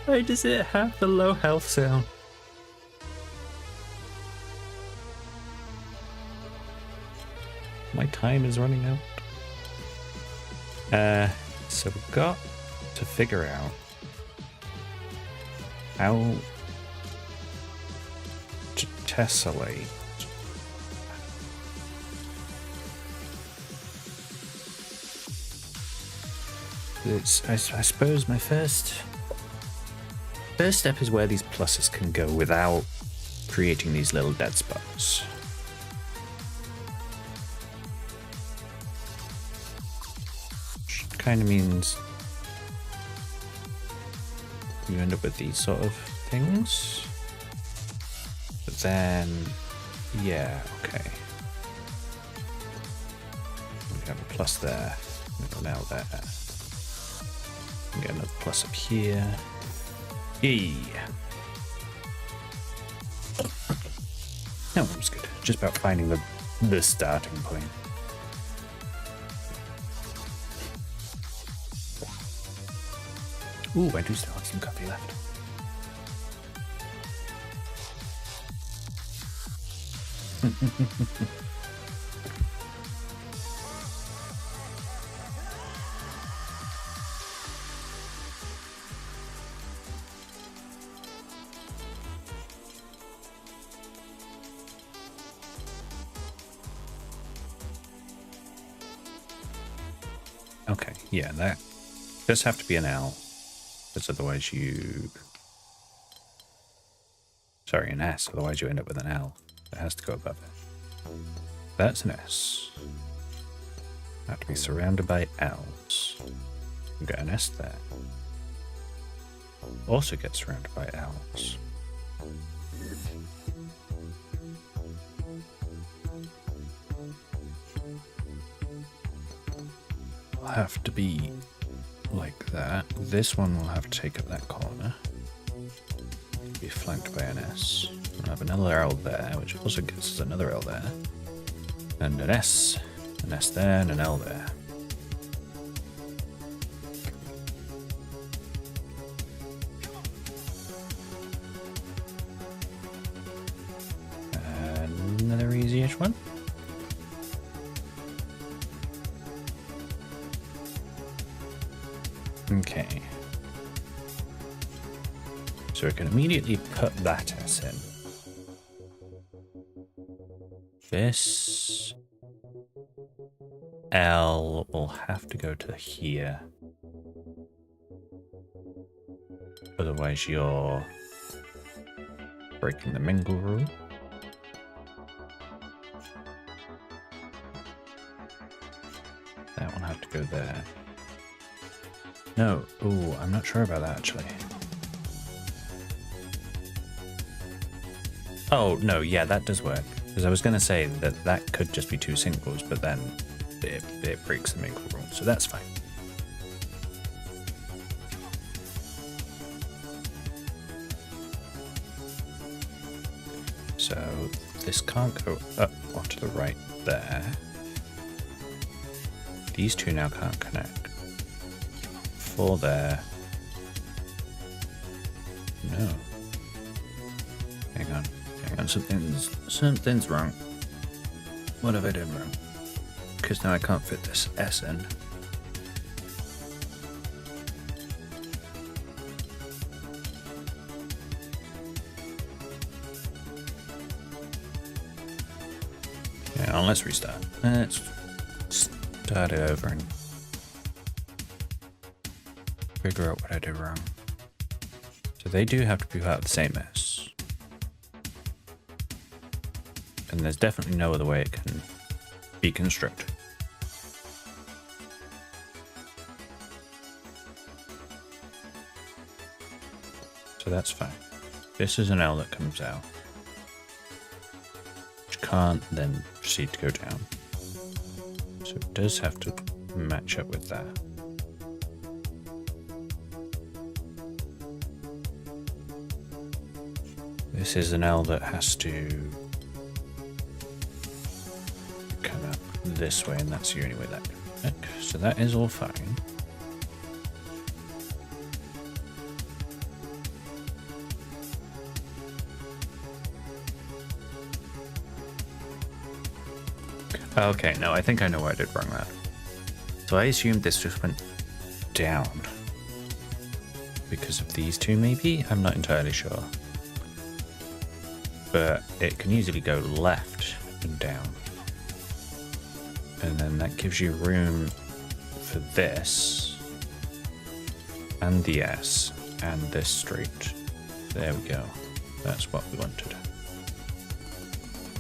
Why does it have the low health sound? My time is running out. So we've got to figure out how to tessellate. I suppose my first step is where these pluses can go without creating these little dead spots. Which kind of means you end up with these sort of things. But then, yeah, okay. We have a plus there, an L there. Get another plus up here. Yay! No, it was good. Just about finding the starting point. Ooh, I do still have some coffee left. Okay, yeah, that does have to be an L, because otherwise you... Sorry, an S, otherwise you end up with an L. It has to go above it. That's an S. Have to be surrounded by L's. We've got an S there. Also get surrounded by L's. Have to be like that. This one will have to take up that corner. Be flanked by an S. We'll have another L there, which also gives us another L there. And an S there, and an L there. Another easy-ish one. Okay. So we can immediately put that S in. This L will have to go to here. Otherwise you're breaking the mingle rule. That one have to go there. No, ooh, I'm not sure about that actually. Oh, no, yeah, that does work. Because I was going to say that that could just be two singles, but then it breaks the mingle rule, so that's fine. So this can't go up or to the right there. These two now can't connect. 4 there. No. Hang on. Hang on. Something's wrong. What have I done wrong? Because now I can't fit this S in. Yeah, let's restart. Let's start it over and figure out what I did wrong. So they do have to be part of the same S. And there's definitely no other way it can be constructed. So that's fine. This is an L that comes out, which can't then proceed to go down. So it does have to match up with that. This is an L that has to come up this way, and that's the only way that can work. So that is all fine. Okay, no, I think I know where I did wrong there. So I assumed this just went down. Because of these two, maybe? I'm not entirely sure. But it can easily go left and down. And then that gives you room for this. And the S. And this street. There we go. That's what we wanted.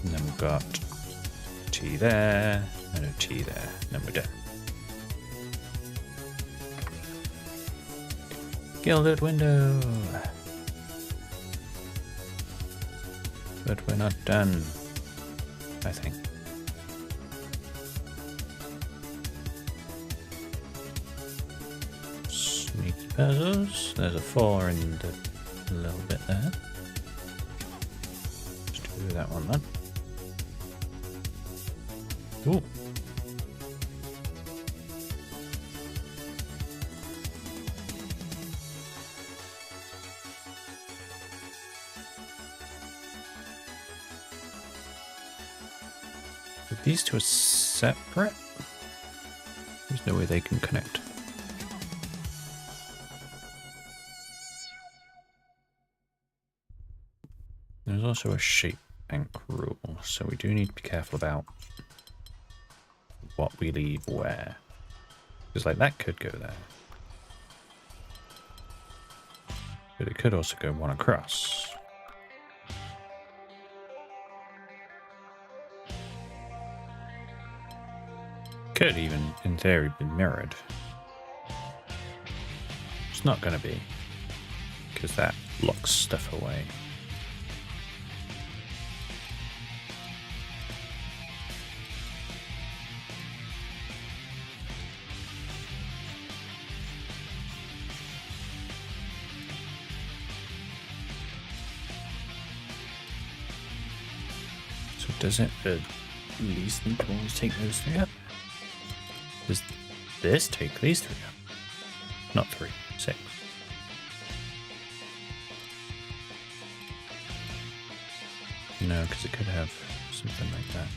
And then we've got T there, and a T there, and then we're done. Gilded window! But we're not done, I think. Sneaky puzzles. There's a 4 and a little bit there. Let's do that one then. Ooh. If these two are separate, there's no way they can connect. There's also a shape bank rule, so we do need to be careful about what we leave where. Because like that could go there. But it could also go one across. Could even, in theory, be mirrored. It's not going to be. Because that locks stuff away. Does it at least need to always take those 3 up? Does this take these 3 up? Not 3, 6. No, because it could have something like that.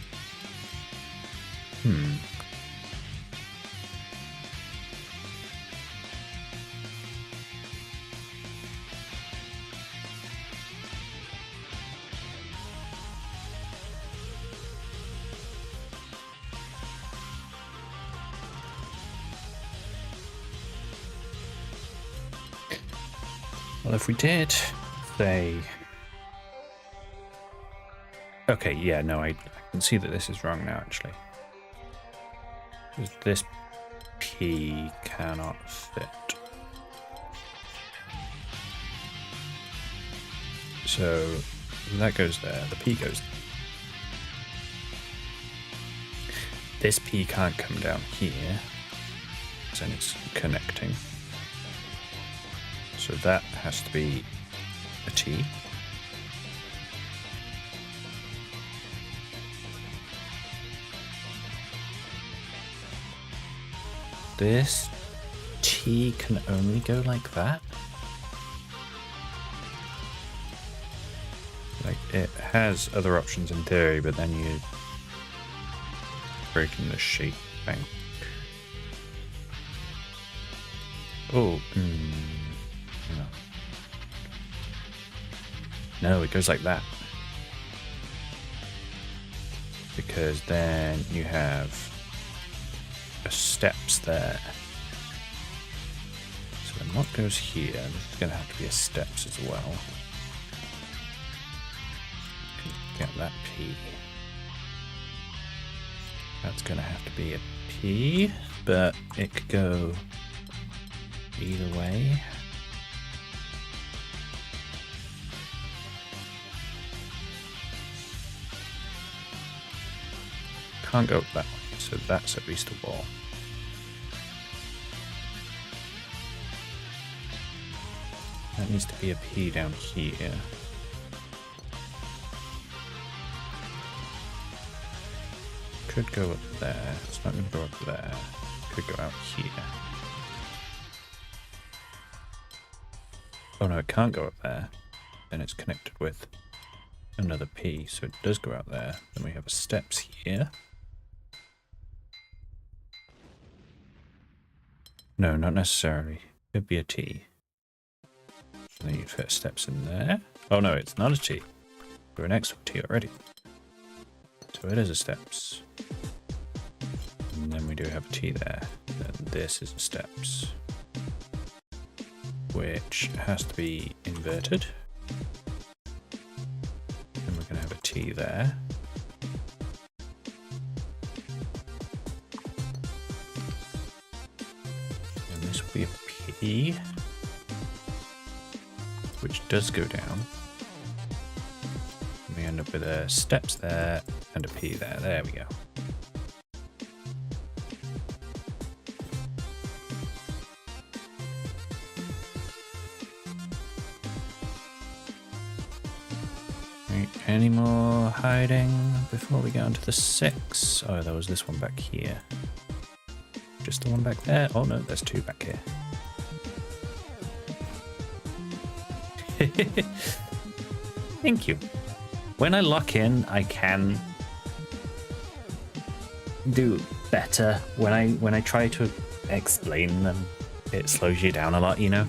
Well, if we did say... Okay, yeah, no, I can see that this is wrong now, actually. This P cannot fit. So that goes there, the P goes there. This P can't come down here, then it's connecting. So that has to be a T. This T can only go like that? Like, it has other options in theory, but then you're breaking the shape thing. Oh, no. No, it goes like that. Because then you have steps there. So then what goes here? This is going to have to be a steps as well. Get that P. That's going to have to be a P, but it could go either way. Can't go that way, so that's at least a wall. That needs to be a P down here. Could go up there. It's not going to go up there. Could go out here. Oh no, it can't go up there. Then it's connected with another P, so it does go out there. Then we have a steps here. No, not necessarily. Could be a T. And then you fit steps in there. Oh no, it's not a T. We're next to a T already. So it is a steps. And then we do have a T there. Then this is a steps. Which has to be inverted. And we're going to have a T there. And this will be a P. Which does go down. And we end up with a steps there and a P there. There we go. Right, any more hiding before we get onto the 6? Oh, there was this one back here. Just the one back there? Oh no, there's two back here. Thank you. When I lock in, I can do better. When I try to explain them, it slows you down a lot, you know?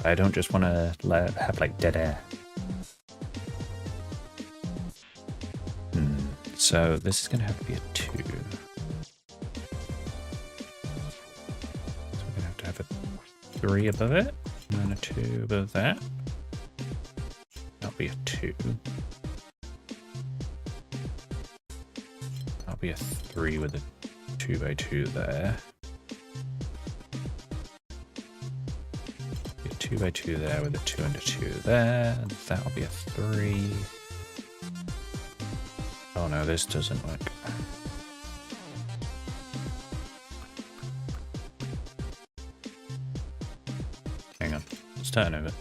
I don't just want to have like dead air. So this is going to have to be a 2. So we're going to have a 3 above it, and then a 2 above that. That'll be a 2. That'll be a 3 with a 2x2 there. 2x2 there with a 2 and a 2 there. That'll be a 3. Oh no, this doesn't work. Hang on, starting over.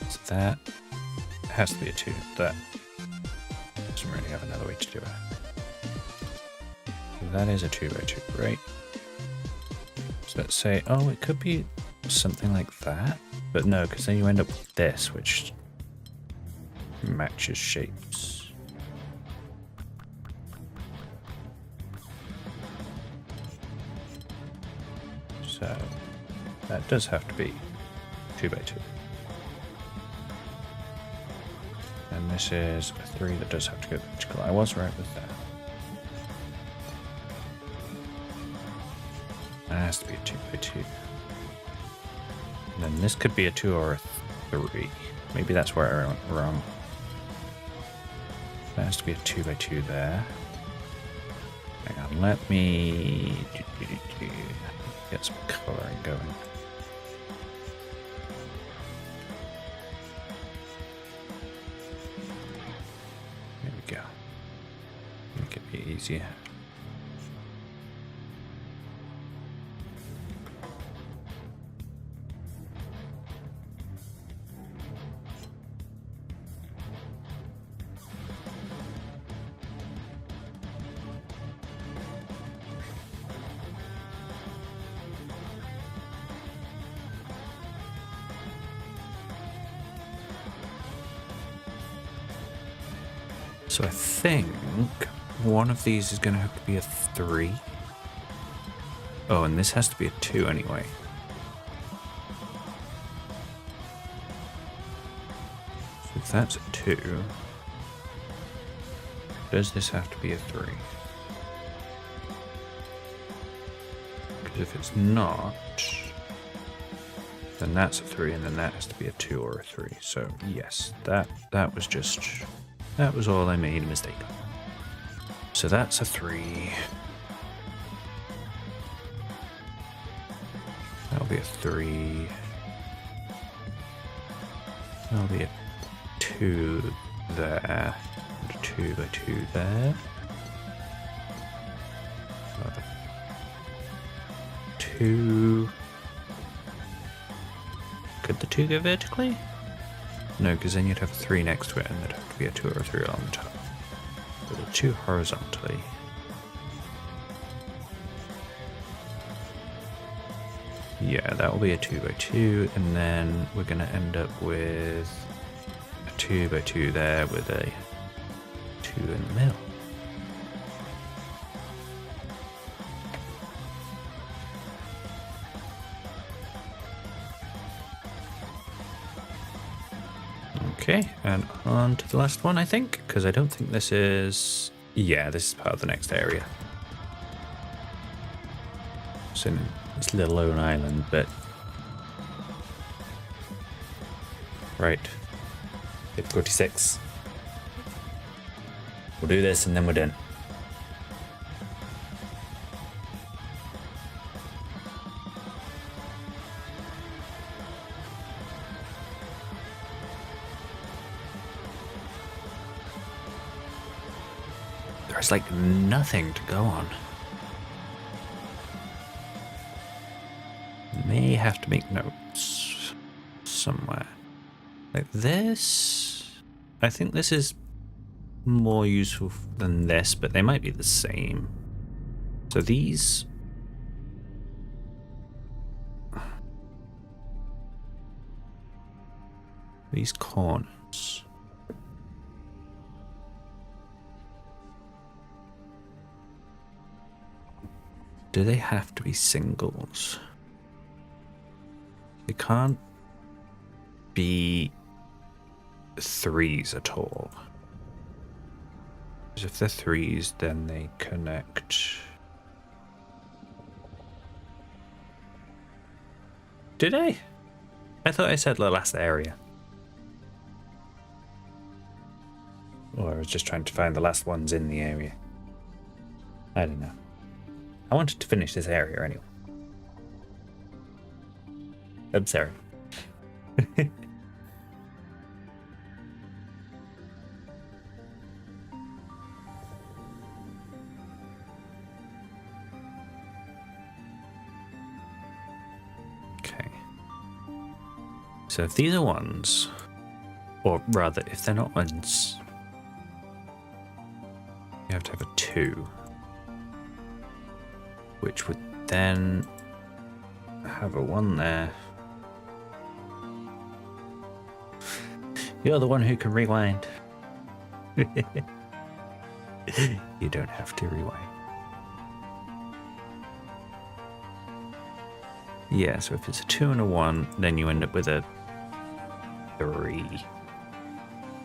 So that has to be a 2. That doesn't really have another way to do it. So that is a 2x2, right? So let's say, oh, it could be something like that. But no, because then you end up with this, which matches shapes. So that does have to be 2x2. And this is a 3 that does have to go vertical. I was right with that. That has to be a 2 by 2. And then this could be a 2 or a 3. Maybe that's where I went wrong. That has to be a 2 by 2 there. Hang on, let me get some colouring going. There we go. Make it be easier. So I think one of these is going to have to be a 3. Oh, and this has to be a 2 anyway. So if that's a 2, does this have to be a 3? Because if it's not, then that's a 3, and then that has to be a 2 or a 3. So yes, that was just... that was all I made a mistake on. So that's a 3. That'll be a 3. That'll be a 2 there. And a 2 by 2 there. Another 2. Could the 2 go vertically? No, because then you'd have a 3 next to it, and there'd have to be a 2 or a 3 on the top. But a 2 horizontally. Yeah, that will be a 2 by 2, and then we're going to end up with a 2 by 2 there with a 2 in the middle. Okay, and on to the last one, I think, because I don't think this is... yeah, this is part of the next area. It's in this little lone island, but... right. pt.6. We'll do this and then we're done. There's like nothing to go on. May have to make notes somewhere. Like this. I think this is more useful than this, but they might be the same. So these... these corners. Do they have to be singles? They can't be 3s at all. Because if they're 3s, then they connect. Did I? I thought I said the last area. Or I was just trying to find the last ones in the area. I don't know. I wanted to finish this area anyway. I'm sorry. Okay. So if these are 1s, or rather, if they're not 1s, you have to have a 2. Which would then have a 1 there. You're the one who can rewind. You don't have to rewind. Yeah, so if it's a 2 and a 1, then you end up with a 3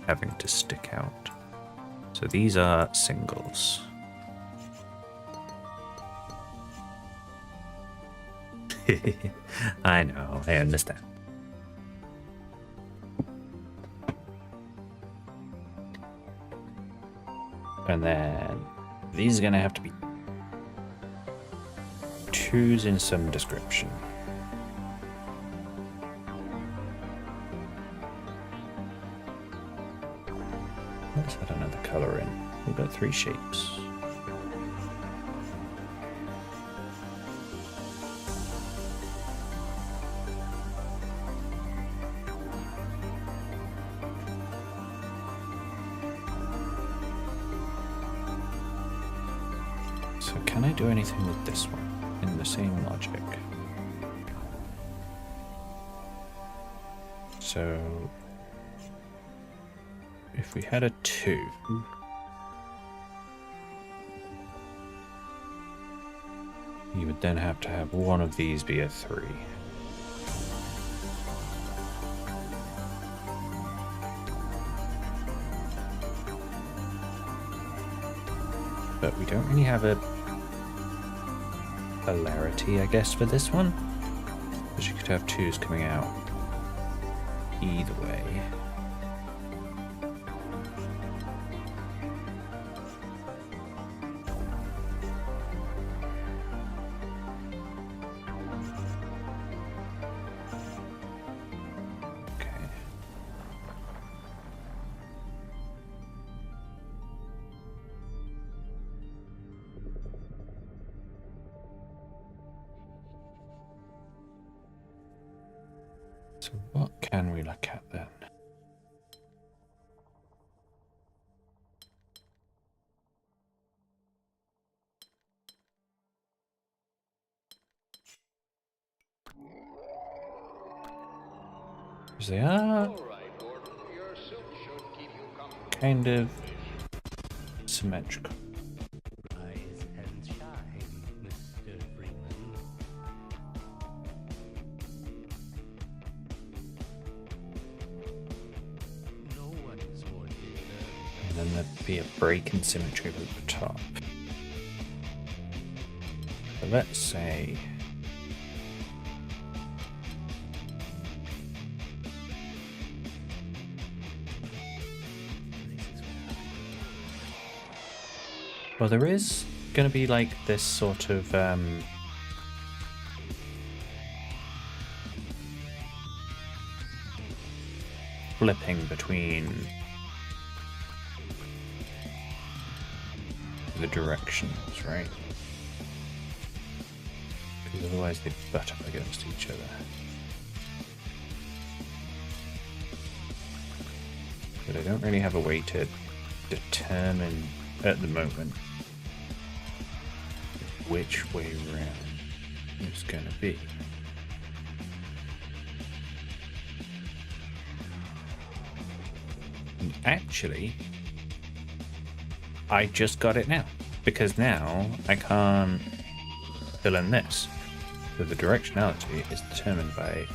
having to stick out. So these are singles. I know, I understand. And then these are going to have to be 2s in some description. Let's add another color in. We've got 3 shapes. So can I do anything with this one in the same logic? So if we had a 2, you would then have to have one of these be a 3. But we don't really have a polarity, I guess, for this one. Because you could have 2s coming out either way. So what can we look at then? Because they are kind of symmetrical. Rise and shine, Mr. Freeman. No one is more deserving. And then there'd be a break in symmetry at the top. So let's say well, there is going to be like this sort of flipping between the directions, right? Because otherwise they butt up against each other. But I don't really have a way to determine at the moment which way round it's going to be. And actually, I just got it now, because now I can't fill in this. So the directionality is determined by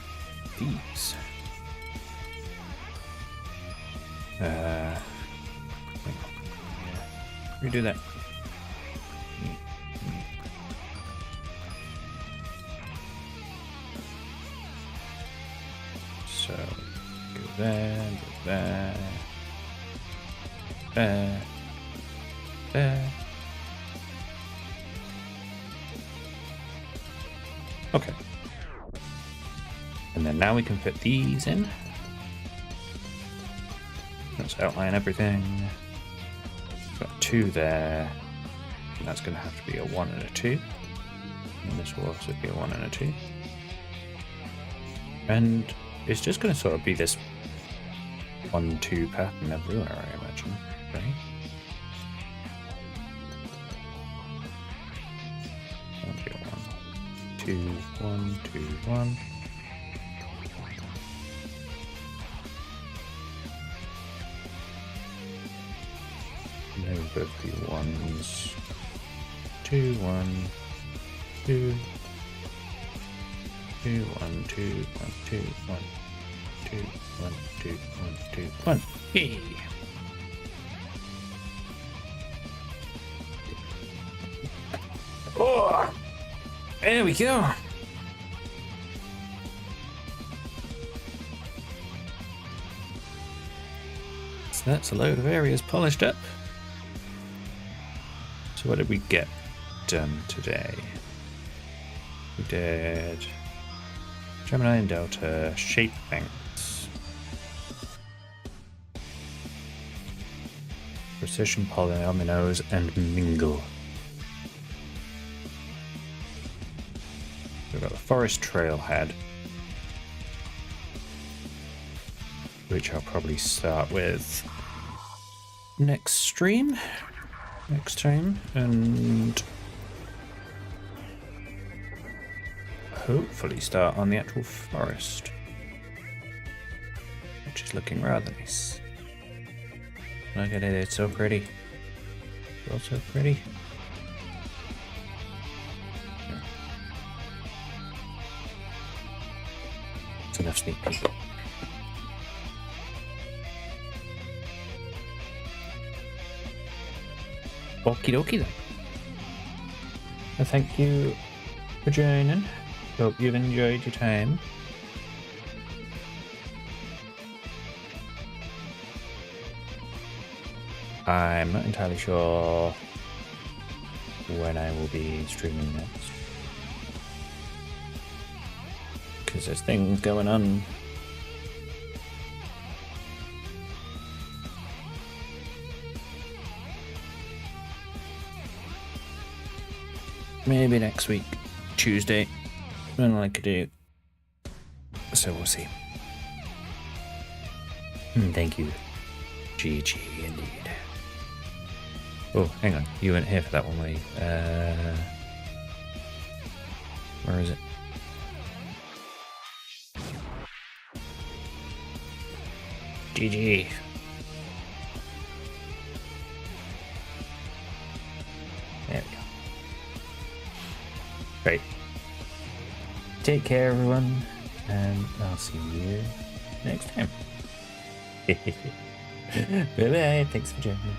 these. Redo that. So go there, there, there, there. Okay. And then now we can fit these in. Let's outline everything. Got 2 there. And that's going to have to be a 1 and a 2. And this will also be a 1 and a 2. And it's just going to sort of be this 1-2 pattern everywhere, I imagine, right? That'll be a 1, 2, 1, 2, 1. They would both be 1s. 2, 1, 2. 2, 1, 2, 1, 2, 1, 2, 1, 2, 1, 2, 1. Hey! Oh! There we go! So that's a load of areas polished up. So what did we get done today? We did Gemini and Delta, shape banks, precision polyominoes, and mingle. We've got the forest trailhead, which I'll probably start with next time, and hopefully start on the actual forest, which is looking rather nice. Look at it, it's so pretty. It's all so pretty. It's enough sneak peek. Okie dokie then. Well, thank you for joining. Hope you've enjoyed your time. I'm not entirely sure when I will be streaming next, because there's things going on. Maybe next week, Tuesday, when I could do. So we'll see. Thank you. GG indeed. Oh, hang on. You weren't here for that one, were you? Where is it? GG. There we go. Great. Take care, everyone, and I'll see you next time. Bye bye. Thanks for joining me.